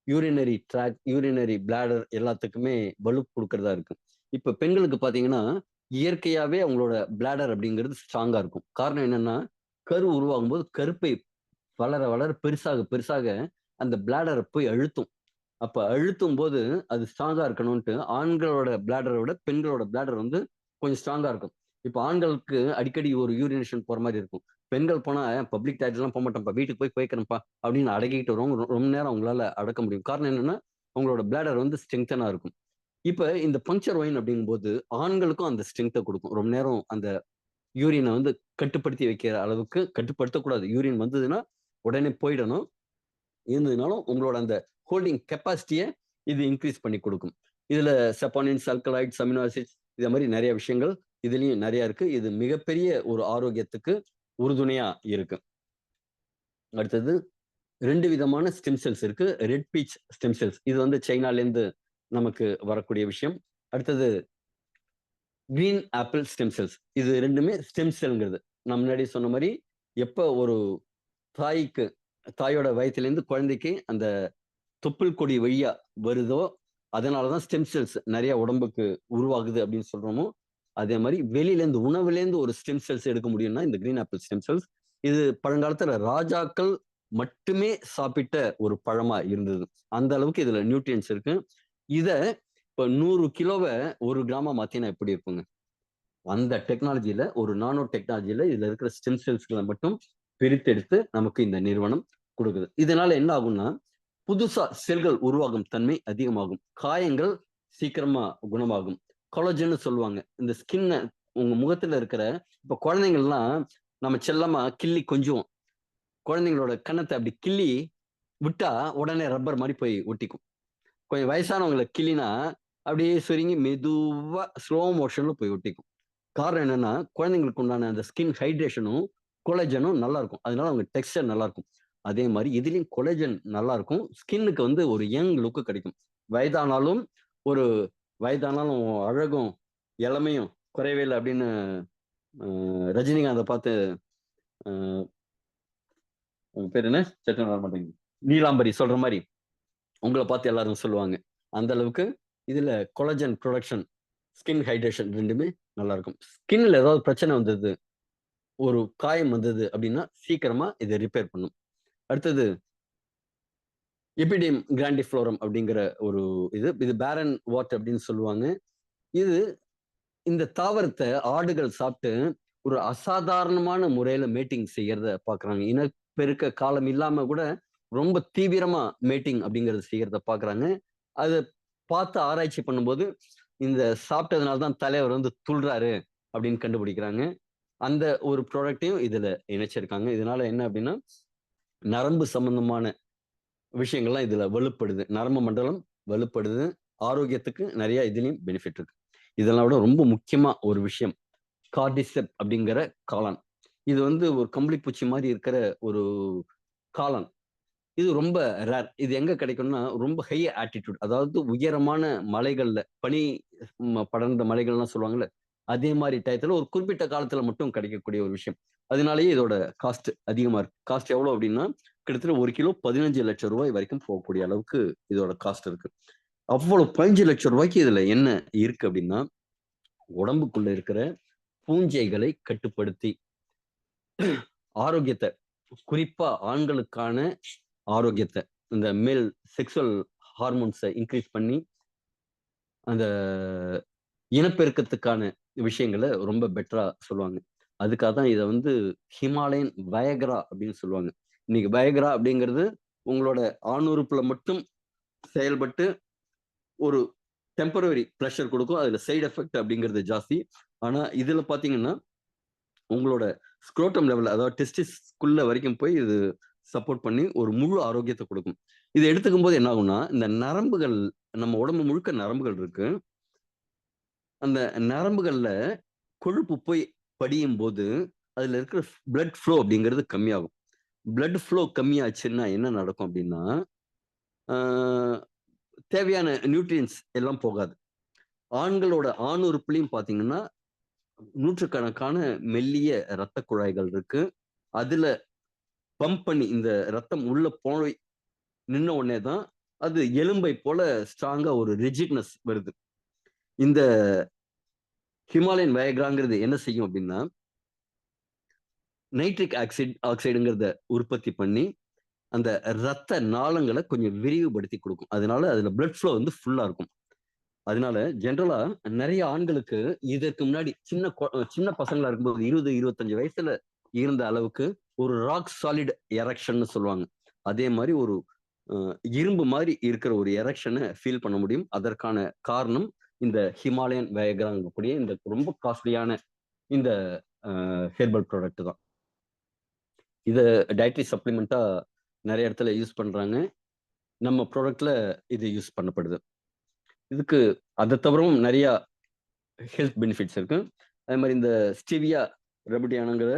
யூரினரி ட்ராக்ட், யூரினரி பிளாடர் எல்லாத்துக்குமே வலு குடுக்கிறதா இருக்கு. இப்ப பெண்களுக்கு பார்த்தீங்கன்னா, இயற்கையாவே அவங்களோட பிளாடர் அப்படிங்கிறது ஸ்ட்ராங்கா இருக்கும். காரணம் என்னன்னா, கரு உருவாகும்போது கருப்பை வளர, வளர பெருசாக, பெருசாக அந்த பிளாடர போய் அழுத்தும். அப்ப அழுத்தும்போது அது ஸ்ட்ராங்கா இருக்கணுன்ட்டு ஆண்களோட பிளாடர விட பெண்களோட பிளாடர் வந்து கொஞ்சம் ஸ்ட்ராங்கா இருக்கும். இப்ப ஆண்களுக்கு அடிக்கடி ஒரு யூரினேஷன் போற மாரி இருக்கும். பெண்கள் போனா பப்ளிக் டாய்லெட்லாம் போமாட்டேன்ப்பா. வீட்டுக்கு போய் போய்க்கிறேன்ப்பா அப்படின்னு அடக்கிக்கிட்டு வருவாங்க. ரொம்ப நேரம் அவங்களால அடக்க முடியும். காரணம் என்னன்னா, அவங்களோட பிளாடர் வந்து ஸ்ட்ரெங்தனா இருக்கும். இப்ப இந்த பங்க்சர் ஒயின் அப்படிங்கும்போது ஆண்களுக்கும் அந்த ஸ்ட்ரெங்த்த குடுக்கும். ரொம்ப நேரம் அந்த யூரின வந்து கட்டுப்படுத்தி வைக்கிற அளவுக்கு கட்டுப்படுத்தக்கூடாது. யூரின் வந்ததுன்னா உடனே போயிடணும். இருந்ததுனாலும் உங்களோட அந்த ஹோல்டிங் கெப்பாசிட்டிய இது இன்கிரீஸ் பண்ணி கொடுக்கும். இதுல சப்பானின்ஸ், அல்கலாய்ட்ஸ், அமினோ ஆசிட்ஸ் இத மாரி நெறைய விஷயங்கள் இதுலயும் நெறைய இருக்கு. இது மிகப்பெரிய ஒரு ஆரோக்கியத்துக்கு உறுதுணையா இருக்கு. அடுத்தது 2 விதமான ஸ்டெம் செல்ஸ் இருக்கு. Red beach stem cells. இது வந்து சைனாலேருந்து நமக்கு வரக்கூடிய விஷயம். அடுத்தது கிரீன் ஆப்பிள் ஸ்டெம் செல்ஸ். இது 2மே ஸ்டெம் செல்ங்கிறது. நான் முன்னாடி சொன்ன மாரி, எப்ப ஒரு தாய்க்கு தாயோட வயித்திலேருந்து குழந்தைக்கு அந்த தொப்புள் கொடி வழியா வருதோ, அதனால தான் ஸ்டெம் செல்ஸ் நெறைய உடம்புக்கு உருவாகுது அப்படின்னு சொல்றோமோ, அதே மாரி வெளியிலேருந்து உணவுலேருந்து ஒரு ஸ்டெம் செல்ஸ் எடுக்க முடியும்னா, இந்த கிரீன் ஆப்பிள் ஸ்டெம் செல்ஸ். இது பழங்காலத்துல ராஜாக்கள் மட்டுமே சாப்பிட்ட ஒரு பழமா இருந்தது. அந்த அளவுக்கு இதுல நியூட்ரியன்ட்ஸ் இருக்கு. இத இப்ப 100 கிலோவ 1 கிராமா மாத்தினா எப்படி இருக்குங்க? அந்த டெக்னாலஜில ஒரு நானோ டெக்னாலஜில இதுல இருக்கிற ஸ்டெம் செல்ஸ்கள மட்டும் பிரித்தெடுத்து நமக்கு இந்த நிறுவனம் குடுக்குது. இதனால என்ன ஆகும்னா, புதுசா செல்கள் உருவாகும் தன்மை அதிகமாகும். காயங்கள் சீக்கிரமா குணமாகும். கொலஜன்னு சொல்லுவாங்க. இந்த ஸ்கின்ன உங்க முகத்துல இருக்கிற இப்ப குழந்தைங்கள்லாம் நம்ம செல்லமா கிள்ளி கொஞ்சுவோம். குழந்தைங்களோட கன்னத்தை அப்படி கிள்ளி விட்டா உடனே ரப்பர் மாதிரி போய் ஒட்டிக்கும். கொஞ்சம் வயசானவங்கள கிள்ளினா அப்படியே சுருங்கி மெதுவா ஸ்லோ மோஷன்ல போய் ஒட்டிக்கும். காரணம் என்னன்னா, குழந்தைங்களுக்கு உண்டான அந்த ஸ்கின் ஹைட்ரேஷனும், கொலாஜனும் நல்லா இருக்கும். அதனால அவங்க டெக்ஸ்சர் நல்லா இருக்கும். அதே மாரி இதுலயும் கொலாஜன் நல்லா இருக்கும். ஸ்கின்னுக்கு வந்து ஒரு யங் லுக் கிடைக்கும். வயதானாலும் ஒரு வயதானாலும் அழகும், இளமையும் குறையவே இல்ல அப்படின்னு ரஜினிகாந்த பார்த்து அ உங்க பேரு என்ன? சட்டுன்னு வர மாட்டேங்குது. நீலாம்பரி சொல்ற மாரி, உங்கள பார்த்து எல்லாரும் சொல்லுவாங்க. அந்த அளவுக்கு இதுல கொலாஜன் புரொடக்ஷன், ஸ்கின் ஹைட்ரேஷன் 2மே நல்லா இருக்கும். ஸ்கின்ல ஏதாவது பிரச்சனை வந்தது, ஒரு காயம் வந்தது அப்படின்னா, சீக்கிரமா இத ரிப்பேர் பண்ணும். அடுத்தது எபிடெம் கிராண்டிஃப்ளோரம் அப்படிங்கிற ஒரு இது பேரன் வாட் அப்படின்னு சொல்லுவாங்க. இது இந்த தாவரத்த ஆடுகள் சாப்பிட்டு ஒரு அசாதாரணமான முறையில மேட்டிங் செய்யறத பார்க்குறாங்க. இனப்பெருக்க காலம் இல்லாம கூட ரொம்ப தீவிரமா மேட்டிங் அப்படிங்கிறத செய்யறத பார்க்குறாங்க. அத பார்த்து ஆராய்ச்சி பண்ணும்போது, இந்த சாப்பிட்டதுனால தான் தலைவர் வந்து துள்றாரு அப்படின்னு கண்டுபிடிக்கிறாங்க. அந்த ஒரு ப்ராடக்ட்டையும் இதுல இணைச்சிருக்காங்க. இதனால என்ன அப்படின்னா, நரம்பு சம்பந்தமான விஷயங்கள்லாம் இதுல வலுப்படுது. நரம்பு மண்டலம் வலுப்படுது. ஆரோக்கியத்துக்கு நெறைய இதுலயும் பெனிஃபிட் இருக்கு. இதெல்லாம் விட ரொம்ப முக்கியமா ஒரு விஷயம், கார்டிசெப் அப்படிங்கிற காளான். இது வந்து ஒரு கம்பளி பூச்சி மாரி இருக்கிற ஒரு காளான். இது ரொம்ப ரேர். இது எங்க கிடைக்கும்னா, ரொம்ப ஹை ஆல்டிட்யூட் அதாவது உயரமான மலைகள்ல, பனி படர்ந்த மலைகள்லாம் சொல்லுவாங்கல்ல, அதே மாரி டயத்துல ஒரு குறிப்பிட்ட காலத்துல மட்டும் கிடைக்கக்கூடிய ஒரு விஷயம். அதனாலேயே இதோட காஸ்ட் அதிகமா இருக்கு. காஸ்ட் எவ்வளோ அப்டின்னா, கிட்டத்தட்ட 1 கிலோ ரூ. 15,00,000 வரைக்கும் போகக்கூடிய அளவுக்கு இதோட காஸ்ட் இருக்கு. அவ்வளோ ரூ. 15,00,000 இதுல என்ன இருக்கு அப்டின்னா, உடம்புக்குள்ள இருக்கிற பூஞ்சைகளை கட்டுப்படுத்தி, ஆரோக்கியத்த குறிப்பா ஆண்களுக்கான ஆரோக்கியத்த, இந்த மேல் செக்சுவல் ஹார்மோன்ஸ இன்கிரீஸ் பண்ணி, அந்த இனப்பெருக்கத்துக்கான விஷயங்கள ரொம்ப பெட்டரா சொல்லுவாங்க. அதுக்காக தான் இத வந்து ஹிமாலயன் வயக்ரா அப்படின்னு சொல்லுவாங்க. இன்னைக்கு வயக்ரா அப்படிங்கிறது உங்களோட ஆணுறுப்புல மட்டும் செயல்பட்டு ஒரு டெம்பரரி ப்ளஷர் குடுக்கும். அதுல சைட் எஃபெக்ட் அப்படிங்கிறது ஜாஸ்தி. ஆனா இதுல பார்த்தீங்கன்னா, உங்களோட ஸ்க்ரோட்டம் லெவல் அதாவது டெஸ்டிஸ்குள்ள வரைக்கும் போய் இது சப்போர்ட் பண்ணி ஒரு முழு ஆரோக்கியத்த குடுக்கும். இத எடுத்துக்கும்போது என்ன ஆகும்னா, இந்த நரம்புகள் நம்ம உடம்பு முழுக்க நரம்புகள் இருக்கு. அந்த நரம்புகள்ல கொழுப்பு போய் படியும்போது, அதுல இருக்கிற பிளட் ஃப்ளோ அப்படிங்கிறது கம்மியாகும். பிளட் ஃப்ளோ கம்மியாச்சுன்னா என்ன நடக்கும் அப்படின்னா, ஆ தேவையான நியூட்ரியன்ட்ஸ் எல்லாம் போகாது. ஆண்களோட ஆண் உறுப்புலயும் பார்த்தீங்கன்னா, நூற்றுக்கணக்கான மெல்லிய இரத்த குழாய்கள் இருக்கு. அதுல பம்ப் பண்ணி இந்த ரத்தம் உள்ள போய் நின்ன உடனே தான், அது எலும்பை போல ஸ்ட்ராங்கா ஒரு ரிஜிட்னஸ் வருது. இந்த ஹிமாலயன் வயக்ராங்கிறது என்ன செய்யும் அப்படின்னா, நைட்ரிக் ஆக்சைடுங்கிறத உற்பத்தி பண்ணி, அந்த ரத்த நாளங்கள கொஞ்சம் விரிவுபடுத்தி குடுக்கும். அதனால அதுல பிளட் ஃப்ளோ வந்து ஃபுல்லா இருக்கும். அதனால ஜெனரலா நெறைய ஆண்களுக்கு இதற்கு முன்னாடி சின்ன பசங்களா இருக்கும்போது 20, 25 வயசுல இருந்த அளவுக்கு ஒரு ராக் சாலிட் எரெக்ஷன்னு சொல்லுவாங்க. அதே மாரி ஒரு அ இரும்பு மாரி இருக்கிற ஒரு எரெக்ஷன ஃபீல் பண்ண முடியும். அதற்கான காரணம் இந்த ஹிமாலயன் வயக்ராங்கக்கூடிய இந்த ரொம்ப காஸ்ட்லியான இந்த ஹெர்பல் ப்ராடக்ட் தான். இத டயட்ரி சப்ளிமெண்டா நெறைய இடத்துல யூஸ் பண்றாங்க. நம்ம ப்ராடக்ட்ல இது யூஸ் பண்ணப்படுது. இதுக்கு அத தவிரவும் நெறையா ஹெல்த் பெனிஃபிட்ஸ் இருக்கு. அதே மாரி இந்த ஸ்டீவியா ரெமடியானாங்கிற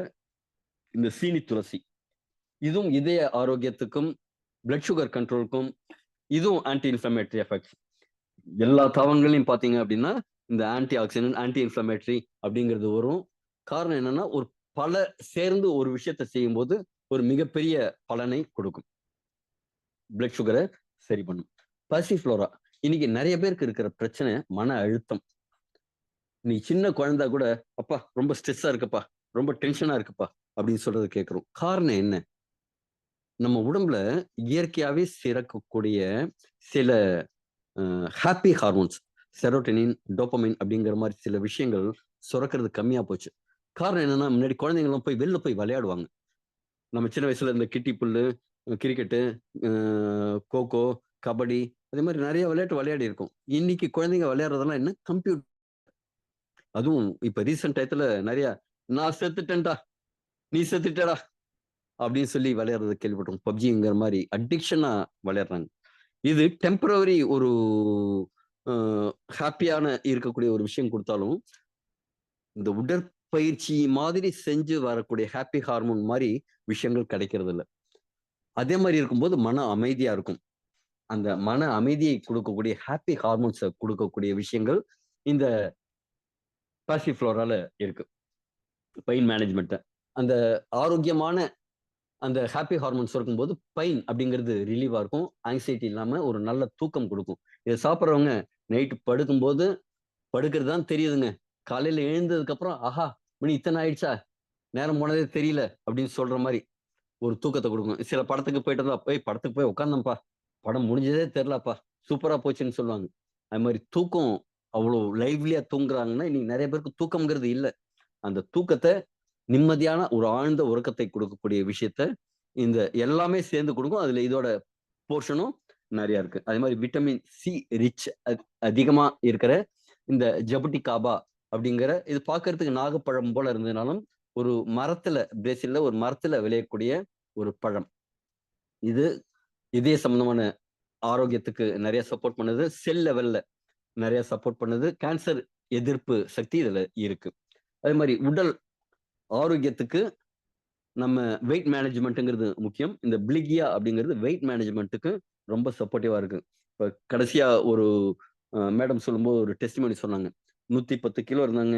இந்த சீனி துளசி. இதுவும் இதய ஆரோக்கியத்துக்கும், பிளட் சுகர் கண்ட்ரோலுக்கும் இதுவும் ஆன்டி இன்ஃப்ளமேட்டரி எஃபெக்ட்ஸ். எல்லா தாவரங்கள்லயும் பார்த்தீங்க அப்டின்னா, இந்த ஆன்டி ஆக்ஸிடென்ட், ஆன்டி இன்ஃப்ளமேட்டரி அப்டிங்கிறது வரும். காரணம் என்னன்னா, ஒரு பல சேர்ந்து ஒரு விஷயத்த செய்யும்போது, ஒரு மிகப்பெரிய பலனை கொடுக்கும். பிளட் சுகர சரி பண்ணும். பசிஃப்ளோரா இன்னைக்கு நெறைய பேருக்கு இருக்கிற பிரச்சனை மன அழுத்தம். நீ சின்ன குழந்தா கூட, "அப்பா ரொம்ப ஸ்ட்ரெஸ்ஸா இருக்குப்பா, ரொம்ப டென்ஷனா இருக்குப்பா" அப்படின்னு சொல்றத கேட்கிறோம். காரணம் என்ன? நம்ம உடம்புல இயற்கையாவே சுரக்கக்கூடிய சில ஹாப்பி ஹார்மோன்ஸ், செரோட்டோனின், டோபமைன் அப்படிங்கிற மாரி சில விஷயங்கள் சுரக்கிறது கம்மியா போச்சு. காரணம் என்னன்னா, முன்னாடி குழந்தைங்கலாம் போய் வெளில போய் விளையாடுவாங்க. நம்ம சின்ன வயசுல இந்த கிட்டி புல்லு, கிரிக்கெட்டு, கோகோ, கபடி அதே மாதிரி நிறைய விளையாட்டு விளையாடி இருக்கோம். இன்னைக்கு குழந்தைங்க விளையாடுறதெல்லாம் என்ன கம்ப்யூட்டர். அதுவும் இப்ப ரீசெண்ட் டயத்துல நிறைய நான் செத்துட்டேன்டா, நீ செத்துட்டடா அப்படின்னு சொல்லி விளையாடுறத கேள்விப்பட்டோம். பப்ஜிங்கிற மாதிரி அடிக்ஷனா விளையாடுறாங்க. இது டெம்பரவரி ஒரு ஹாப்பியான இருக்கக்கூடிய ஒரு விஷயம் கொடுத்தாலும், இந்த உடற்பயிற்சி மாதிரி செஞ்சு வரக்கூடிய ஹாப்பி ஹார்மோன் மாதிரி விஷயங்கள் கிடைக்கிறது இல்ல. அதே மாதிரி இருக்கும்போது மன அமைதியா இருக்கும். அந்த மன அமைதியை கொடுக்கக்கூடிய ஹாப்பி ஹார்மோன்ஸ கொடுக்கக்கூடிய விஷயங்கள் இந்த பாசிஃப்ளோரால இருக்கு. Pain management. அந்த ஆரோக்கியமான அந்த ஹாப்பி ஹார்மோன்ஸ் இருக்கும்போது பெயின் அப்படிங்கிறது ரிலீவா இருக்கும். ஆங்ஸைட்டி இல்லாம ஒரு நல்ல தூக்கம் கொடுக்கும். இத சாப்பிடுறவங்க நைட் படுக்கும்போது படுக்கிறது தான் தெரியுதுங்க. காலையில எழுந்ததுக்கு அப்புறம், ஆஹா! மணி இத்தனை ஆயிடுச்சா? நேரம் போனதே தெரியல அப்படின்னு சொல்ற மாரி ஒரு தூக்கத்த குடுக்கும். சில படத்துக்கு போயிட்டு வந்தா, "ஏய் படத்துக்கு போய் உட்கார்ந்தேன்ப்பா. படம் முடிஞ்சதே தெரியலப்பா. சூப்பரா போச்சுன்னு" சொல்லுவாங்க. அது மாரி தூக்கம் அவ்வளோ லைவ்லியா தூங்குறாங்கன்னா, இன்னைக்கு நெறைய பேருக்கு தூக்கம்ங்கிறது இல்ல. அந்த தூக்கத்த நிம்மதியான ஒரு ஆழ்ந்த உறக்கத்தை குடுக்கக்கூடிய விஷயத்த, இந்த எல்லாமே சேர்ந்து குடுக்கும். அதுல இதோட போர்ஷனும் நெறைய இருக்கு. அதே மாரி விட்டமின் சி ரிச் அதிகமா இருக்கிற இந்த ஜபுட்டிகாபா அப்படிங்கிற இது பார்க்கறதுக்கு நாகப்பழம் போல இருந்ததுனாலும், ஒரு மரத்துல பிரேசில்ல ஒரு மரத்துல விளையக்கூடிய ஒரு பழம். இது இதய சம்பந்தமான ஆரோக்கியத்துக்கு நெறைய சப்போர்ட் பண்ணுது. செல் லெவல்ல நெறைய சப்போர்ட் பண்ணுது. கேன்சர் எதிர்ப்பு சக்தி இதுல இருக்கு. அதே மாரி உடல் ஆரோக்கியத்துக்கு நம்ம வெயிட் மேனேஜ்மென்ட்ங்கிறது முக்கியம். இந்த பிளிகியா அப்படிங்கிறது வெயிட் மேனேஜ்மென்ட்க்கு ரொம்ப சப்போர்ட்டிவா இருக்கு. இப்ப கடைசியா ஒரு மேடம் சொல்லும்போது ஒரு டெஸ்டிமோனி சொன்னாங்க. 110 கிலோ இருந்தாங்க.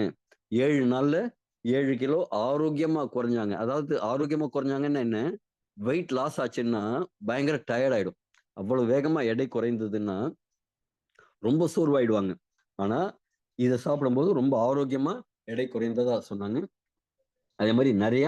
7 நாள்ல 7 கிலோ ஆரோக்கியமா குறைஞ்சாங்க. அதாவது ஆரோக்கியமா குறைஞ்சாங்கன்னா என்ன? வெயிட் லாஸ் ஆச்சுன்னா பயங்கர டயர்ட் ஆயிடும். அவ்வளவு வேகமா எடை குறைந்ததுன்னா ரொம்ப சோர்வாயிடுவாங்க. ஆனா, இத சாப்பிடும்போது ரொம்ப ஆரோக்கியமா எடை குறைந்ததா சொன்னாங்க. அதே மாரி நெறைய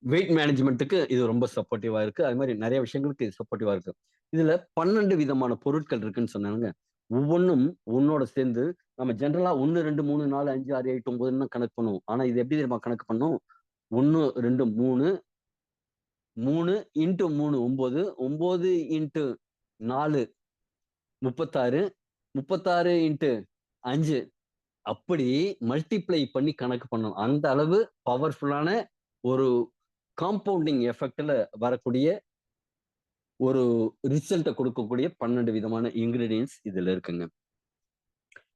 வெயிட் மேனேஜ்மென்ட்க்கு இது ரொம்ப சப்போர்ட்டிவா இருக்கு. அது மாரி நெறைய விஷயங்களுக்கு இது சப்போர்ட்டிவா இருக்கு. இதுல 12 விதமான பொருட்கள் இருக்குன்னு சொன்னாங்க. ஒவ்வொன்னும் ஒண்ணோட சேர்ந்து நம்ம ஜெனரலா 1, 2, 3, 4, 5, 6, 8, 9ன்னு கணக்கு பண்ணுவோம். ஆனா இது எப்படி தெரியுமா கணக்கு பண்ணோம்? 1, 2, 3, 3 இன்டூ 3 9, 9 இன்டூ 4 36, 36 இன்டூ 5 அப்படி மல்டிப்ளை பண்ணி கணக்கு பண்ணணும். அந்த அளவு பவர்ஃபுல்லான ஒரு காம்பவுண்டிங் எஃபெக்ட்ல வரக்கூடிய ஒரு ரிசல்ட்ட கொடுக்கக்கூடிய 12 விதமான இன்கிரீடியன்ட்ஸ் இதுல இருக்குங்க.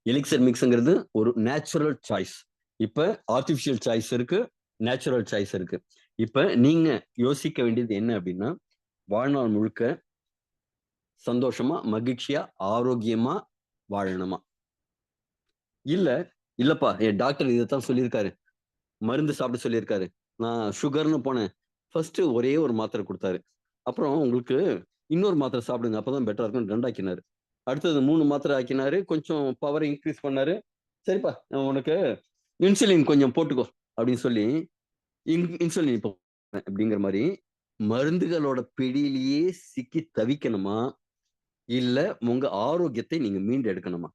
எலிக்சர் மிக்ஸ்ங்கிறது ஒரு நேச்சுரல் சாய்ஸ். இப்ப ஆர்டிபிஷியல் சாய்ஸ் இருக்கு, நேச்சுரல் சாய்ஸ் இருக்கு. இப்ப நீங்க யோசிக்க வேண்டியது என்ன அப்படின்னா, வாழ்நாள் முழுக்க சந்தோஷமா, மகிழ்ச்சியா, ஆரோக்கியமா வாழணுமா? இல்ல, இல்லப்பா என் டாக்டர் இதத்தான் சொல்லியிருக்காரு. மருந்து சாப்பிட சொல்லியிருக்காரு. நான் சுகர்ன்னு போனேன். ஃபர்ஸ்ட்டு ஒரே ஒரு மாத்திரை குடுத்தாரு. அப்புறம் உங்களுக்கு இன்னொரு மாத்திரை சாப்பிடுங்க. அப்பதான் பெட்டரா இருக்கும்னு 2 ஆக்கினாரு. அடுத்தது 3 மாத்திரை ஆக்கினாரு. கொஞ்சம் பவர இன்கிரீஸ் பண்ணாரு. சரிப்பா உனக்கு இன்சுலின் கொஞ்சம் போட்டுக்கோ அப்படின்னு சொல்லி, இன்சுலின் இப்போ அப்படிங்கிற மாரி மருந்துகளோட பிடியிலேயே சிக்கி தவிக்கணுமா? இல்ல உங்க ஆரோக்கியத்தை நீங்க மீண்டு எடுக்கணுமா?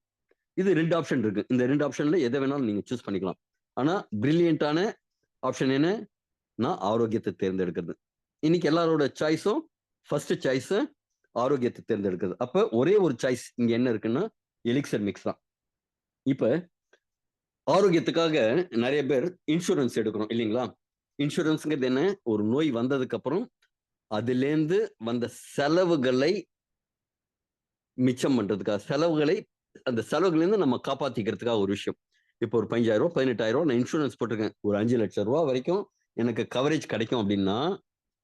இது 2 ஆப்ஷன் இருக்கு. இந்த 2 ஆப்ஷன்ல எத வேணாலும் நீங்க சூஸ் பண்ணிக்கலாம். ஆனா பிரில்லியன்ட்டான ஆப்ஷன் என்ன? நான் ஆரோக்கியத்த தேர்ந்தெடுக்கிறது. இன்னைக்கு எல்லாரோட சாய்ஸும் ஃபர்ஸ்ட் சாய்ஸ் ஆரோக்கியத்த தேர்ந்தெடுக்கிறது. அப்ப ஒரே ஒரு சாய்ஸ் இங்க என்ன இருக்குன்னா, எலிக்சர் மிக்ஸ் தான். இப்ப ஆரோக்கியத்துக்காக நெறைய பேர் இன்சூரன்ஸ் எடுக்கிறோம் இல்லீங்களா? இன்சூரன்ஸ்ங்கிறது என்ன? ஒரு நோய் வந்ததுக்கு அப்புறம் அதிலேருந்து வந்த செலவுகளை மிச்சம் பண்றதுக்காக, அந்த செலவுகள்லேருந்து நம்ம காப்பாத்திக்கிறதுக்காக ஒரு விஷயம். இப்போ ஒரு ரூ. 15,000 ரூ. 18,000 நான் இன்சூரன்ஸ் போட்டிருக்கேன். ஒரு ரூ. 5,00,000 வரைக்கும் எனக்கு கவரேஜ் கிடைக்கும் அப்டின்னா,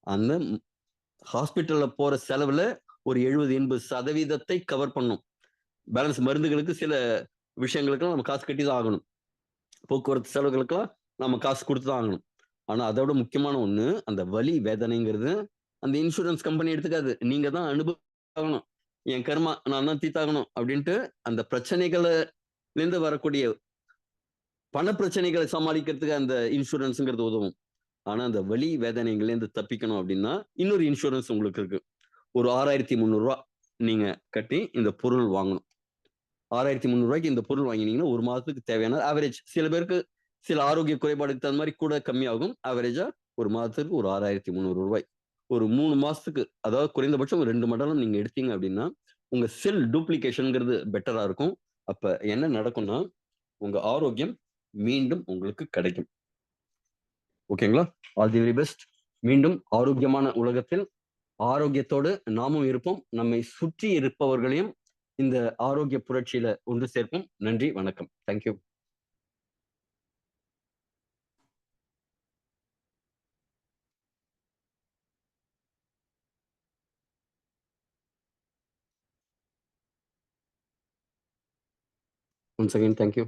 அந்த ஹாஸ்பிட்டல்ல போற செலவுல ஒரு 70, 80% கவர் பண்ணும். பேலன்ஸ் மருந்துகளுக்கு சில விஷயங்களுக்கெல்லாம் நம்ம காசு கட்டி தான் ஆகணும். போக்குவரத்து செலவுகளுக்கெல்லாம் நம்ம காசு குடுத்து தான் ஆகணும். ஆனா அத விட முக்கியமான ஒண்ணு, அந்த வலி, வேதனைங்கிறது அந்த இன்சூரன்ஸ் கம்பெனி எடுத்துக்காது. நீங்க தான் அனுபவிச்சாகணும். என் கர்மா நான் தான் தீர்த்தாகணும் அப்டின்ட்டு அந்த பிரச்சனைகள்லேருந்து வரக்கூடிய பண பிரச்சனைகள சமாளிக்கிறதுக்கு அந்த இன்சூரன்ஸ்ங்கிறது உதவும். ஆனா அந்த வலி, வேதனைகள்லேருந்து தப்பிக்கணும் அப்டின்னா, இன்னொரு இன்சூரன்ஸ் உங்களுக்கு இருக்கு. ஒரு ரூ. 6,300 நீங்க கட்டி இந்த பொருள் வாங்கணும். ரூ. 6,300க்கு இந்த பொருள் வாங்கினீங்கன்னா, 1 மாதத்துக்கு தேவையான ஆவரேஜ் சில பேருக்கு சில ஆரோக்கிய குறைபாடுக்கு தகுந்த மாரி கூட கம்மியாகும். ஆவரேஜா 1 மாதத்துக்கு ஒரு ரூ. 6,300 ஒரு 3 மாசத்துக்கு, அதாவது குறைந்தபட்சம் ஒரு 2 மண்டலம் நீங்க எடுத்தீங்க அப்படின்னா, உங்க செல் டூப்ளிகேஷன்ங்கிறது பெட்டரா இருக்கும். அப்ப என்ன நடக்கும்னா, உங்க ஆரோக்கியம் மீண்டும் உங்களுக்கு கிடைக்கும். ஓகேங்களா? All the very best. மீண்டும் ஆரோக்கியமான உலகத்தில் ஆரோக்கியத்தோடு நாமும் இருப்போம். நம்மை சுற்றி இருப்பவர்களையும் இந்த ஆரோக்கிய புரட்சியில ஒன்று சேர்ப்போம். நன்றி, வணக்கம். Thank you. Once again thank you.